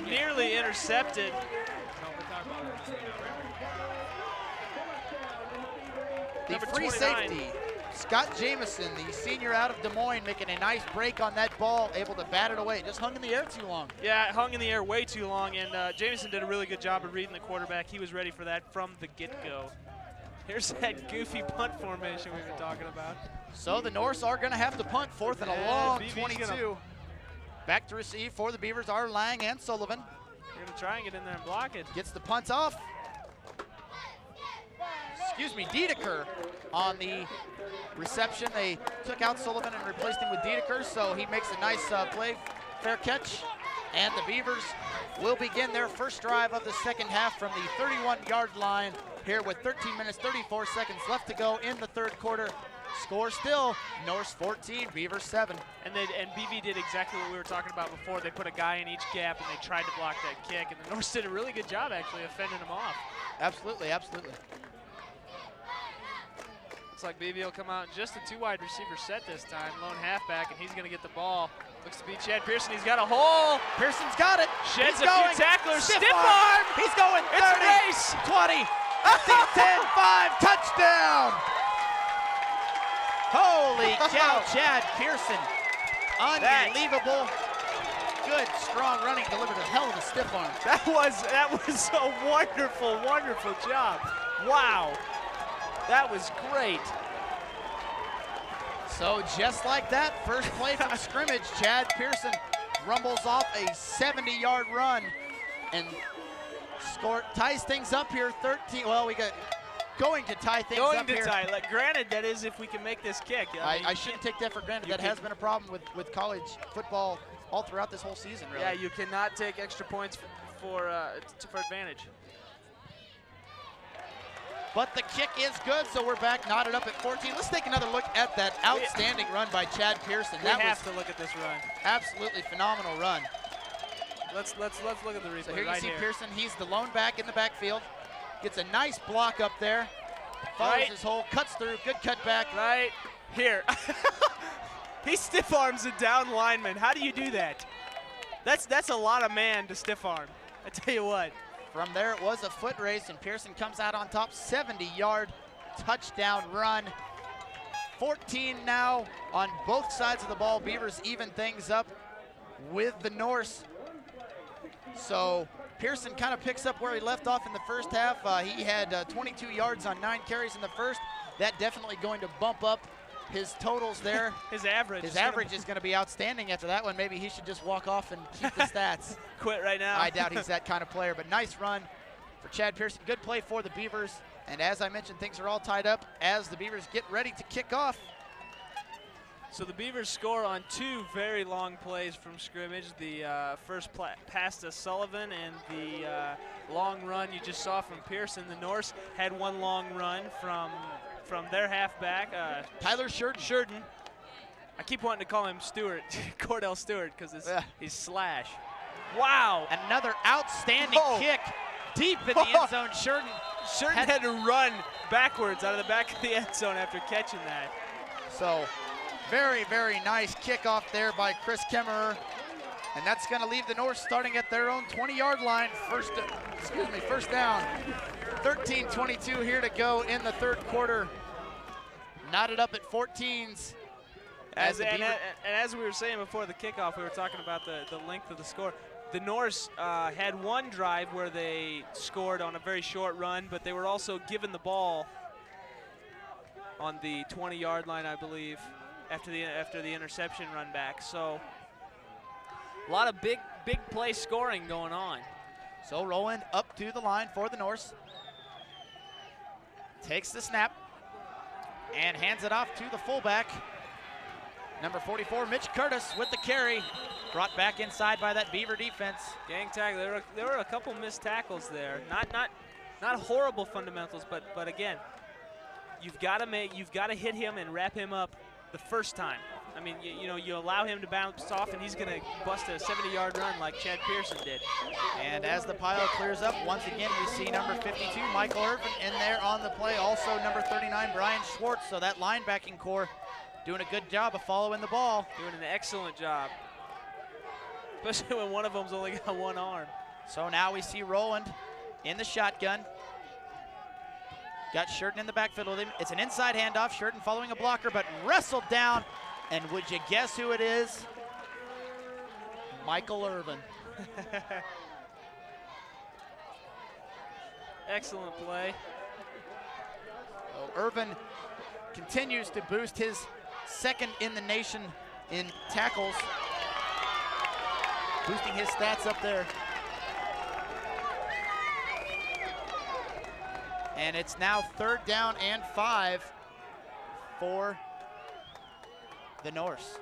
Nearly intercepted. The free safety, Scott Jamison, the senior out of Des Moines, making a nice break on that ball, able to bat it away. Just hung in the air too long. Yeah, it hung in the air way too long, and Jamison did a really good job of reading the quarterback. He was ready for that from the get-go. Here's that goofy punt formation we've been talking about. So the Norse are going to have to punt, 4th and a long 22. Back to receive for the Beavers are Lang and Sullivan. They're going to try and get in there and block it. Gets the punt off. Dedeker on the reception. They took out Sullivan and replaced him with Dedeker, so he makes a nice play, fair catch. And the Beavers will begin their first drive of the second half from the 31-yard line here with 13 minutes, 34 seconds left to go in the third quarter. Score still, Norse 14, Beavers 7. And BV did exactly what we were talking about before. They put a guy in each gap and they tried to block that kick, and the Norse did a really good job actually of fending him off. Absolutely, absolutely. Looks like BV will come out in just a 2 wide receiver set this time, lone halfback, and he's going to get the ball. Looks to be Chad Pearson. He's got a hole. Pearson's got it. Sheds He's a going. few tacklers. Stiff Stiff arm. arm. He's going 30, It's a race. 20, 10, 5, touchdown. Holy cow, Chad Pearson. Unbelievable. Good, strong running, delivered a hell of a stiff arm. That was a wonderful, wonderful job. Wow. That was great. So just like that, first play from scrimmage, Chad Pearson rumbles off a 70-yard run and ties things up here 13. Well, we got going to tie things up here. Like, granted, that is if we can make this kick. I shouldn't take that for granted. That has been a problem with college football all throughout this whole season, really. Yeah, you cannot take extra points for advantage. But the kick is good, so we're back knotted up at 14. Let's take another look at that outstanding run by Chad Pearson. We have to look at this run. Absolutely phenomenal run. Let's look at the replay. So here you right see here. Pearson. He's the lone back in the backfield. Gets a nice block up there. Follows his hole, cuts through. Good cut back. Right here. He stiff arms a down lineman. How do you do that? That's a lot of man to stiff arm. I tell you what. From there, it was a foot race, and Pearson comes out on top. 70-yard touchdown run. 14 now on both sides of the ball. Beavers even things up with the Norse. So Pearson kind of picks up where he left off in the first half. He had 22 yards on 9 carries in the first. That definitely going to bump up his totals there. His average. His average is going to be outstanding after that one. Maybe he should just walk off and keep the stats. Quit right now. I doubt he's that kind of player, but nice run for Chad Pearson. Good play for the Beavers. And as I mentioned, things are all tied up as the Beavers get ready to kick off. So the Beavers score on 2 very long plays from scrimmage. The first pass to Sullivan and the long run you just saw from Pearson. The Norse had 1 long run from their halfback. Tyler Shurden. I keep wanting to call him Stewart, Cordell Stewart, because he's Slash. Wow. Another outstanding kick deep in the end zone. Shurden had to run backwards out of the back of the end zone after catching that. So very, very nice kickoff there by Chris Kemmerer. And that's going to leave the North starting at their own 20-yard line. First down. 13:22 here to go in the third quarter. Knotted up at 14s. As we were saying before the kickoff, we were talking about the length of the score. The Norse had 1 drive where they scored on a very short run, but they were also given the ball on the 20-yard line, I believe, after the interception run back. So a lot of big play scoring going on. So Roland up to the line for the Norse. Takes the snap and hands it off to the fullback. Number 44, Mitch Curtis with the carry. Brought back inside by that Beaver defense. Gang tackle. There were a couple missed tackles there. Not horrible fundamentals, but again, you've got to hit him and wrap him up the first time. I mean, you allow him to bounce off, and he's going to bust a 70-yard run like Chad Pearson did. And as the pile clears up, once again, we see number 52, Michael Irvin, in there on the play. Also number 39, Brian Schwartz. So that linebacking core doing a good job of following the ball. Doing an excellent job, especially when one of them's only got 1 arm. So now we see Roland in the shotgun. Got Shurden in the backfield with him. It's an inside handoff. Shurden following a blocker, but wrestled down. And would you guess who it is? Michael Irvin. Excellent play. So Irvin continues to boost his second in the nation in tackles. Boosting his stats up there. And it's now 3rd down and 5 for the Norse.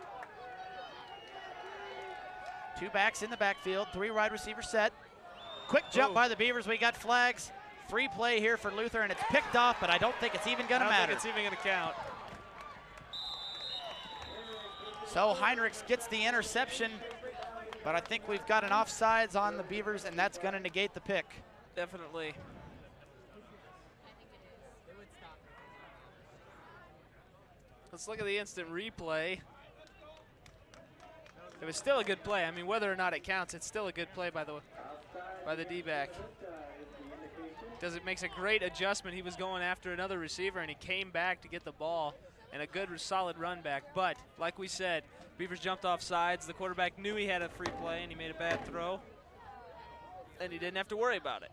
2 backs in the backfield, 3 wide receiver set. Quick jump by the Beavers. We got flags. Free play here for Luther, and it's picked off, but I don't think it's even going to matter. I don't think it's even going to count. So Heinrichs gets the interception, but I think we've got an offsides on the Beavers, and that's going to negate the pick. Definitely. Let's look at the instant replay. It was still a good play. I mean, whether or not it counts, it's still a good play by the D-back. Because it makes a great adjustment. He was going after another receiver, and he came back to get the ball, and a good, solid run back. But, like we said, Beavers jumped off sides. The quarterback knew he had a free play, and he made a bad throw, and he didn't have to worry about it.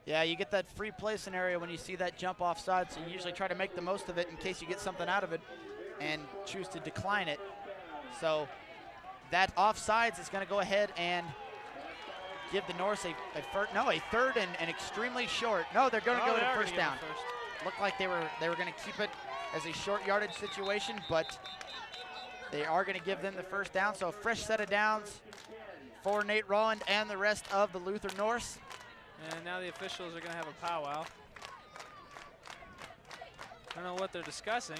Yeah, you get that free play scenario when you see that jump off side, so you usually try to make the most of it in case you get something out of it and choose to decline it. So that offsides is going to go ahead and give the Norse a 3rd and extremely short. No, they're going to go to first down. Looked like they were going to keep it as a short yardage situation, but they are going to give them the first down. So a fresh set of downs for Nate Rowland and the rest of the Luther Norse. And now the officials are going to have a powwow. I don't know what they're discussing.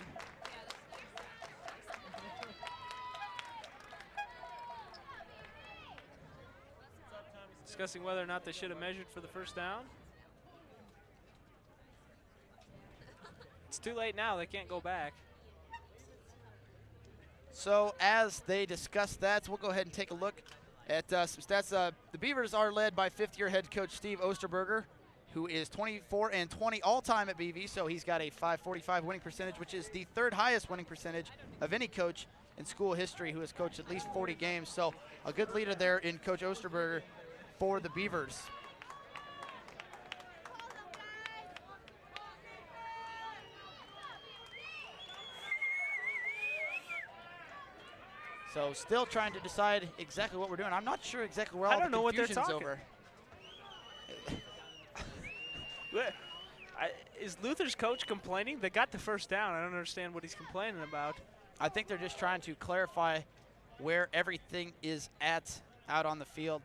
Discussing whether or not they should have measured for the first down. It's too late now. They can't go back. So as they discuss that, we'll go ahead and take a look at some stats. The Beavers are led by 5th-year head coach Steve Osterberger, who is 24-20 all-time at BV, so he's got a .545 winning percentage, which is the 3rd highest winning percentage of any coach in school history who has coached at least 40 games. So a good leader there in Coach Osterberger for the Beavers. So still trying to decide exactly what we're doing. I'm not sure exactly where all the confusion's over. Is Luther's coach complaining? They got the first down. I don't understand what he's complaining about. I think they're just trying to clarify where everything is at out on the field.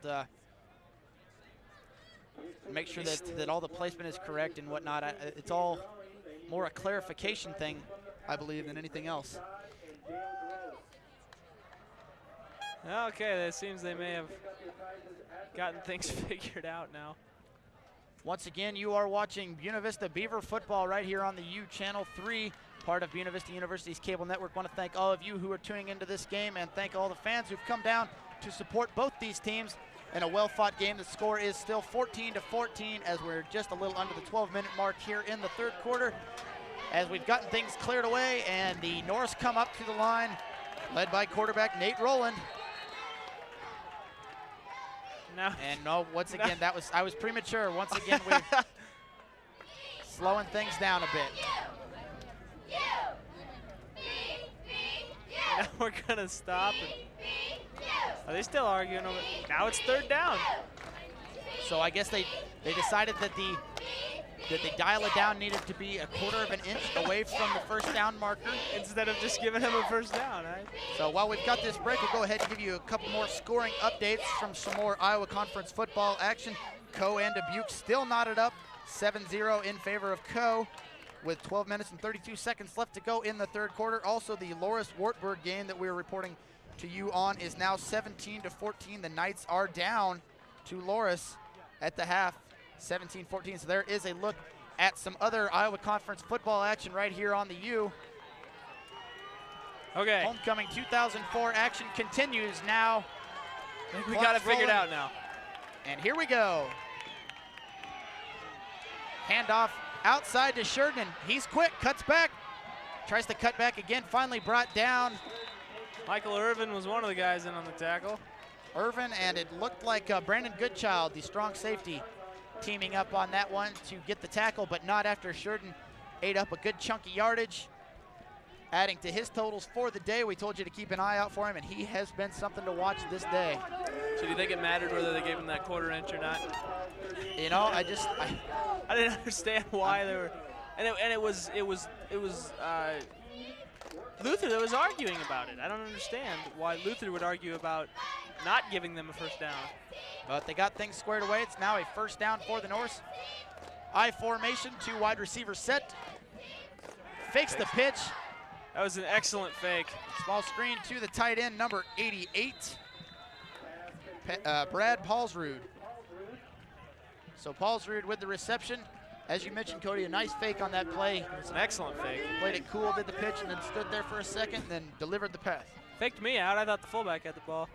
Make sure that all the placement is correct and whatnot. It's all more a clarification thing, I believe, than anything else. Okay, it seems they may have gotten things figured out now. Once again, you are watching Buena Vista Beaver football right here on the U Channel 3, part of Buena Vista University's Cable Network. Want to thank all of you who are tuning into this game and thank all the fans who've come down to support both these teams in a well-fought game. The score is still 14-14 as we're just a little under the 12-minute mark here in the 3rd quarter. As we've gotten things cleared away and the Norse come up to the line, led by quarterback Nate Rowland. Once again, I was premature. Once again, we're slowing things down a bit. Now we're gonna stop. Are they still arguing over? Now it's 3rd down. So I guess they decided that the dial it down needed to be a 1/4 of an inch away from the first down marker instead of just giving him a first down, right? So while we've got this break, we'll go ahead and give you a couple more scoring updates from some more Iowa Conference football action. Coe and Dubuque still knotted up 7-0 in favor of Coe with 12 minutes and 32 seconds left to go in the 3rd quarter. Also, the Loris-Wartburg game that we were reporting to you on is now 17-14. The Knights are down to Loris at the half, 17-14. So there is a look at some other Iowa Conference football action right here on the U. Okay. Homecoming 2004 action continues now. I think we got it figured out now. And here we go. Handoff outside to Sheridan. He's quick, cuts back, tries to cut back again, finally brought down. Michael Irvin was one of the guys in on the tackle. Irvin, and it looked like Brandon Goodchild, the strong safety, teaming up on that one to get the tackle, but not after Sheridan ate up a good chunky yardage. adding to his totals for the day. We told you to keep an eye out for him, and he has been something to watch this day. So do you think it mattered whether they gave him that quarter inch or not? You know, I didn't understand why they were, and it was Luther that was arguing about it. I don't understand why Luther would argue about not giving them a first down. But they got things squared away. It's now a first down for the Norse. I formation, 2 wide receivers set. Fakes the pitch. That was an excellent fake. Small screen to the tight end, number 88, Brad Paulsrud. So Paulsrud with the reception. As you mentioned, Cody, a nice fake on that play. It's an excellent fake. Played it cool, did the pitch, and then stood there for a second, and then delivered the pass. Faked me out. I thought the fullback had the ball.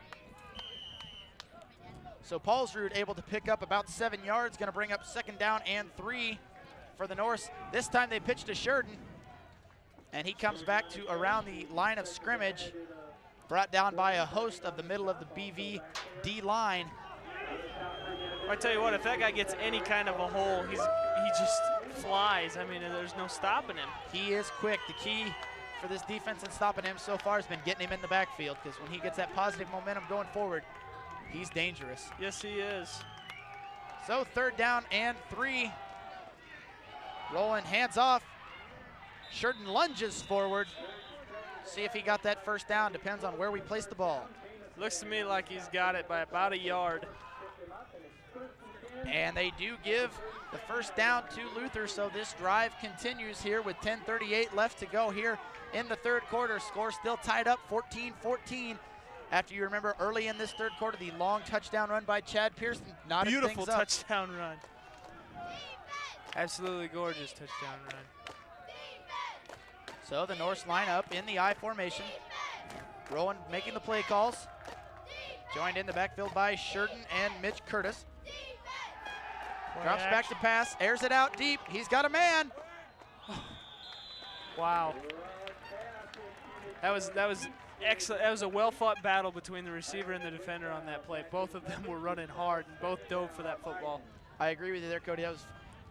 So Paulsrud able to pick up about 7 yards, going to bring up 2nd down and 3 for the Norse. This time they pitch to Sheridan, and he comes back to around the line of scrimmage, brought down by a host of the middle of the BV D line. I tell you what, if that guy gets any kind of a hole, he just flies. I mean, there's no stopping him. He is quick. The key for this defense and stopping him so far has been getting him in the backfield, because when he gets that positive momentum going forward, he's dangerous. Yes, he is. So 3rd down and 3. Rolling, hands off. Sheridan lunges forward. See if he got that first down. Depends on where we place the ball. Looks to me like he's got it by about a yard. And they do give the first down to Luther, so this drive continues here with 10:38 left to go here in the 3rd quarter. Score still tied up 14-14. After you remember early in this 3rd quarter, the long touchdown run by Chad Pearson. Beautiful touchdown run. Absolutely gorgeous touchdown run. So the Norse line up in the I formation. Rowan making the play calls. Joined in the backfield by Sheridan and Mitch Curtis. Drops back to pass, airs it out deep. He's got a man. Wow. That was excellent. That was a well-fought battle between the receiver and the defender on that play. Both of them were running hard and both dove for that football. I agree with you there, Cody. That was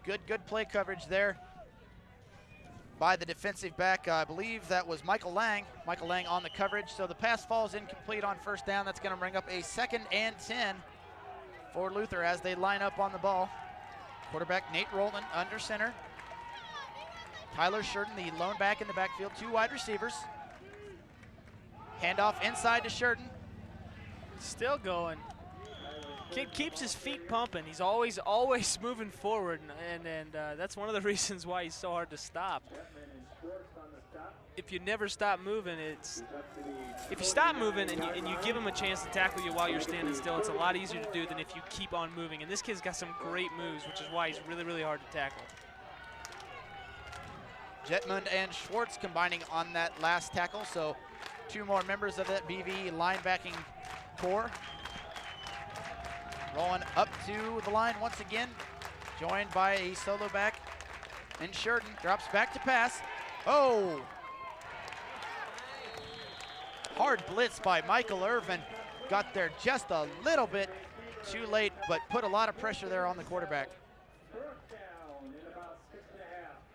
good play coverage there by the defensive back. I believe that was Michael Lang. Michael Lang on the coverage. So the pass falls incomplete on first down. That's going to bring up a 2nd and 10 for Luther as they line up on the ball. Quarterback Nate Rowland under center. Tyler Sheridan, the lone back in the backfield. 2 wide receivers. Handoff inside to Sheridan. Still going. Kid keeps his feet pumping. He's always moving forward, and that's one of the reasons why he's so hard to stop. If you never stop moving, if you stop moving and you give him a chance to tackle you while you're standing still, it's a lot easier to do than if you keep on moving. And this kid's got some great moves, which is why he's really, really hard to tackle. Jetmund and Schwartz combining on that last tackle, so 2 more members of that BV linebacking core. Rolling up to the line once again, joined by a solo back. And Sheridan drops back to pass. Oh! Hard blitz by Michael Irvin. Got there just a little bit too late, but put a lot of pressure there on the quarterback.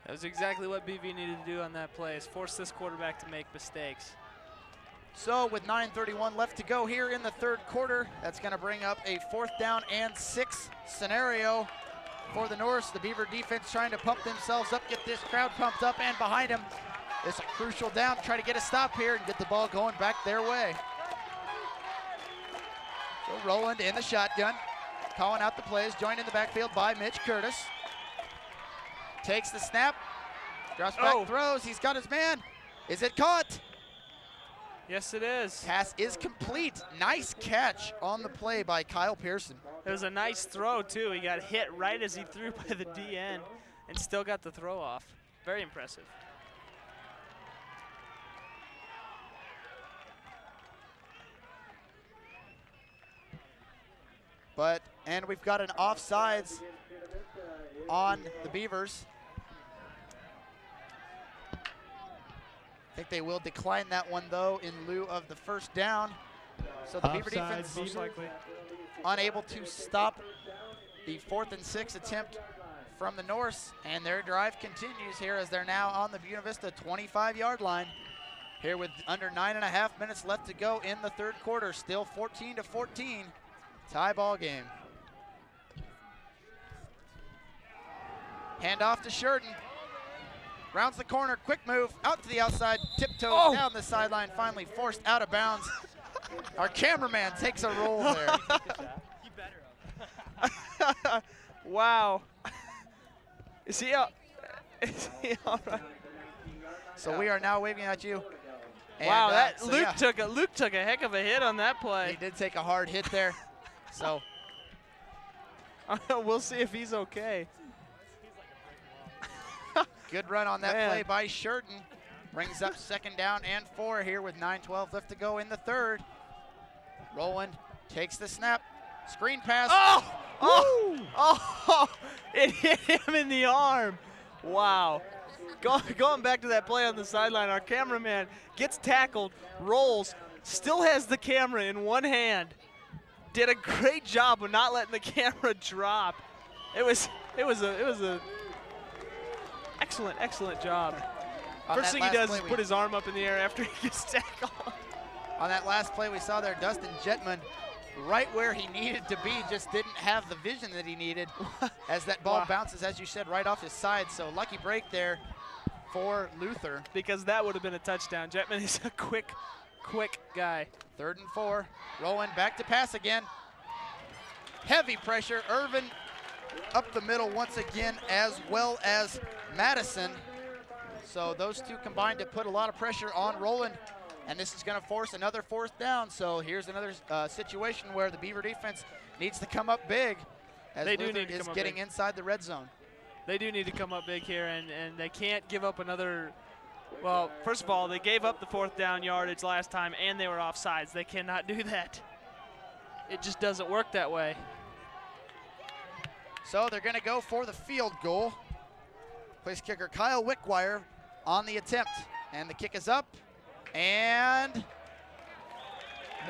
That was exactly what BV needed to do on that play, is force this quarterback to make mistakes. So with 9:31 left to go here in the 3rd quarter, that's going to bring up a 4th down and 6 scenario for the Norse. The Beaver defense trying to pump themselves up, get this crowd pumped up, and behind them. It's a crucial down, try to get a stop here and get the ball going back their way. So Rowland in the shotgun, calling out the plays, joined in the backfield by Mitch Curtis. Takes the snap, drops back, throws, he's got his man. Is it caught? Yes, it is. Pass is complete. Nice catch on the play by Kyle Pearson. It was a nice throw, too. He got hit right as he threw by the D end and still got the throw off. Very impressive. And we've got an offsides on the Beavers. I think they will decline that one, though, in lieu of the first down. So the Beaver defense most likely unable to stop the 4th and 6 attempt from the Norse, and their drive continues here as they're now on the Buena Vista 25-yard line. here with under 9.5 minutes left to go in the third quarter. Still 14-14, tie ball game. Hand off to Sheridan. Rounds the corner, quick move, out to the outside, tiptoes down the sideline, finally forced out of bounds. Our cameraman takes a roll there. Wow. Is he all right? So we are now waving at you. And, Wow, that so Luke took a heck of a hit on that play. He did take a hard hit there. So we'll see if he's okay. good run on that play by Sheridan. Brings up second down and 4 here with 9:12 left to go in the third. Rowland takes the snap. Screen pass. It hit him in the arm. Wow. Going back to that play on the sideline, our cameraman gets tackled, rolls, still has the camera in one hand. Did a great job of not letting the camera drop. It was a excellent job. First thing he does is put his arm up in the air after he gets tackled. On that last play we saw there, Dustin Jetman right where he needed to be, just didn't have the vision that he needed as that ball bounces, as you said, right off his side. So lucky break there for Luther. Because that would have been a touchdown. Jetman is a quick guy. 3rd and 4. Rowland back to pass again. Heavy pressure. Irvin up the middle once again, as well as Madison. So those two combined to put a lot of pressure on Rowland. And this is going to force another 4th down. So here's another situation where the Beaver defense needs to come up big as Luther is getting inside the red zone. They do need to come up big here, and they can't give up another. Well, first of all, they gave up the 4th down yardage last time, and they were offsides. They cannot do that. It just doesn't work that way. So they're going to go for the field goal. Place kicker Kyle Wickwire on the attempt. And the kick is up. And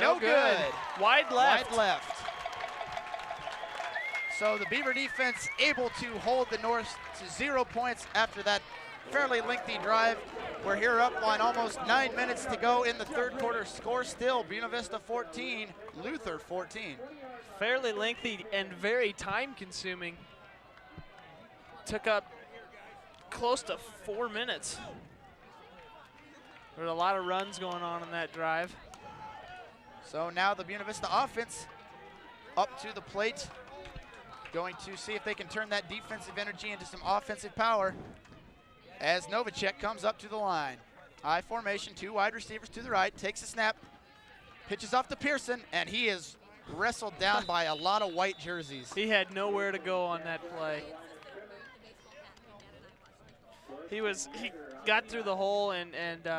no good. Wide left. Wide left. So the Beaver defense able to hold the North to 0 points after that fairly lengthy drive. We're here up on almost 9 minutes to go in the third quarter. Score still, Buena Vista 14, Luther 14. Fairly lengthy and very time-consuming. Took up close to 4 minutes. There were a lot of runs going on in that drive. So now the Buena Vista offense up to the plate. Going to see if they can turn that defensive energy into some offensive power as Novacek comes up to the line. I formation, 2 wide receivers to the right, takes a snap, pitches off to Pearson, and he is wrestled down by a lot of white jerseys. He had nowhere to go on that play. He got through the hole and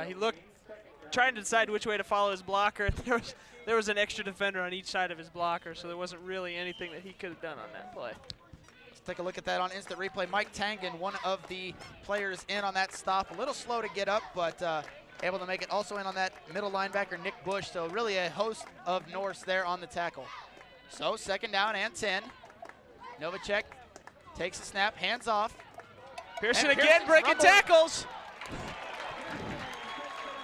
he looked, trying to decide which way to follow his blocker. There was an extra defender on each side of his blocker, so there wasn't really anything that he could have done on that play. Let's take a look at that on instant replay. Mike Tangen, one of the players in on that stop. A little slow to get up, but able to make it. Also in on that middle linebacker, Nick Bush. So really a host of Norse there on the tackle. So 2nd down and 10. Novacek takes a snap, hands off. Pearson again breaking tackles.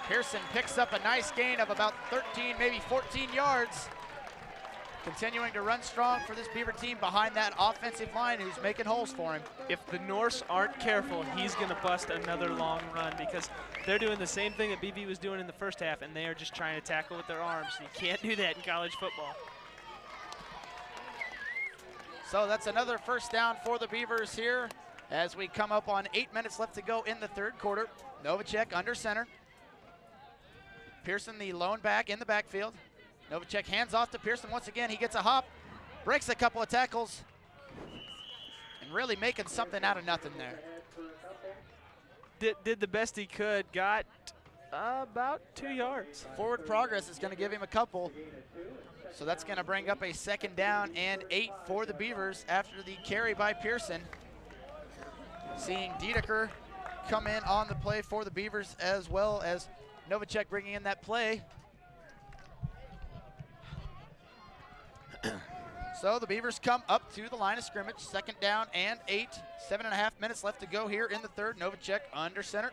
Pearson picks up a nice gain of about 13, maybe 14 yards. Continuing to run strong for this Beaver team behind that offensive line who's making holes for him. If the Norse aren't careful, he's going to bust another long run because they're doing the same thing that BV was doing in the first half, and they are just trying to tackle with their arms. You can't do that in college football. So that's another 1st down for the Beavers here as we come up on 8 minutes left to go in the third quarter. Novacek under center. Pearson, the lone back in the backfield. Novacek hands off to Pearson once again. He gets a hop, breaks a couple of tackles, and really making something out of nothing there. Did the best he could, got about 2 yards. Forward progress is going to give him a couple. So that's going to bring up a 2nd down and 8 for the Beavers after the carry by Pearson. Seeing Dedeker come in on the play for the Beavers, as well as Novacek bringing in that play. So the Beavers come up to the line of scrimmage. 2nd down and 8. 7.5 minutes left to go here in the third. Novacek under center.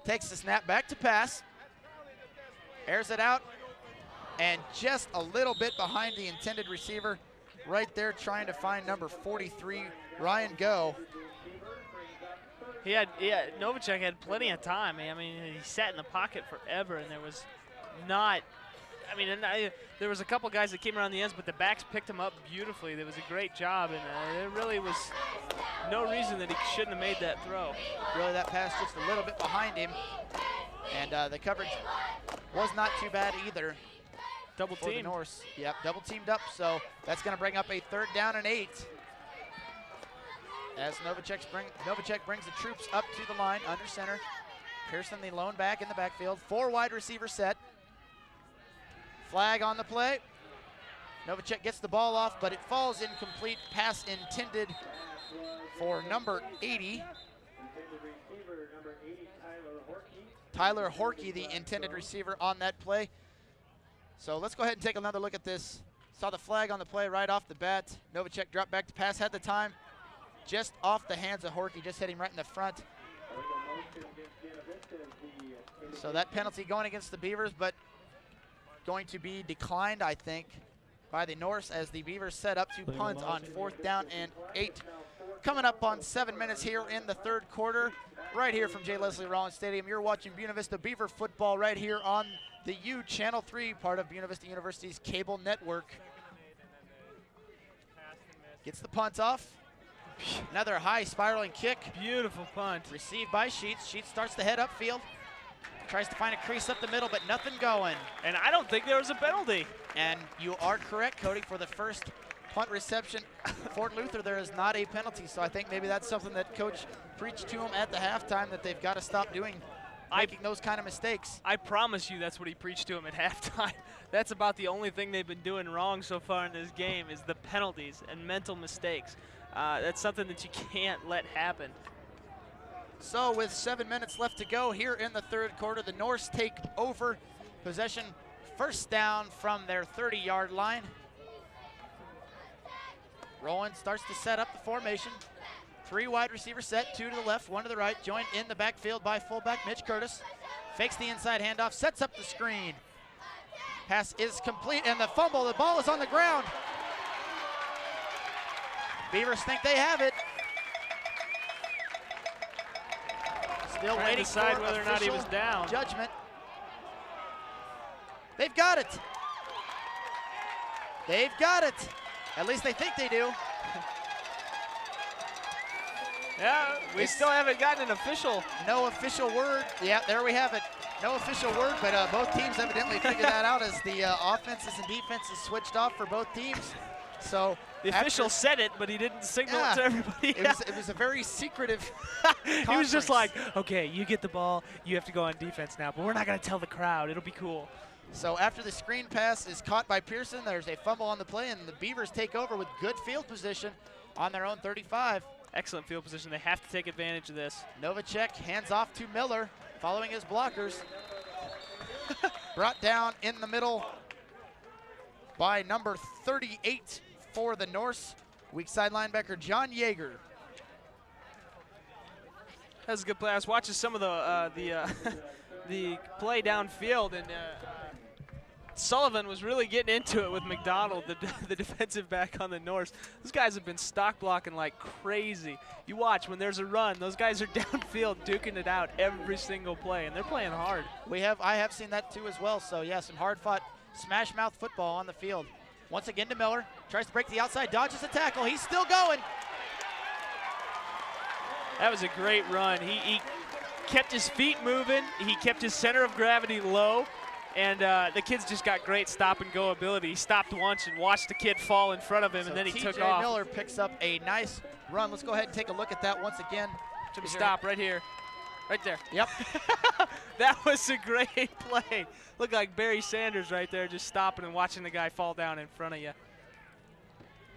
takes the snap back to pass, airs it out, and just a little bit behind the intended receiver right there trying to find number 43, Ryan Go. Novacek had plenty of time. I mean, he sat in the pocket forever, and there was not, there was a couple guys that came around the ends, but the backs picked him up beautifully. There was a great job, and there really was no reason that he shouldn't have made that throw. Really, that pass just a little bit behind him, and the coverage was not too bad either. Double for the teamed. Norse. Yep, double teamed up, so that's going to bring up a 3rd down and 8. As Novacek brings the troops up to the line under center. Pearson, the lone back in the backfield. 4 wide receiver set. Flag on the play. Novacek gets the ball off, but it falls incomplete. Pass intended for number 80. Tyler Horkey, the intended receiver on that play. So let's go ahead and take another look at this. Saw the flag on the play right off the bat. Novacek dropped back to pass, had the time. Just off the hands of Horkey, just hit him right in the front. So that penalty going against the Beavers, but going to be declined, I think, by the Norse as the Beavers set up to punt on 4th down and 8. Coming up on 7 minutes here in the 3rd quarter, right here from J. Leslie Rollins Stadium. You're watching Buena Vista Beaver football right here on the U Channel 3, part of Buena Vista University's Cable Network. Gets the punt off. Another high spiraling kick. Beautiful punt. Received by Sheets. Sheets starts to head upfield. Tries to find a crease up the middle, but nothing going. And I don't think there was a penalty. And you are correct, Cody, for the first punt reception. Fort Luther, there is not a penalty, so I think maybe that's something that Coach preached to them at the halftime, that they've got to stop doing, making those kind of mistakes. I promise you that's what he preached to him at halftime. That's about the only thing they've been doing wrong so far in this game is the penalties and mental mistakes. That's something that you can't let happen. So with 7 minutes left to go here in the 3rd quarter, the Norse take over possession, 1st down from their 30-yard line. Rowan starts to set up the formation. 3 wide receiver set, 2 to the left, 1 to the right, joined in the backfield by fullback Mitch Curtis. Fakes the inside handoff, sets up the screen. Pass is complete, and the fumble, the ball is on the ground. Beavers think they have it. Still waiting to decide whether or not he was down. Judgment. They've got it. They've got it. At least they think they do. Yeah, we still haven't gotten an official. No official word. Yeah, there we have it. No official word, but both teams evidently figured that out as the offenses and defenses switched off for both teams. So the official said it, but he didn't signal it to everybody. It was a very secretive He was just like, okay, you get the ball, you have to go on defense now, but we're not going to tell the crowd. It'll be cool. So after the screen pass is caught by Pearson, there's a fumble on the play, and the Beavers take over with good field position on their own 35. Excellent field position. They have to take advantage of this. Novacek hands off to Miller, following his blockers. Brought down in the middle by number 38 for the Norse, weak side linebacker John Yeager. That's a good play. I was watching some of the play downfield, and Sullivan was really getting into it with McDonald, the defensive back on the Norse. Those guys have been stock blocking like crazy. You watch, when there's a run, those guys are downfield duking it out every single play, and they're playing hard. I have seen that too as well, so yeah, some hard-fought smash mouth football on the field. Once again to Miller, tries to break the outside, dodges the tackle, he's still going. That was a great run. He kept his feet moving, he kept his center of gravity low, and the kid's just got great stop-and-go ability. He stopped once and watched the kid fall in front of him, and then he took off. Miller picks up a nice run. Let's go ahead and take a look at that once again. Should stop right here. Right there. Yep. That was a great play. Looked like Barry Sanders right there, just stopping and watching the guy fall down in front of you.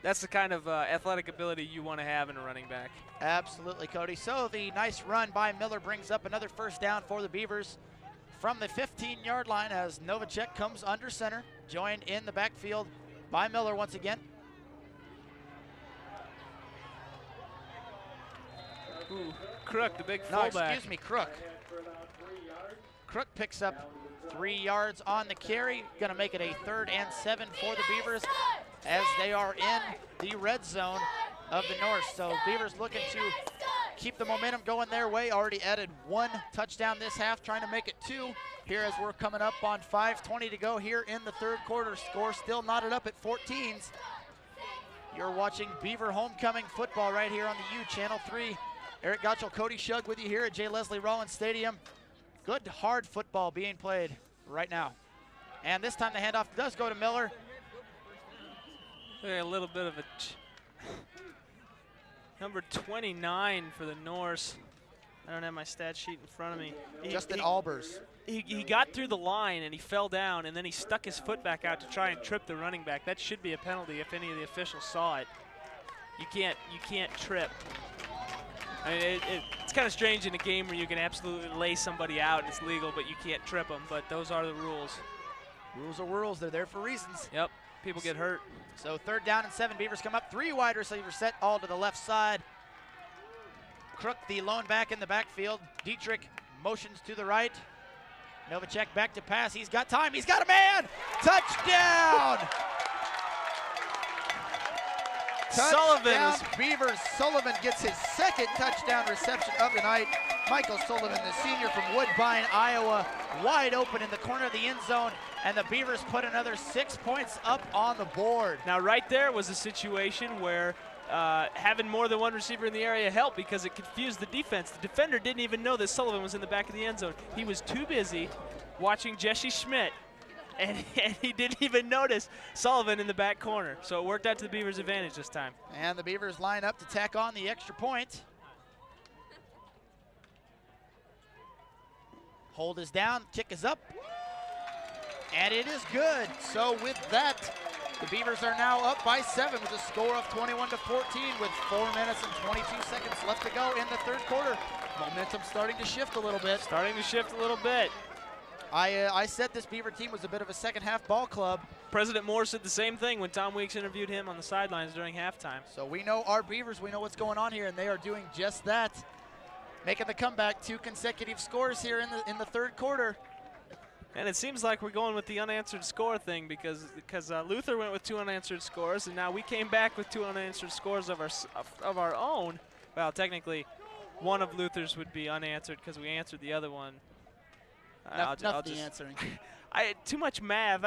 That's the kind of athletic ability you want to have in a running back. Absolutely, Cody. So the nice run by Miller brings up another 1st down for the Beavers from the 15-yard line as Novacek comes under center, joined in the backfield by Miller once again. Ooh, Crook, the big fullback. No, excuse me, Crook. Crook picks up 3 yards on the carry. Going to make it a 3rd and 7 for the Beavers as they are in the red zone of the North. So Beavers looking to keep the momentum going their way. Already added 1 touchdown this half, trying to make it 2 here as we're coming up on 5:20 to go here in the 3rd quarter. Score still knotted up at 14s. You're watching Beaver Homecoming football right here on the U Channel 3. Eric Gottschall, Cody Shug with you here at J. Leslie Rollins Stadium. Good, hard football being played right now. And this time the handoff does go to Miller. A little bit of a number 29 for the Norse. I don't have my stat sheet in front of me. Justin Albers. He got through the line and he fell down, and then he stuck his foot back out to try and trip the running back. That should be a penalty if any of the officials saw it. You can't trip. I mean, it's kind of strange in a game where you can absolutely lay somebody out and it's legal, but you can't trip them. But those are the rules. Rules are rules. They're there for reasons. Yep. People get hurt. So 3rd down and 7. Beavers come up 3 wide receivers set all to the left side. Crook, the lone back in the backfield. Dietrich motions to the right. Novacek back to pass. He's got time. He's got a man. Touchdown. Sullivan. Beavers. Sullivan gets his 2nd touchdown reception of the night. Michael Sullivan, the senior from Woodbine, Iowa, wide open in the corner of the end zone, and the Beavers put another 6 points up on the board. Now, right there was a situation where having more than 1 receiver in the area helped because it confused the defense. The defender didn't even know that Sullivan was in the back of the end zone. He was too busy watching Jesse Schmidt, and he didn't even notice Sullivan in the back corner. So it worked out to the Beavers' advantage this time. And the Beavers line up to tack on the extra point. Hold is down, kick is up, and it is good. So with that, the Beavers are now up by 7 with a score of 21-14 with 4 minutes and 22 seconds left to go in the 3rd quarter. Momentum starting to shift a little bit. I said this Beaver team was a bit of a second half ball club. President Moore said the same thing when Tom Weeks interviewed him on the sidelines during halftime. So we know our Beavers, we know what's going on here, and they are doing just that. Making the comeback, 2 consecutive scores here in the 3rd quarter. And it seems like we're going with the unanswered score thing because Luther went with 2 unanswered scores, and now we came back with 2 unanswered scores of our own. Well, technically, one of Luther's would be unanswered because we answered the other one. Enough the answering. Too much math.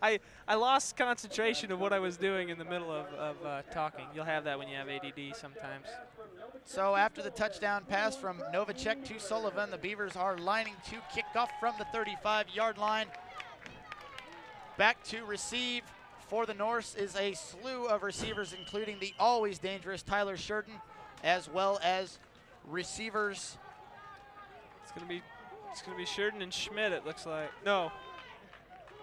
I lost concentration of what I was doing in the middle of talking. You'll have that when you have ADD sometimes. So after the touchdown pass from Novacek to Sullivan, the Beavers are lining to kick off from the 35-yard line. Back to receive for the Norse is a slew of receivers, including the always dangerous Tyler Shurden, as well as receivers. It's gonna be Shurden and Schmidt, it looks like. No.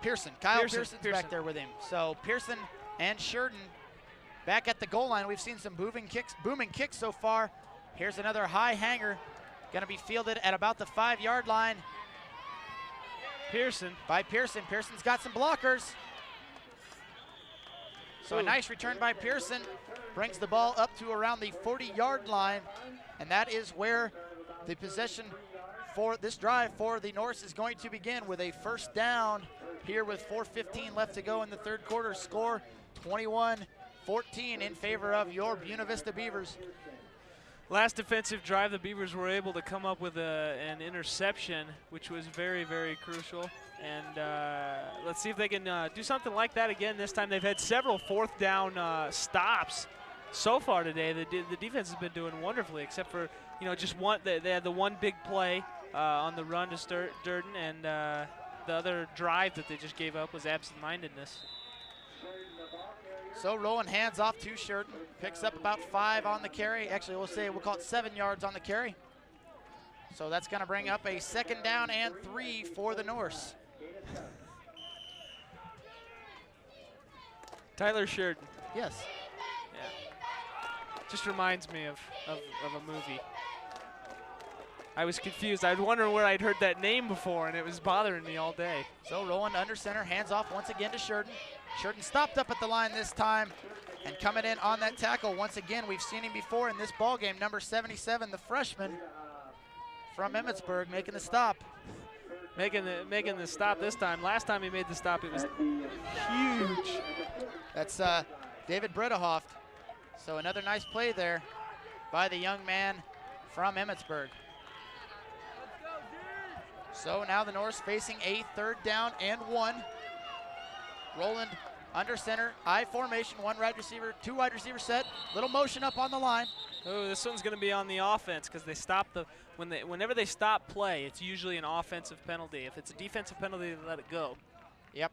Pearson. Kyle Pearson's back there with him. So Pearson and Shurden back at the goal line. We've seen some booming kicks so far. Here's another high hanger. Going to be fielded at about the 5-yard line. Pearson. By Pearson. Pearson's got some blockers. So a nice return by Pearson. Brings the ball up to around the 40-yard line. And that is where the possession for this drive for the Norse is going to begin with a 1st down here with 4:15 left to go in the 3rd quarter. Score 21-14 in favor of your Buena Vista Beavers. Last defensive drive, the Beavers were able to come up with an interception, which was very, very crucial. And let's see if they can do something like that again. This time they've had several 4th down stops so far today. The defense has been doing wonderfully, except for just one. They had the one big play on the run to Durden, and the other drive that they just gave up was absent-mindedness. So Rowan hands off to Shurden, picks up about 5 on the carry. Actually, we'll call it 7 yards on the carry. So that's going to bring up a 2nd down and 3 for the Norse. Tyler Shurden. Yes. Yeah. Just reminds me of a movie. I was confused. I was wondering where I'd heard that name before, and it was bothering me all day. So Rowan under center, hands off once again to Shurden. Shurden stopped up at the line this time, and coming in on that tackle once again. We've seen him before in this ball game. Number 77, the freshman, from Emmitsburg making the stop. Making the stop this time. Last time he made the stop, it was huge. That's David Bredehoft. So another nice play there by the young man from Emmitsburg. So now the Norse facing a 3rd down and 1. Roland under center, I formation, 1 wide receiver, 2 wide receiver set. Little motion up on the line. Oh, this one's going to be on the offense because they stop whenever they stop play, it's usually an offensive penalty. If it's a defensive penalty, they let it go. Yep,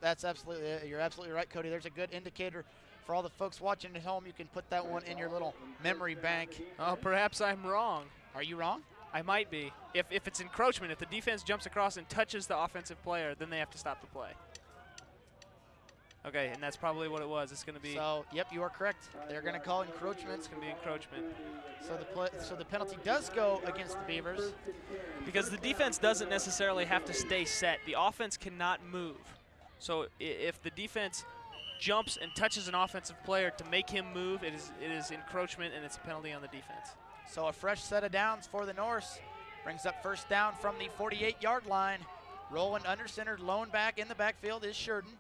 you're absolutely right, Cody. There's a good indicator for all the folks watching at home. You can put that one in your little memory bank. Oh, perhaps I'm wrong. Are you wrong? I might be. If it's encroachment, if the defense jumps across and touches the offensive player, then they have to stop the play. Okay, and that's probably what it was. It's going to be. So, yep, you are correct. They're going to call encroachment. It's going to be encroachment. So the penalty does go against the Beavers. Because the defense doesn't necessarily have to stay set. The offense cannot move. So if the defense jumps and touches an offensive player to make him move, it is encroachment, and it's a penalty on the defense. So a fresh set of downs for the Norse. Brings up 1st down from the 48-yard line. Roland under center, lone back in the backfield is Sheridan.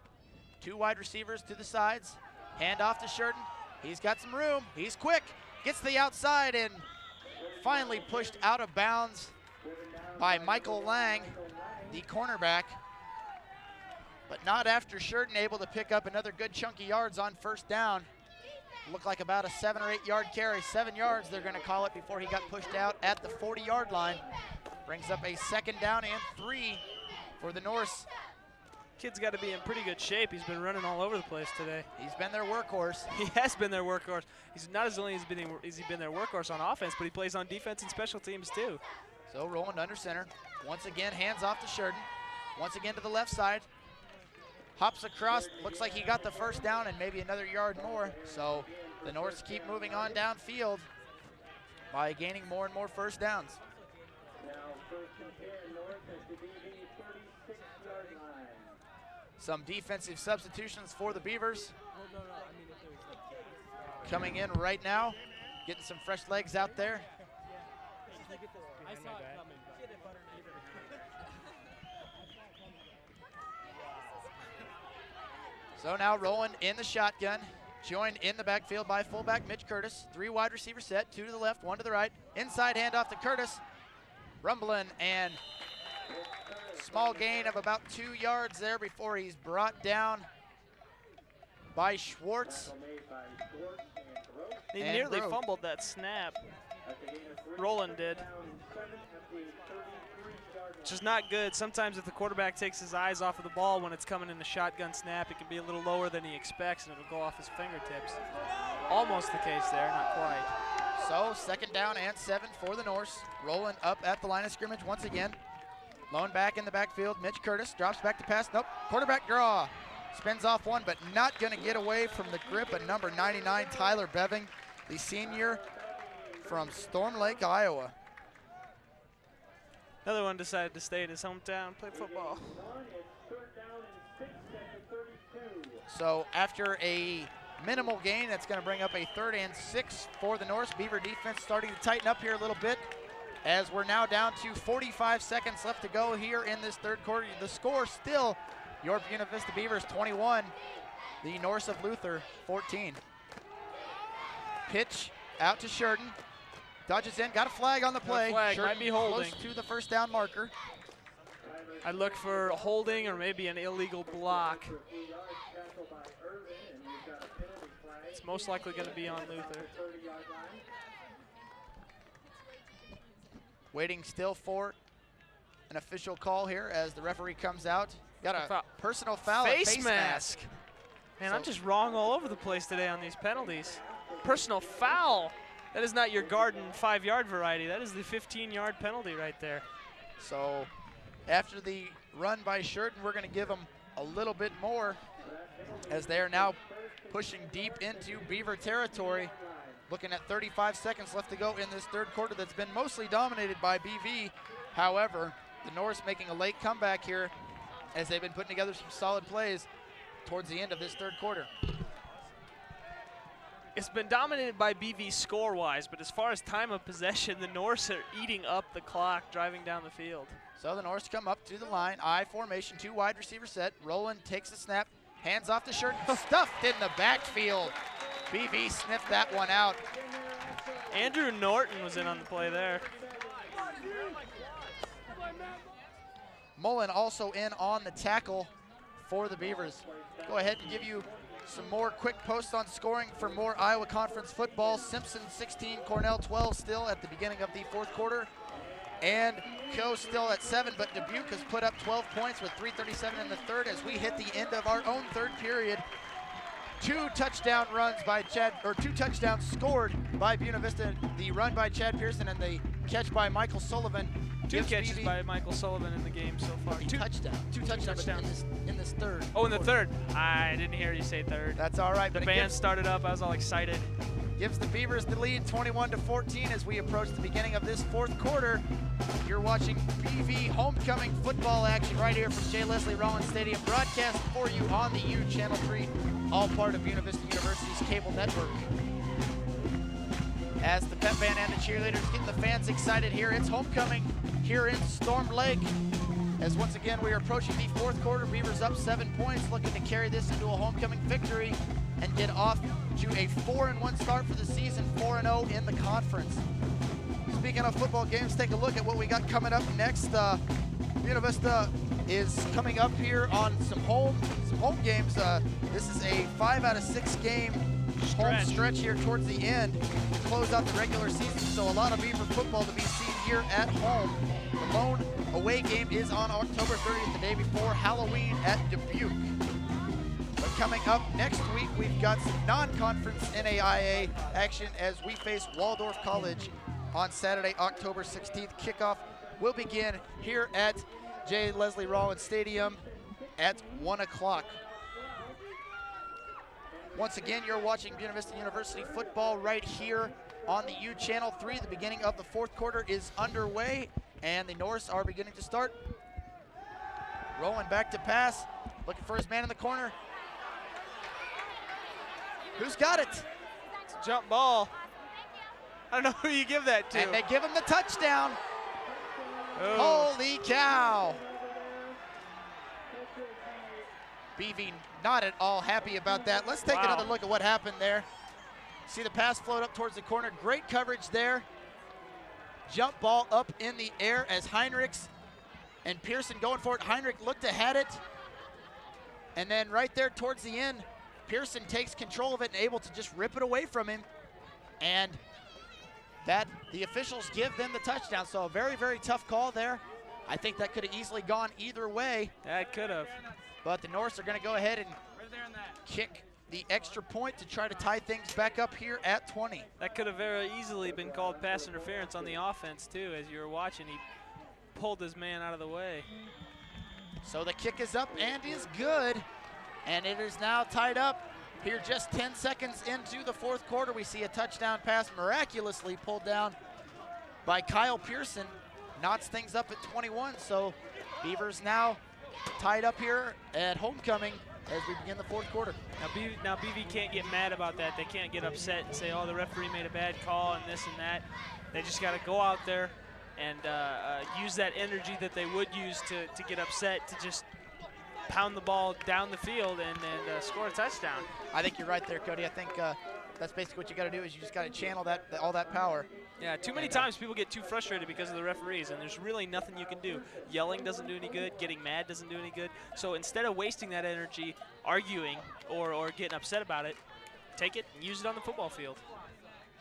2 wide receivers to the sides. Hand off to Sheridan. He's got some room. He's quick. Gets to the outside and finally pushed out of bounds by Michael Lang, the cornerback. But not after Sheridan able to pick up another good chunky yards on 1st down. Looked like about a 7 or 8 yard carry. 7 yards they're going to call it before he got pushed out at the 40-yard line. Brings up a 2nd down and 3 for the Norse. Kid's got to be in pretty good shape. He's been running all over the place today. He's been their workhorse. He has been their workhorse. He's not as only has he been their workhorse on offense, but he plays on defense and special teams too. So Roland under center. Once again, hands off to Sheridan. Once again to the left side. Hops across. Looks like he got the 1st down and maybe another yard more. So the Norse keep moving on downfield by gaining more and more 1st downs. Some defensive substitutions for the Beavers. Coming in right now, getting some fresh legs out there. So now Roland in the shotgun, joined in the backfield by fullback Mitch Curtis. 3 wide receiver set, 2 to the left, 1 to the right. Inside handoff to Curtis. Rumbling and small gain of about 2 yards there before he's brought down by Schwartz. He nearly fumbled that snap. Roland did. Which is not good. Sometimes if the quarterback takes his eyes off of the ball when it's coming in the shotgun snap, it can be a little lower than he expects, and it'll go off his fingertips. Almost the case there, not quite. So 2nd down and 7 for the Norse. Roland up at the line of scrimmage once again. Lone back in the backfield, Mitch Curtis drops back to pass. Nope, quarterback draw. Spins off one, but not going to get away from the grip of number 99, Tyler Beving, the senior from Storm Lake, Iowa. Another one decided to stay in his hometown, play football. So after a minimal gain, that's going to bring up a 3rd and 6 for the Norse. Beaver defense starting to tighten up here a little bit, as we're now down to 45 seconds left to go here in this 3rd quarter. The score still York Buena Vista Beavers 21, the Norse of Luther 14. Pitch out to Sheridan. Dodges in, got a flag on the play. Flag might be holding. Close to the 1st down marker. I look for holding or maybe an illegal block. It's most likely going to be on Luther. Waiting still for an official call here as the referee comes out. Got a personal foul. Face mask. Man, I'm just wrong all over the place today on these penalties. Personal foul. That is not your garden 5-yard variety. That is the 15-yard penalty right there. So after the run by Sheridan, we're going to give them a little bit more as they are now pushing deep into Beaver territory. Looking at 35 seconds left to go in this 3rd quarter that's been mostly dominated by BV. However, the Norse making a late comeback here as they've been putting together some solid plays towards the end of this 3rd quarter. It's been dominated by BV score-wise, but as far as time of possession, the Norse are eating up the clock, driving down the field. So the Norse come up to the line, I formation, 2 wide receiver set. Roland takes the snap, hands off the shirt, stuffed in the backfield. BV sniffed that one out. Andrew Norton was in on the play there. Mullen also in on the tackle for the Beavers. Go ahead and give you some more quick posts on scoring for more Iowa Conference football. Simpson 16, Cornell 12 still at the beginning of the 4th quarter. And Co still at 7, but Dubuque has put up 12 points with 3:37 in the 3rd as we hit the end of our own 3rd period. 2 touchdown runs by Chad, or 2 touchdowns scored by Buena Vista. The run by Chad Pearson and the catch by Michael Sullivan. 2 catches by Michael Sullivan in the game so far. 2 touchdowns in this 3rd. Oh, in the 3rd. I didn't hear you say 3rd. That's all right. The band started up. I was all excited. Gives the Beavers the lead 21-14 as we approach the beginning of this 4th quarter. You're watching BV homecoming football action right here from J. Leslie Rollins Stadium, broadcast for you on the U Channel 3, all part of Buena Vista University's cable network. As the pep band and the cheerleaders get the fans excited here, it's homecoming here in Storm Lake. As once again we are approaching the 4th quarter, Beavers up 7 points, looking to carry this into a homecoming victory and get off to a 4-1 start for the season, 4-0 in the conference. Speaking of football games, take a look at what we got coming up next. Buena Vista is coming up here on some home games. This is a 5 out of 6 game home stretch here towards the end to close out the regular season. So a lot of Beaver football to be seen here at home. The lone away game is on October 30th, the day before Halloween at Dubuque. But coming up next week, we've got some non-conference NAIA action as we face Waldorf College on Saturday, October 16th. Kickoff will begin here at J. Leslie Rollins Stadium at 1 o'clock. Once again, you're watching Buena Vista University football right here on the U Channel 3. The beginning of the 4th quarter is underway, and the Norse are beginning to start. Rolling back to pass, looking for his man in the corner. Who's got it? It's a jump ball. I don't know who you give that to. And they give him the touchdown. Oh. Holy cow. BV not at all happy about that. Let's take another look at what happened there. See the pass float up towards the corner. Great coverage there. Jump ball up in the air as Heinrichs and Pearson going for it. Heinrich looked to had it. And then right there towards the end, Pearson takes control of it and able to just rip it away from him. And that the officials give them the touchdown. So a very, very tough call there. I think that could have easily gone either way. That could have. But the Norse are going to go ahead and kick the extra point to try to tie things back up here at 20. That could have very easily been called pass interference on the offense too. As you were watching, he pulled his man out of the way. So the kick is up and is good. And it is now tied up here just 10 seconds into the 4th quarter. We see a touchdown pass miraculously pulled down by Kyle Pearson. Knots things up at 21. So Beavers now tied up here at homecoming as we begin the 4th quarter. Now BV can't get mad about that. They can't get upset and say, oh, the referee made a bad call and this and that. They just got to go out there and use that energy that they would use to get upset, to just pound the ball down the field and score a touchdown. I think you're right there, Cody. I think that's basically what you got to do, is you just got to channel all that power. Yeah, too many times people get too frustrated because of the referees, and there's really nothing you can do. Yelling doesn't do any good. Getting mad doesn't do any good. So instead of wasting that energy arguing or getting upset about it, take it and use it on the football field.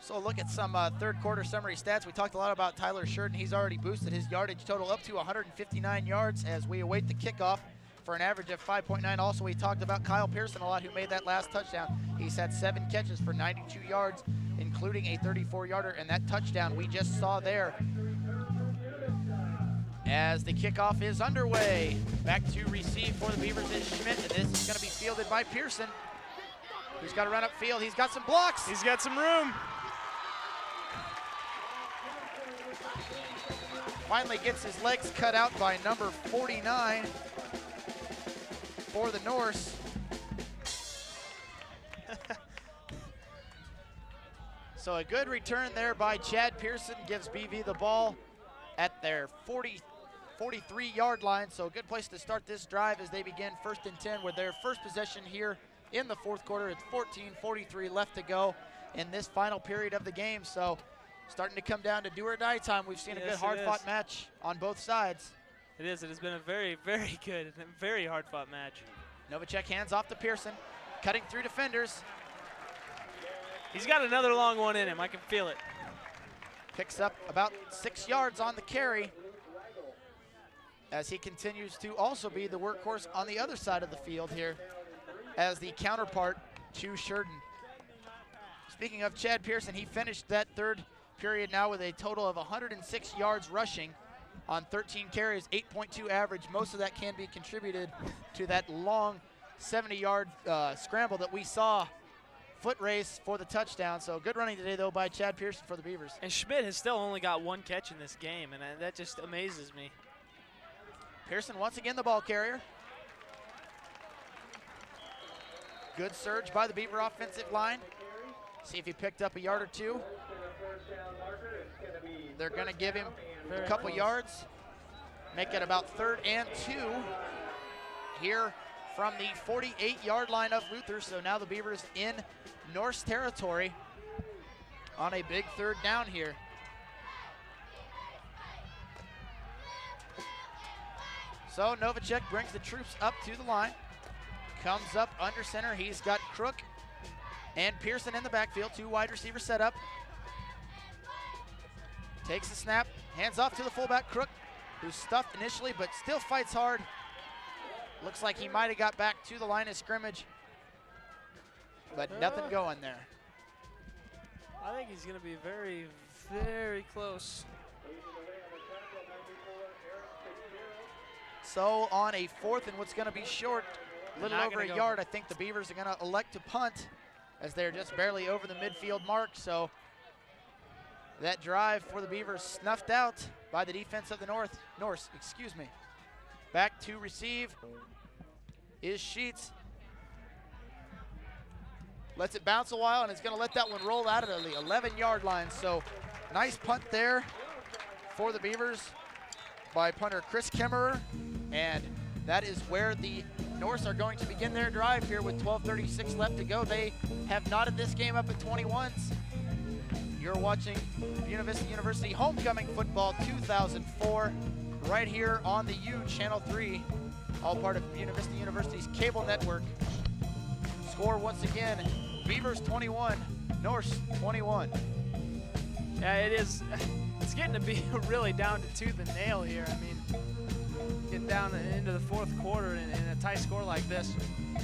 So look at some 3rd quarter summary stats. We talked a lot about Tyler Sheridan. He's already boosted his yardage total up to 159 yards as we await the kickoff for an average of 5.9. Also, we talked about Kyle Pearson a lot, who made that last touchdown. He's had 7 catches for 92 yards, including a 34-yarder, and that touchdown we just saw there. As the kickoff is underway, back to receive for the Beavers is Schmidt, and this is going to be fielded by Pearson, who's got to run upfield. He's got some blocks. He's got some room. Finally gets his legs cut out by number 49 for the Norse. So a good return there by Chad Pearson gives BV the ball at their 43-yard line. So a good place to start this drive as they begin 1st and 10 with their first possession here in the 4th quarter. It's 14:43 left to go in this final period of the game. So starting to come down to do or die time. We've seen a good hard-fought match on both sides. It is. It has been a very, very good and very hard-fought match. Novacek hands off to Pearson, cutting through defenders. He's got another long one in him. I can feel it. Picks up about 6 yards on the carry as he continues to also be the workhorse on the other side of the field here as the counterpart to Sheridan. Speaking of Chad Pearson, he finished that 3rd period now with a total of 106 yards rushing on 13 carries, 8.2 average. Most of that can be contributed to that long 70-yard scramble that we saw, foot race for the touchdown. So good running today, though, by Chad Pearson for the Beavers. And Schmidt has still only got 1 catch in this game, and that just amazes me. Pearson once again the ball carrier. Good surge by the Beaver offensive line. See if he picked up a yard or two. They're going to give him a couple yards. Make it about 3rd and 2 here from the 48-yard line of Luther. So now the Beavers in Norse territory on a big 3rd down here. So Novacek brings the troops up to the line. Comes up under center. He's got Crook and Pearson in the backfield. 2 wide receiver set up. Takes the snap, hands off to the fullback, Crook, who's stuffed initially but still fights hard. Looks like he might have got back to the line of scrimmage, but nothing going there. I think he's going to be very, very close. So on a 4th and what's going to be short, a little over a yard, I think the Beavers are going to elect to punt as they're just barely over the midfield mark. So that drive for the Beavers snuffed out by the defense of the Norse. Back to receive is Sheets. Lets it bounce a while, and it's going to let that one roll out of the 11-yard line. So nice punt there for the Beavers by punter Chris Kemmerer. And that is where the Norse are going to begin their drive here with 12:36 left to go. They have knotted this game up at 21s. You're watching Buena Vista University Homecoming Football 2004 right here on the U Channel 3, all part of Buena Vista University's Cable Network. Score once again, Beavers 21, Norse 21. Yeah, it is. It's getting to be really down to tooth and nail here. I mean, getting down into the 4th quarter in a tight score like this,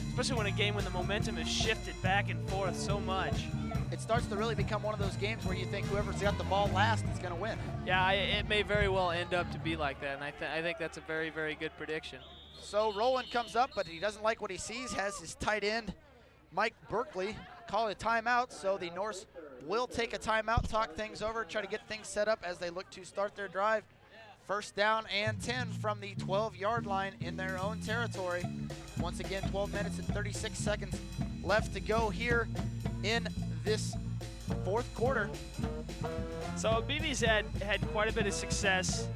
especially when the momentum is shifted back and forth so much. It starts to really become one of those games where you think whoever's got the ball last is going to win. Yeah, it may very well end up to be like that, and I think that's a very, very good prediction. So Rowland comes up, but he doesn't like what he sees, has his tight end, Mike Berkeley, call it a timeout, so the Norse will take a timeout, talk things over, try to get things set up as they look to start their drive. 1st down and 10 from the 12-yard line in their own territory. Once again, 12 minutes and 36 seconds left to go here in this 4th quarter. So BV's had quite a bit of success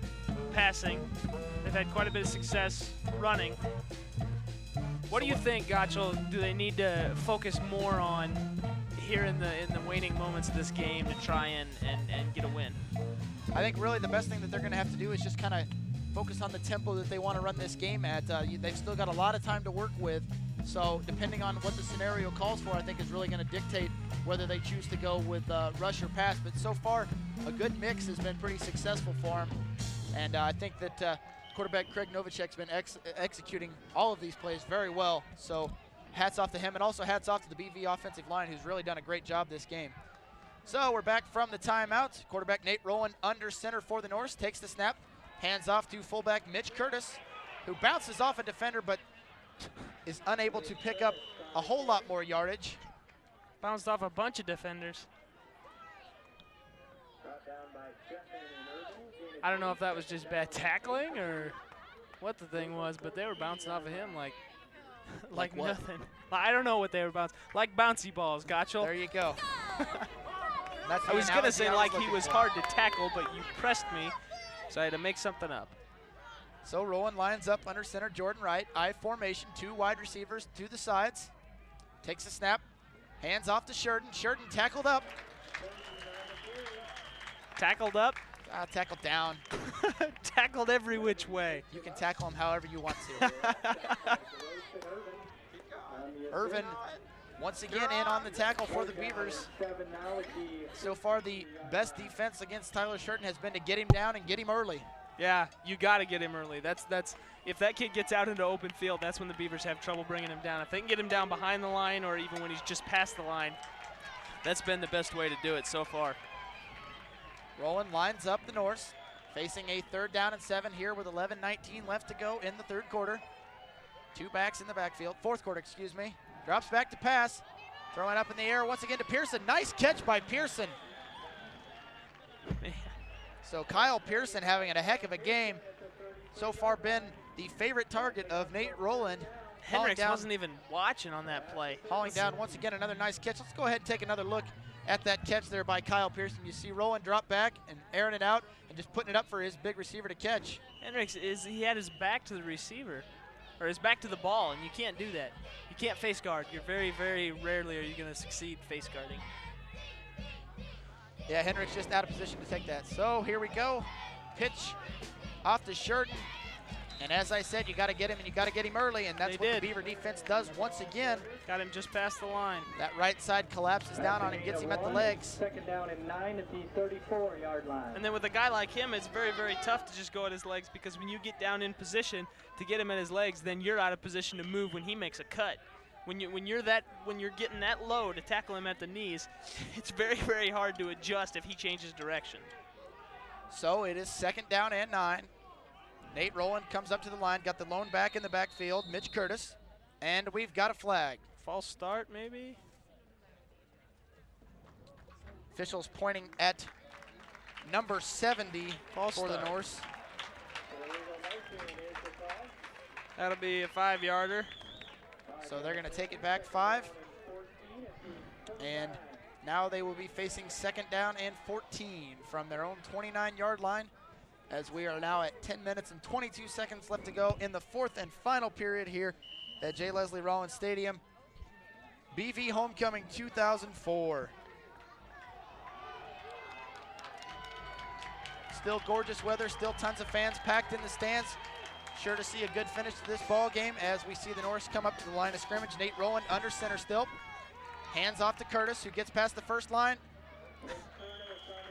passing. They've had quite a bit of success running. What do you think, Gotchel? Do they need to focus more on here in the waning moments of this game to try and get a win? I think really the best thing that they're going to have to do is just kind of focus on the tempo that they want to run this game at. They've still got a lot of time to work with. So depending on what the scenario calls for, I think is really going to dictate whether they choose to go with rush or pass. But so far, a good mix has been pretty successful for them. And I think that quarterback Craig Novacek's been executing all of these plays very well. So hats off to him, and also hats off to the BV offensive line, who's really done a great job this game. So we're back from the timeout. Quarterback Nate Rowan under center for the Norse, takes the snap, hands off to fullback Mitch Curtis, who bounces off a defender but is unable to pick up a whole lot more yardage. Bounced off a bunch of defenders. I don't know if that was just bad tackling or what the thing was, but they were bouncing off of him like what? nothing. I don't know what they were bouncing. Like bouncy balls, Gotchel. There you go. That's the I was going to analogy say I like he looking was for. hard to tackle, but you pressed me, so I had to make something up. So Rowan lines up under center, Jordan Wright. I formation, 2 wide receivers to the sides. Takes a snap, hands off to Sheridan. Sheridan tackled up. Tackled up? Tackled down. Tackled every which way. You can tackle him however you want to. Irvin once again in on the tackle for the Beavers. So far the best defense against Tyler Sheridan has been to get him down and get him early. Yeah, you got to get him early. That's if that kid gets out into open field, that's when the Beavers have trouble bringing him down. If they can get him down behind the line or even when he's just past the line, that's been the best way to do it so far. Rowan lines up the Norse, facing a 3rd down and 7 here with 11:19 left to go in the 3rd quarter. 2 backs in the backfield, 4th quarter, excuse me. Drops back to pass, throwing up in the air once again to Pearson. Nice catch by Pearson. So Kyle Pearson having a heck of a game. So far been the favorite target of Nate Rowland. Hendricks wasn't even watching on that play. Hauling down once again another nice catch. Let's go ahead and take another look at that catch there by Kyle Pearson. You see Rowland drop back and airing it out and just putting it up for his big receiver to catch. Hendricks, he had his back to the receiver, or his back to the ball, and you can't do that. You can't face guard. You're very, very rarely are you going to succeed face guarding. Yeah, Hendricks just out of position to take that. So here we go. Pitch off to Sheridan. And as I said, you got to get him and you got to get him early, and that's what the Beaver defense does once again. Got him just past the line. That right side collapses down on him, gets him at the legs. 2nd down and 9 at the 34-yard line. And then with a guy like him, it's very, very tough to just go at his legs, because when you get down in position to get him at his legs, then you're out of position to move when he makes a cut. When you're getting that low to tackle him at the knees, it's very, very hard to adjust if he changes direction. So it is 2nd down and 9. Nate Rowland comes up to the line, got the lone back in the backfield, Mitch Curtis, and we've got a flag. False start, maybe? Officials pointing at number 70 for the Norse. That'll be a 5-yarder. So they're going to take it back 5. And now they will be facing 2nd down and 14 from their own 29-yard line, as we are now at 10 minutes and 22 seconds left to go in the 4th and final period here at J. Leslie Rollins Stadium. BV Homecoming 2004. Still gorgeous weather, still tons of fans packed in the stands. Sure to see a good finish to this ball game as we see the Norse come up to the line of scrimmage. Nate Rowland under center still. Hands off to Curtis, who gets past the first line.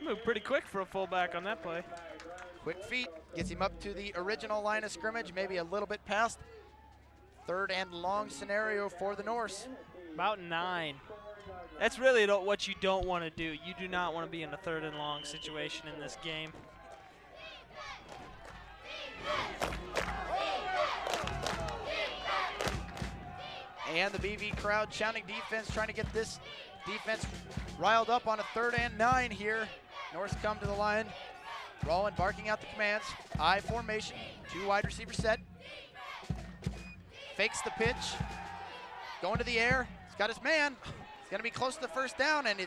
Moved pretty quick for a fullback on that play. Quick feet, gets him up to the original line of scrimmage, maybe a little bit past. 3rd and long scenario for the Norse. About 9. That's really what you don't want to do. You do not want to be in a 3rd and long situation in this game. And the BV crowd chanting defense, trying to get this defense riled up on a 3rd and 9 here. Norse come to the line. Rowland barking out the commands. I formation, 2 wide receiver set. Fakes the pitch. Going to the air. He's got his man. He's going to be close to the 1st down, and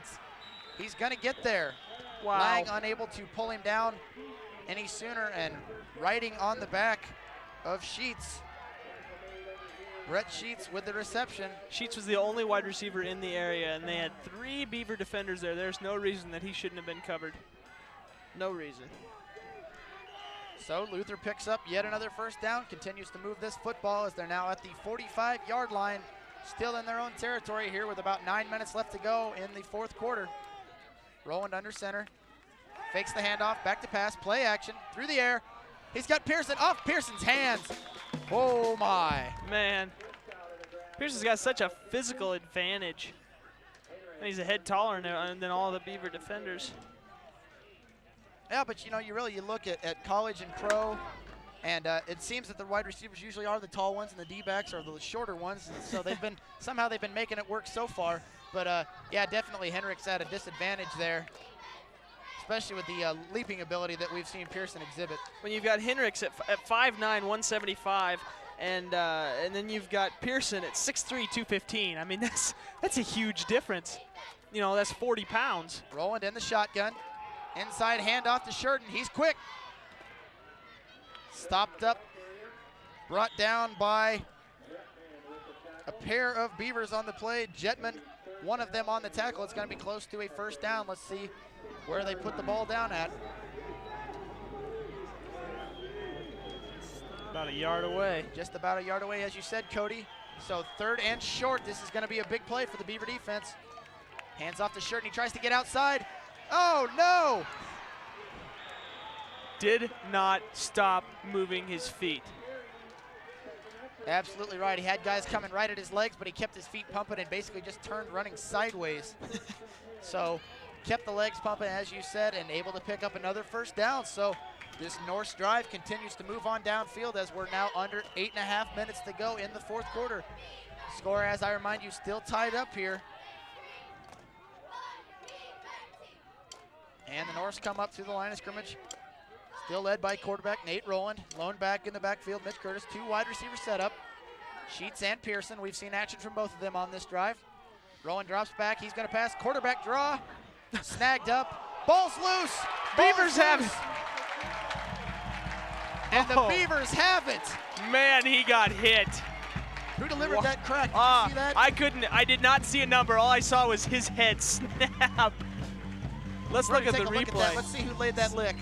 he's going to get there. Wow. Lang unable to pull him down any sooner, and riding on the back of Sheets. Brett Sheets with the reception. Sheets was the only wide receiver in the area, and they had 3 Beaver defenders there. There's no reason that he shouldn't have been covered. No reason. So Luther picks up yet another 1st down, continues to move this football as they're now at the 45-yard line, still in their own territory here with about 9 minutes left to go in the 4th quarter. Rowland under center, fakes the handoff, back to pass, play action, through the air. He's got Pearson off Pearson's hands. Oh my. Man, Pearson's got such a physical advantage. And he's a head taller than all the Beaver defenders. Yeah, but you look at college and pro, and it seems that the wide receivers usually are the tall ones and the D-backs are the shorter ones. And so somehow they've been making it work so far. But yeah, definitely Hendricks at a disadvantage there, especially with the leaping ability that we've seen Pearson exhibit. When you've got Hendricks at 5'9", 175, and then you've got Pearson at 6'3", 215. I mean, that's a huge difference. that's 40 pounds. Rowland in the shotgun. Inside handoff to Sheridan. He's quick. Stopped up. Brought down by a pair of Beavers on the play. Jetman, one of them on the tackle. It's going to be close to a first down. Let's see where they put the ball down at. About a yard away. Just about a yard away, as you said, Cody. So 3rd and short. This is going to be a big play for the Beaver defense. Hands off to Sheridan. He tries to get outside. Oh, no! Did not stop moving his feet. Absolutely right. He had guys coming right at his legs, but he kept his feet pumping and basically just turned running sideways. So kept the legs pumping, as you said, and able to pick up another first down. So this Norse drive continues to move on downfield as we're now under 8.5 minutes to go in the 4th quarter. Score, as I remind you, still tied up here. And the Norse come up through the line of scrimmage. Still led by quarterback Nate Rowland. Lone back in the backfield, Mitch Curtis. 2 wide receiver setup. Sheets and Pearson. We've seen action from both of them on this drive. Rowland drops back. He's going to pass. Quarterback draw. Snagged up. Ball's loose. Beavers have it. And the Beavers have it. Man, he got hit. Who delivered that crack? Did you see that? I did not see a number. All I saw was his head snap. Let's look at the replay. Let's see who laid that lick.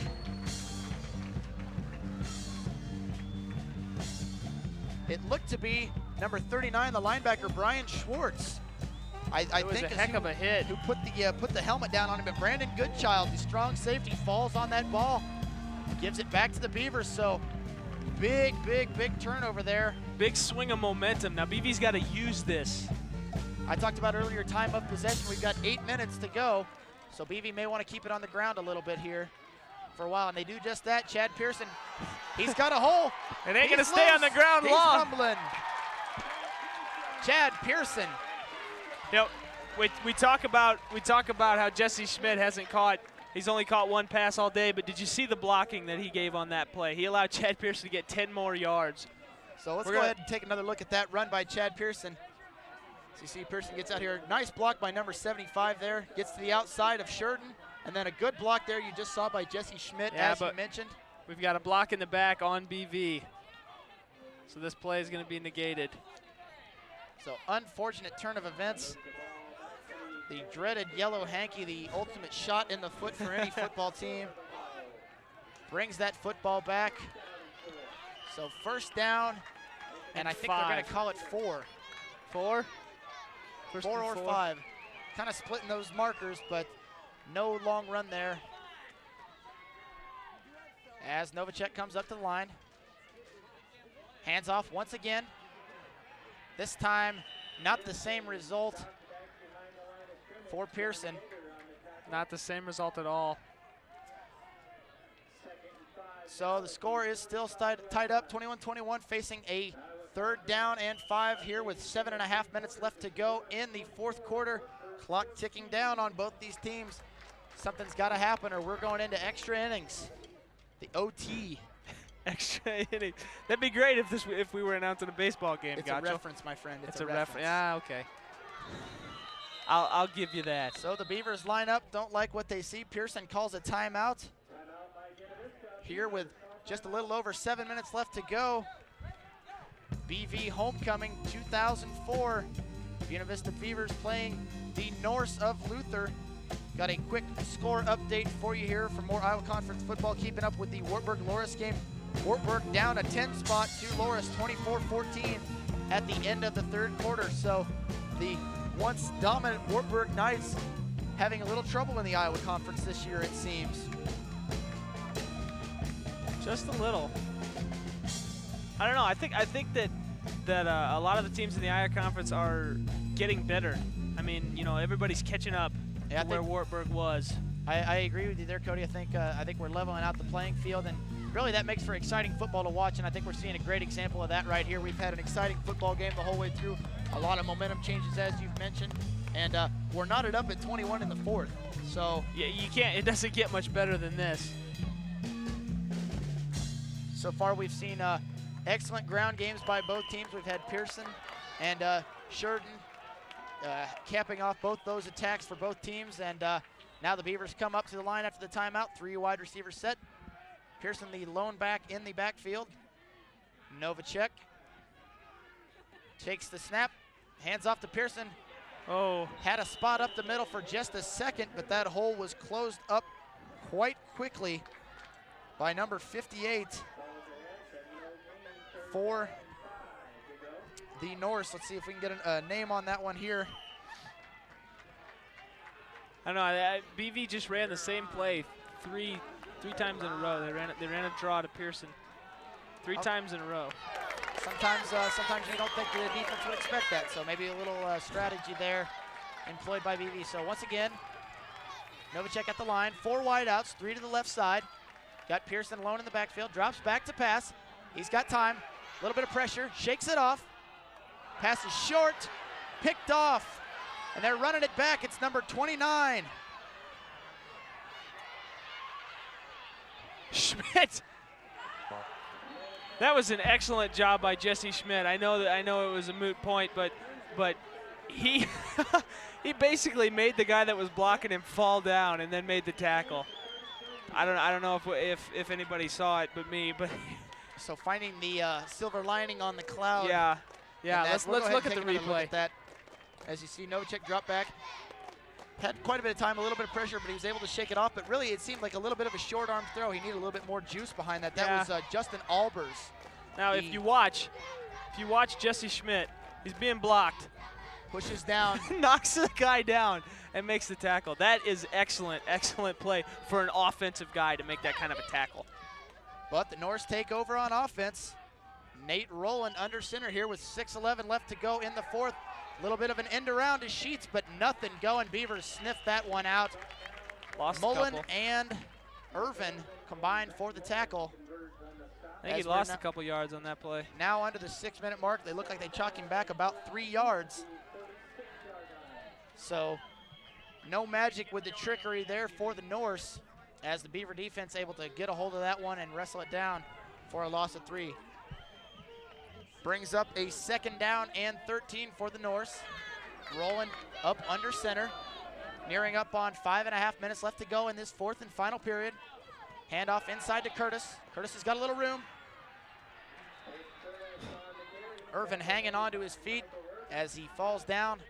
It looked to be number 39, the linebacker Brian Schwartz. I think a heck of a hit. Who put the helmet down on him. But Brandon Goodchild, the strong safety, falls on that ball, gives it back to the Beavers. So big turnover there. Big swing of momentum. Now BV's got to use this. I talked about earlier time of possession. We've got 8 minutes to go. So BV may want to keep it on the ground a little bit here for a while, and they do just that. Chad Pearson, he's got a hole. It ain't gonna stay on the ground long. He's rumbling. Chad Pearson. We talk about how Jesse Schmidt he's only caught 1 pass all day, but did you see the blocking that he gave on that play? He allowed Chad Pearson to get 10 more yards. So let's go ahead and take another look at that run by Chad Pearson. So you see Pearson gets out here. Nice block by number 75 there. Gets to the outside of Sheridan. And then a good block there you just saw by Jesse Schmidt, as you mentioned. We've got a block in the back on BV. So this play is going to be negated. So unfortunate turn of events. The dreaded yellow hanky, the ultimate shot in the foot for any football team, brings that football back. So first down, and I think they're going to call it 4. 4? 4 or 5. Kind of splitting those markers, but no long run there. As Novacek comes up to the line. Hands off once again. This time, not the same result for Pearson. Not the same result at all. So the score is still tied up, 21-21, facing a 3rd down and 5 here with 7.5 minutes left to go in the 4th quarter. Clock ticking down on both these teams. Something's got to happen or we're going into extra innings. The OT. Extra innings. That'd be great if we were announcing a baseball game. It's a reference, my friend. It's a reference. Yeah, okay. I'll give you that. So the Beavers line up, don't like what they see. Pearson calls a timeout. Here with just a little over 7 minutes left to go. BV homecoming 2004. Buena Vista Beavers playing the Norse of Luther. Got a quick score update for you here for more Iowa Conference football. Keeping up with the Wartburg-Loras game. Wartburg down a 10 spot to Loras, 24-14 at the end of the 3rd quarter. So the once dominant Wartburg Knights having a little trouble in the Iowa Conference this year, it seems. Just a little. I don't know. I think that a lot of the teams in the Iowa Conference are getting better. I mean, everybody's catching up to where Wartburg was. I agree with you there, Cody. I think we're leveling out the playing field, and really that makes for exciting football to watch, and I think we're seeing a great example of that right here. We've had an exciting football game the whole way through. A lot of momentum changes, as you've mentioned, and we're knotted up at 21 in the 4th. So yeah, you can't. It doesn't get much better than this. So far, we've seen excellent ground games by both teams. We've had Pearson and Sheridan capping off both those attacks for both teams. And now the Beavers come up to the line after the timeout. 3 wide receivers set. Pearson, the lone back in the backfield. Novacek takes the snap, hands off to Pearson. Oh. Had a spot up the middle for just a second, but that hole was closed up quite quickly by number 58 for the Norse. Let's see if we can get a name on that one here. I don't know. BV just ran the same play three times in a row. They ran a draw to Pearson 3 times in a row. Sometimes you don't think the defense would expect that, so maybe a little strategy there employed by BV. So once again, Novacek at the line, 4 wideouts, 3 to the left side. Got Pearson alone in the backfield, drops back to pass. He's got time, a little bit of pressure, shakes it off. Pass is short, picked off, and they're running it back. It's number 29. Schmidt. That was an excellent job by Jesse Schmidt. I know it was a moot point, but he he basically made the guy that was blocking him fall down and then made the tackle. I don't know if anybody saw it but me, but so finding the silver lining on the cloud. Yeah. Let's look at the replay. Look at that. As you see, Novacek drop back. Had quite a bit of time, a little bit of pressure, but he was able to shake it off. But really, it seemed like a little bit of a short arm throw. He needed a little bit more juice behind that. That was Justin Albers. Now, if you watch Jesse Schmidt, he's being blocked. Pushes down. Knocks the guy down and makes the tackle. That is excellent play for an offensive guy to make that kind of a tackle. But the Norse take over on offense. Nate Rowland under center here with 6:11 left to go in the fourth. A little bit of an end around to Sheets, but nothing going. Beavers sniffed that one out. Lost Mullen and Irvin combined for the tackle. I think he lost a couple yards on that play. Now under the 6-minute mark, they look like they chalk him back about 3 yards. So no magic with the trickery there for the Norse, as the Beaver defense able to get a hold of that one and wrestle it down for a loss of 3. Brings up a 2nd down and 13 for the Norse. Rowland up under center, nearing up on 5.5 minutes left to go in this 4th and final period. Handoff inside to Curtis. Curtis has got a little room. Irvin hanging on to his feet as he falls down.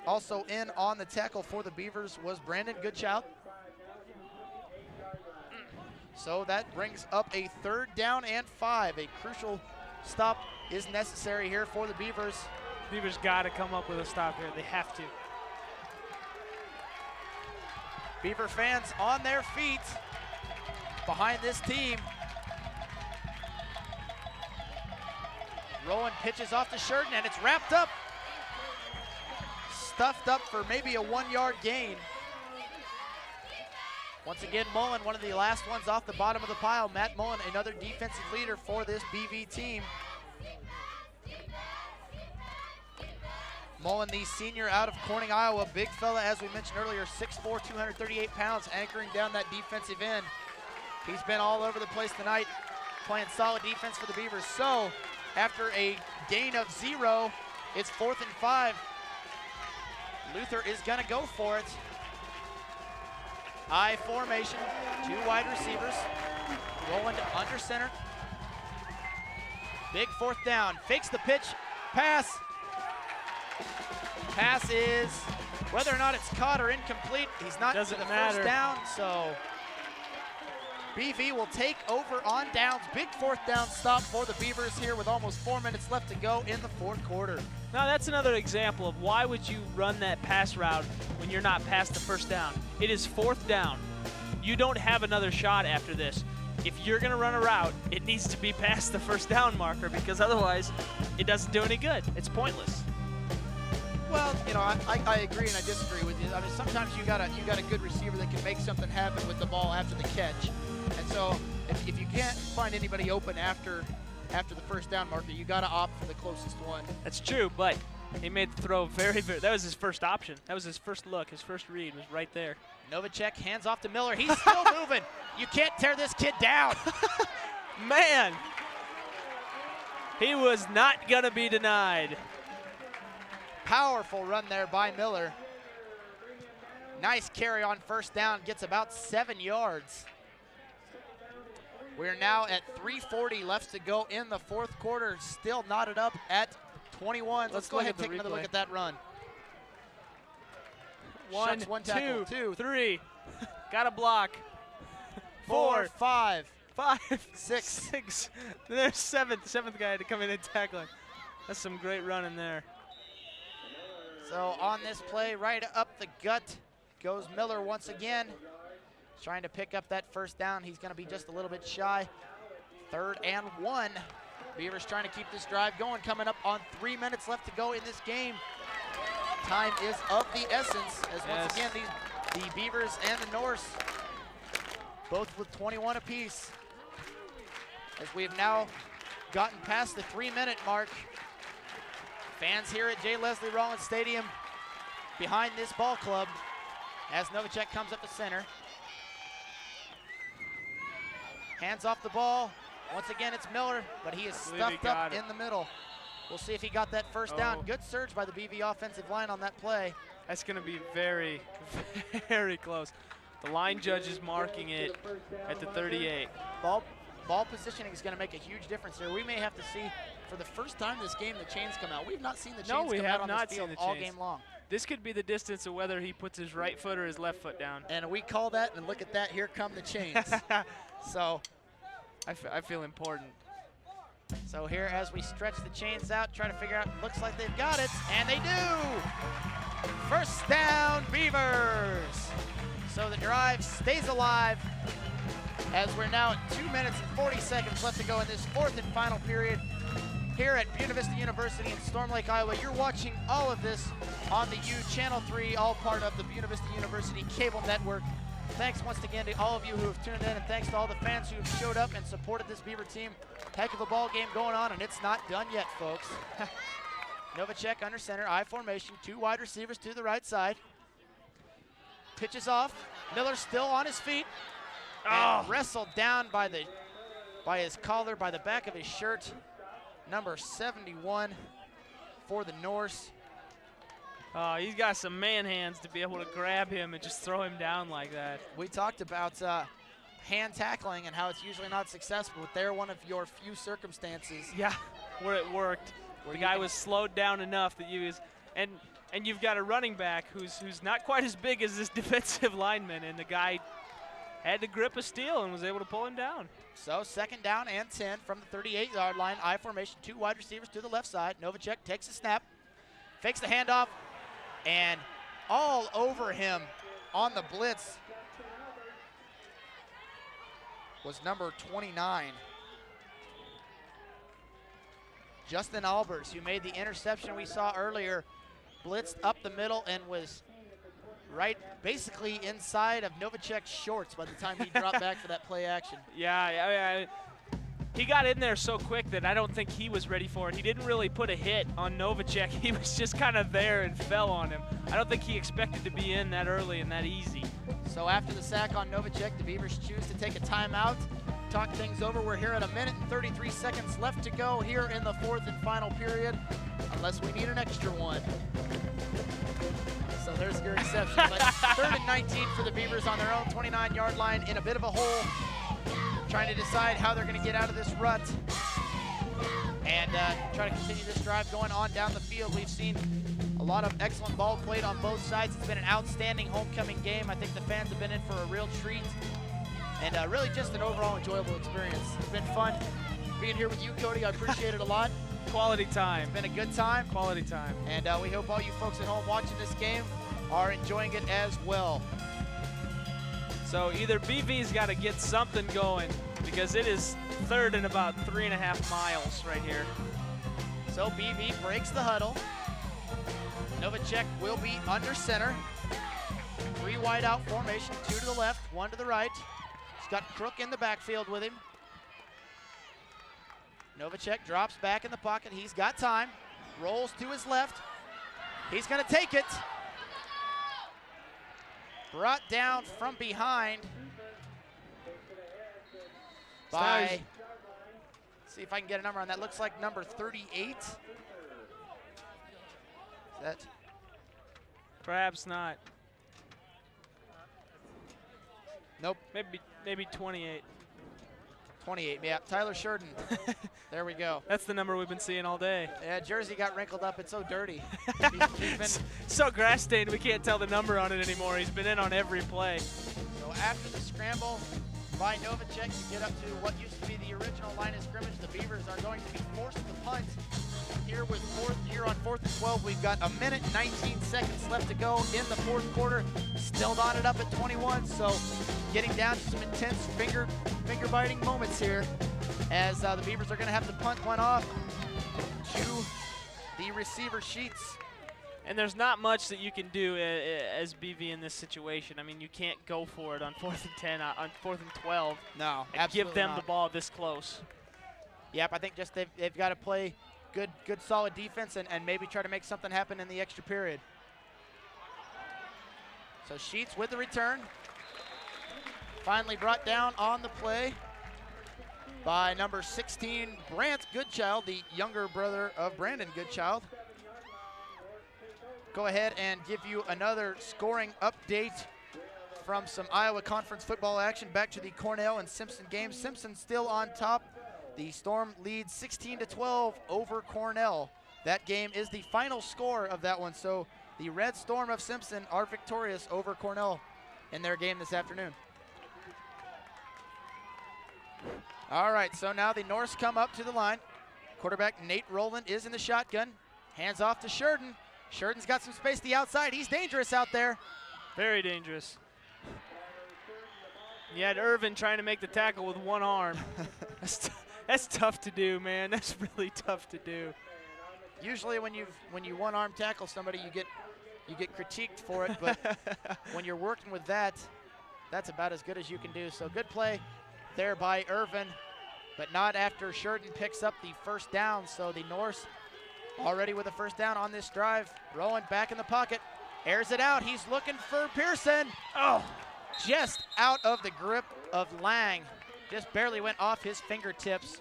Also in on the tackle for the Beavers was Brandon Goodchild. So that brings up a 3rd down and 5. A crucial stop is necessary here for the Beavers. Beavers got to come up with a stop here. They have to. Beaver fans on their feet behind this team. Rowan pitches off to Sheridan, and it's wrapped up. Stuffed up for maybe a 1-yard gain. Once again, Mullen, one of the last ones off the bottom of the pile. Matt Mullen, another defensive leader for this BV team. Mullen, the senior out of Corning, Iowa. Big fella, as we mentioned earlier, 6'4", 238 pounds, anchoring down that defensive end. He's been all over the place tonight, playing solid defense for the Beavers. So, after a gain of 0, it's 4th and 5. Luther is gonna go for it. I formation, 2 wide receivers. Rowland under center. Big 4th down, fakes the pitch, pass. Pass is, whether or not it's caught or incomplete, he's not to the first down, so BV will take over on downs. Big 4th down stop for the Beavers here with almost 4 minutes left to go in the 4th quarter. Now that's another example of why would you run that pass route when you're not past the 1st down. It is 4th down. You don't have another shot after this. If you're gonna run a route, it needs to be past the 1st down marker, because otherwise it doesn't do any good. It's pointless. Well, you know, I agree and I disagree with you. I mean, sometimes you got a good receiver that can make something happen with the ball after the catch. And so if you can't find anybody open after the 1st down marker, you got to opt for the closest one. That's true, but he made the throw very, that was his first option. That was his first look. His first read was right there. Novacek hands off to Miller. He's still moving. You can't tear this kid down. Man, he was not going to be denied. Powerful run there by Miller. Nice carry on first down, gets about 7 yards. We're now at 3:40 left to go in the fourth quarter, still knotted up at 21. Let's go ahead and take another look at that run. Shucks, one tackle, 2, 3. Got a block. 4, 5, 6. There's seventh guy to come in and tackle him. That's some great running there. So on this play, right up the gut goes Miller once again. Trying to pick up that first down. He's going to be just a little bit shy. 3rd and 1. Beavers trying to keep this drive going, coming up on 3 minutes left to go in this game. Time is of the essence, as once again the Beavers and the Norse both with 21 apiece. As we have now gotten past the 3-minute mark. Fans here at J. Leslie Rollins Stadium behind this ball club as Novacek comes up the center. Hands off the ball. Once again, it's Miller, but he is stuffed up in the middle. We'll see if he got that first down. Good surge by the BV offensive line on that play. That's going to be very, very close. The line judge is marking it at the 38. Ball positioning is going to make a huge difference here. We may have to see, for the first time this game, the chains come out. We've not seen the chains come out on this field all game long. This could be the distance of whether he puts his right foot or his left foot down. And we call that, and look at that, here come the chains. So I feel important. So here as we stretch the chains out, try to figure out, looks like they've got it, and they do! First down, Beavers! So the drive stays alive as we're now at 2 minutes and 40 seconds left to go in this 4th and final period here at Buena Vista University in Storm Lake, Iowa. You're watching all of this on the U Channel 3, all part of the Buena Vista University Cable Network. Thanks once again to all of you who have tuned in, and thanks to all the fans who have showed up and supported this Beaver team. Heck of a ball game going on, and it's not done yet, folks. Novacek under center, I formation, 2 wide receivers to the right side. Pitches off. Miller still on his feet. And wrestled down by his collar, by the back of his shirt. Number 71 for the Norse. He's got some man hands to be able to grab him and just throw him down like that. We talked about hand tackling and how it's usually not successful, but they're one of your few circumstances. Yeah, where it worked. The guy was slowed down enough that and you've got a running back who's not quite as big as this defensive lineman, and the guy had to grip a steel and was able to pull him down. So 2nd down and 10 from the 38-yard line. I formation, 2 wide receivers to the left side. Novacek takes a snap, fakes the handoff, and all over him on the blitz was number 29. Justin Albers, who made the interception we saw earlier, blitzed up the middle and was right basically inside of Novacek's shorts by the time he dropped back for that play action. Yeah, he got in there so quick that I don't think he was ready for it. He didn't really put a hit on Novacek. He was just kind of there and fell on him. I don't think he expected to be in that early and that easy. So after the sack on Novacek, the Beavers choose to take a timeout, talk things over. We're here at 1 minute and 33 seconds left to go here in the 4th and final period, unless we need an extra one. So there's your exception. But 3rd and 19 for the Beavers on their own 29-yard line in a bit of a hole, trying to decide how they're going to get out of this rut and try to continue this drive going on down the field. We've seen a lot of excellent ball played on both sides. It's been an outstanding homecoming game. I think the fans have been in for a real treat, and really just an overall enjoyable experience. It's been fun being here with you, Cody. I appreciate it a lot. Quality time. It's been a good time. Quality time. And we hope all you folks at home watching this game are enjoying it as well. So either BV's got to get something going, because it is 3rd and about 3.5 miles right here. So BV breaks the huddle. Novacek will be under center. 3 wide out formation, 2 to the left, 1 to the right. He's got Crook in the backfield with him. Novacek drops back in the pocket. He's got time. Rolls to his left. He's going to take it. Brought down from behind by, see if I can get a number on that. Looks like number 38. That. Perhaps not. Nope. Maybe 28. 28, yeah. Tyler Sheridan. There we go. That's the number we've been seeing all day. Yeah, jersey got wrinkled up. It's so dirty. He's been so grass stained we can't tell the number on it anymore. He's been in on every play. So after the scramble by Novacek to get up to what used to be the original line of scrimmage, the Beavers are going to be forced to punt. Here on 4th and 12, we've got 1 minute 19 seconds left to go in the 4th quarter. Still knotted up at 21, so getting down to some intense finger biting moments here as the Beavers are going to have to punt one off to the receiver sheets. And there's not much that you can do as BV in this situation. I mean, you can't go for it on 4th and 10, on 4th and 12. No, and absolutely give them not. the ball this close. Yep, I think just they've got to play good solid defense and maybe try to make something happen in the extra period. So Sheets with the return. Finally brought down on the play by number 16, Brant Goodchild, the younger brother of Brandon Goodchild. Go ahead and give you another scoring update from some Iowa Conference football action. Back to the Cornell and Simpson game. Simpson still on top. The Storm leads 16-12 over Cornell. That game is the final score of that one. So the Red Storm of Simpson are victorious over Cornell in their game this afternoon. All right, so now the Norse come up to the line. Quarterback Nate Rowland is in the shotgun. Hands off to Sheridan. Sheridan's got some space to the outside. He's dangerous out there. Very dangerous. You had Irvin trying to make the tackle with one arm. That's tough to do, man. That's really tough to do. Usually when you one-arm tackle somebody, you get critiqued for it, but when you're working with that, that's about as good as you can do. So good play there by Irvin, but not after Sheridan picks up the first down. So the Norse already with a first down on this drive. Rowan back in the pocket, airs it out. He's looking for Pearson. Oh, just out of the grip of Lang. Just barely went off his fingertips.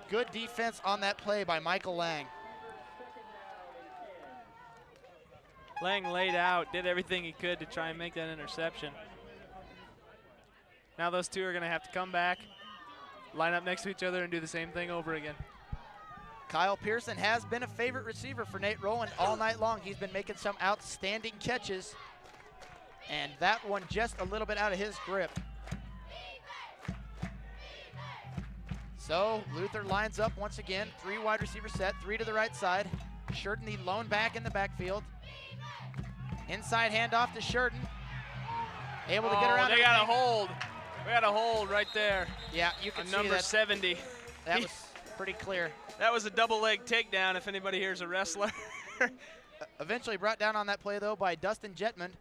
Good defense on that play by Michael Lang. Lang laid out, did everything he could to try and make that interception. Now those two are going to have to come back, line up next to each other, and do the same thing over again. Kyle Pearson has been a favorite receiver for Nate Rowland all night long. He's been making some outstanding catches, and that one just a little bit out of his grip. So Luther lines up once again, 3 wide receiver set, 3 to the right side. Sheridan, the lone back in the backfield. Inside handoff to Sheridan. Able to get around. They got a hold. We got a hold right there. Yeah, you can see number that. 70. That was pretty clear. That was a double leg takedown if anybody here's a wrestler. Eventually brought down on that play though by Dustin Jetman.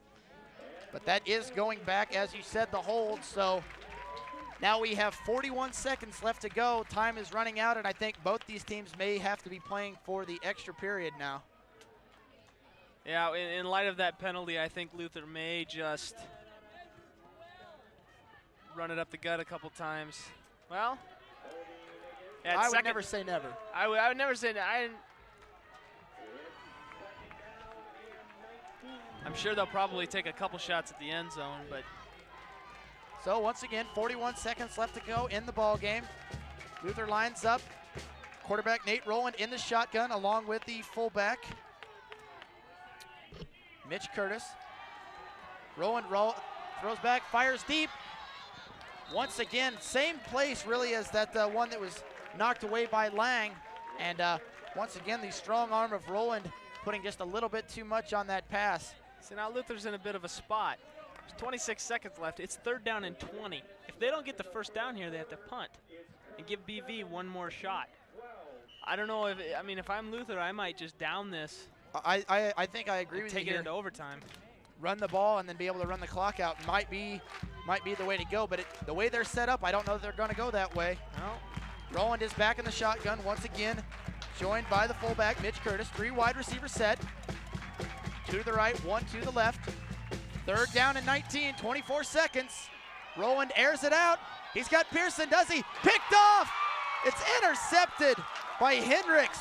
But that is going back, as you said, the hold. So now we have 41 seconds left to go. Time is running out, and I think both these teams may have to be playing for the extra period now. Yeah, in light of that penalty, I think Luther may just run it up the gut a couple times. Well, I would never say never. I would never say that. I'm sure they'll probably take a couple shots at the end zone, but. So once again, 41 seconds left to go in the ball game. Luther lines up. Quarterback Nate Rowland in the shotgun along with the fullback, Mitch Curtis. Rowland throws back, fires deep. Once again, same place really as that one that was knocked away by Lang. And once again, the strong arm of Rowland putting just a little bit too much on that pass. So now Luther's in a bit of a spot. There's 26 seconds left. It's 3rd down and 20. If they don't get the first down here, they have to punt and give BV one more shot. I don't know if I'm Luther, I might just down this. I think I agree with you. Take it into overtime. Run the ball and then be able to run the clock out might be the way to go. But the way they're set up, I don't know that they're going to go that way. No. Rowland is back in the shotgun once again, joined by the fullback Mitch Curtis. 3 wide receiver set. 2 to the right, 1 to the left. 3rd down and 19, 24 seconds. Rowland airs it out. He's got Pearson, does he? Picked off! It's intercepted by Hendricks.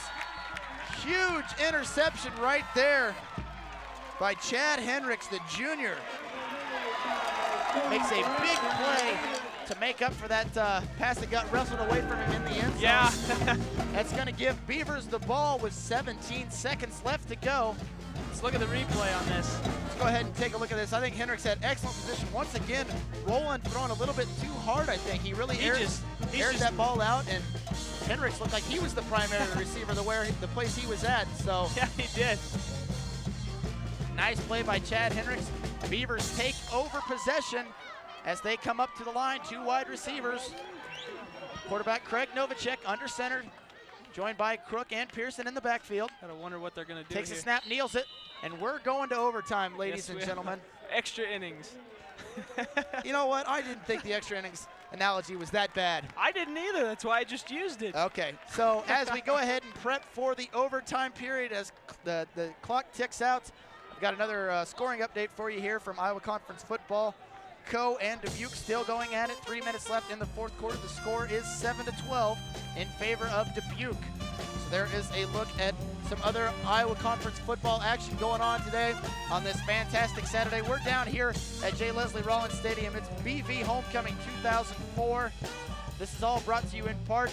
huge interception right there by Chad Hendricks, the junior. Makes a big play to make up for that pass that got wrestled away from him in the end zone. Yeah. That's going to give Beavers the ball with 17 seconds left to go. Let's look at the replay on this. Let's go ahead and take a look at this. I think Hendricks had excellent position. Once again, Roland throwing a little bit too hard, I think. He really aired that ball out, and Hendricks looked like he was the primary receiver, the place he was at. So yeah, he did. Nice play by Chad Hendricks. Beavers take over possession as they come up to the line. 2 wide receivers. Quarterback Craig Novacek under center, joined by Crook and Pearson in the backfield. Gotta wonder what they're gonna do. Takes here. a snap, kneels it, and we're going to overtime, ladies and gentlemen. Extra innings. You know what? I didn't think the extra innings analogy was that bad. I didn't either. That's why I just used it. Okay, so as we go ahead and prep for the overtime period, as the clock ticks out, we've got another scoring update for you here from Iowa Conference football. Co and Dubuque still going at it. 3 minutes left in the fourth quarter. The score is 7-12 in favor of Dubuque. So there is a look at some other Iowa Conference football action going on today on this fantastic Saturday. We're down here at J. Leslie Rollins Stadium. It's BV Homecoming 2004. This is all brought to you in part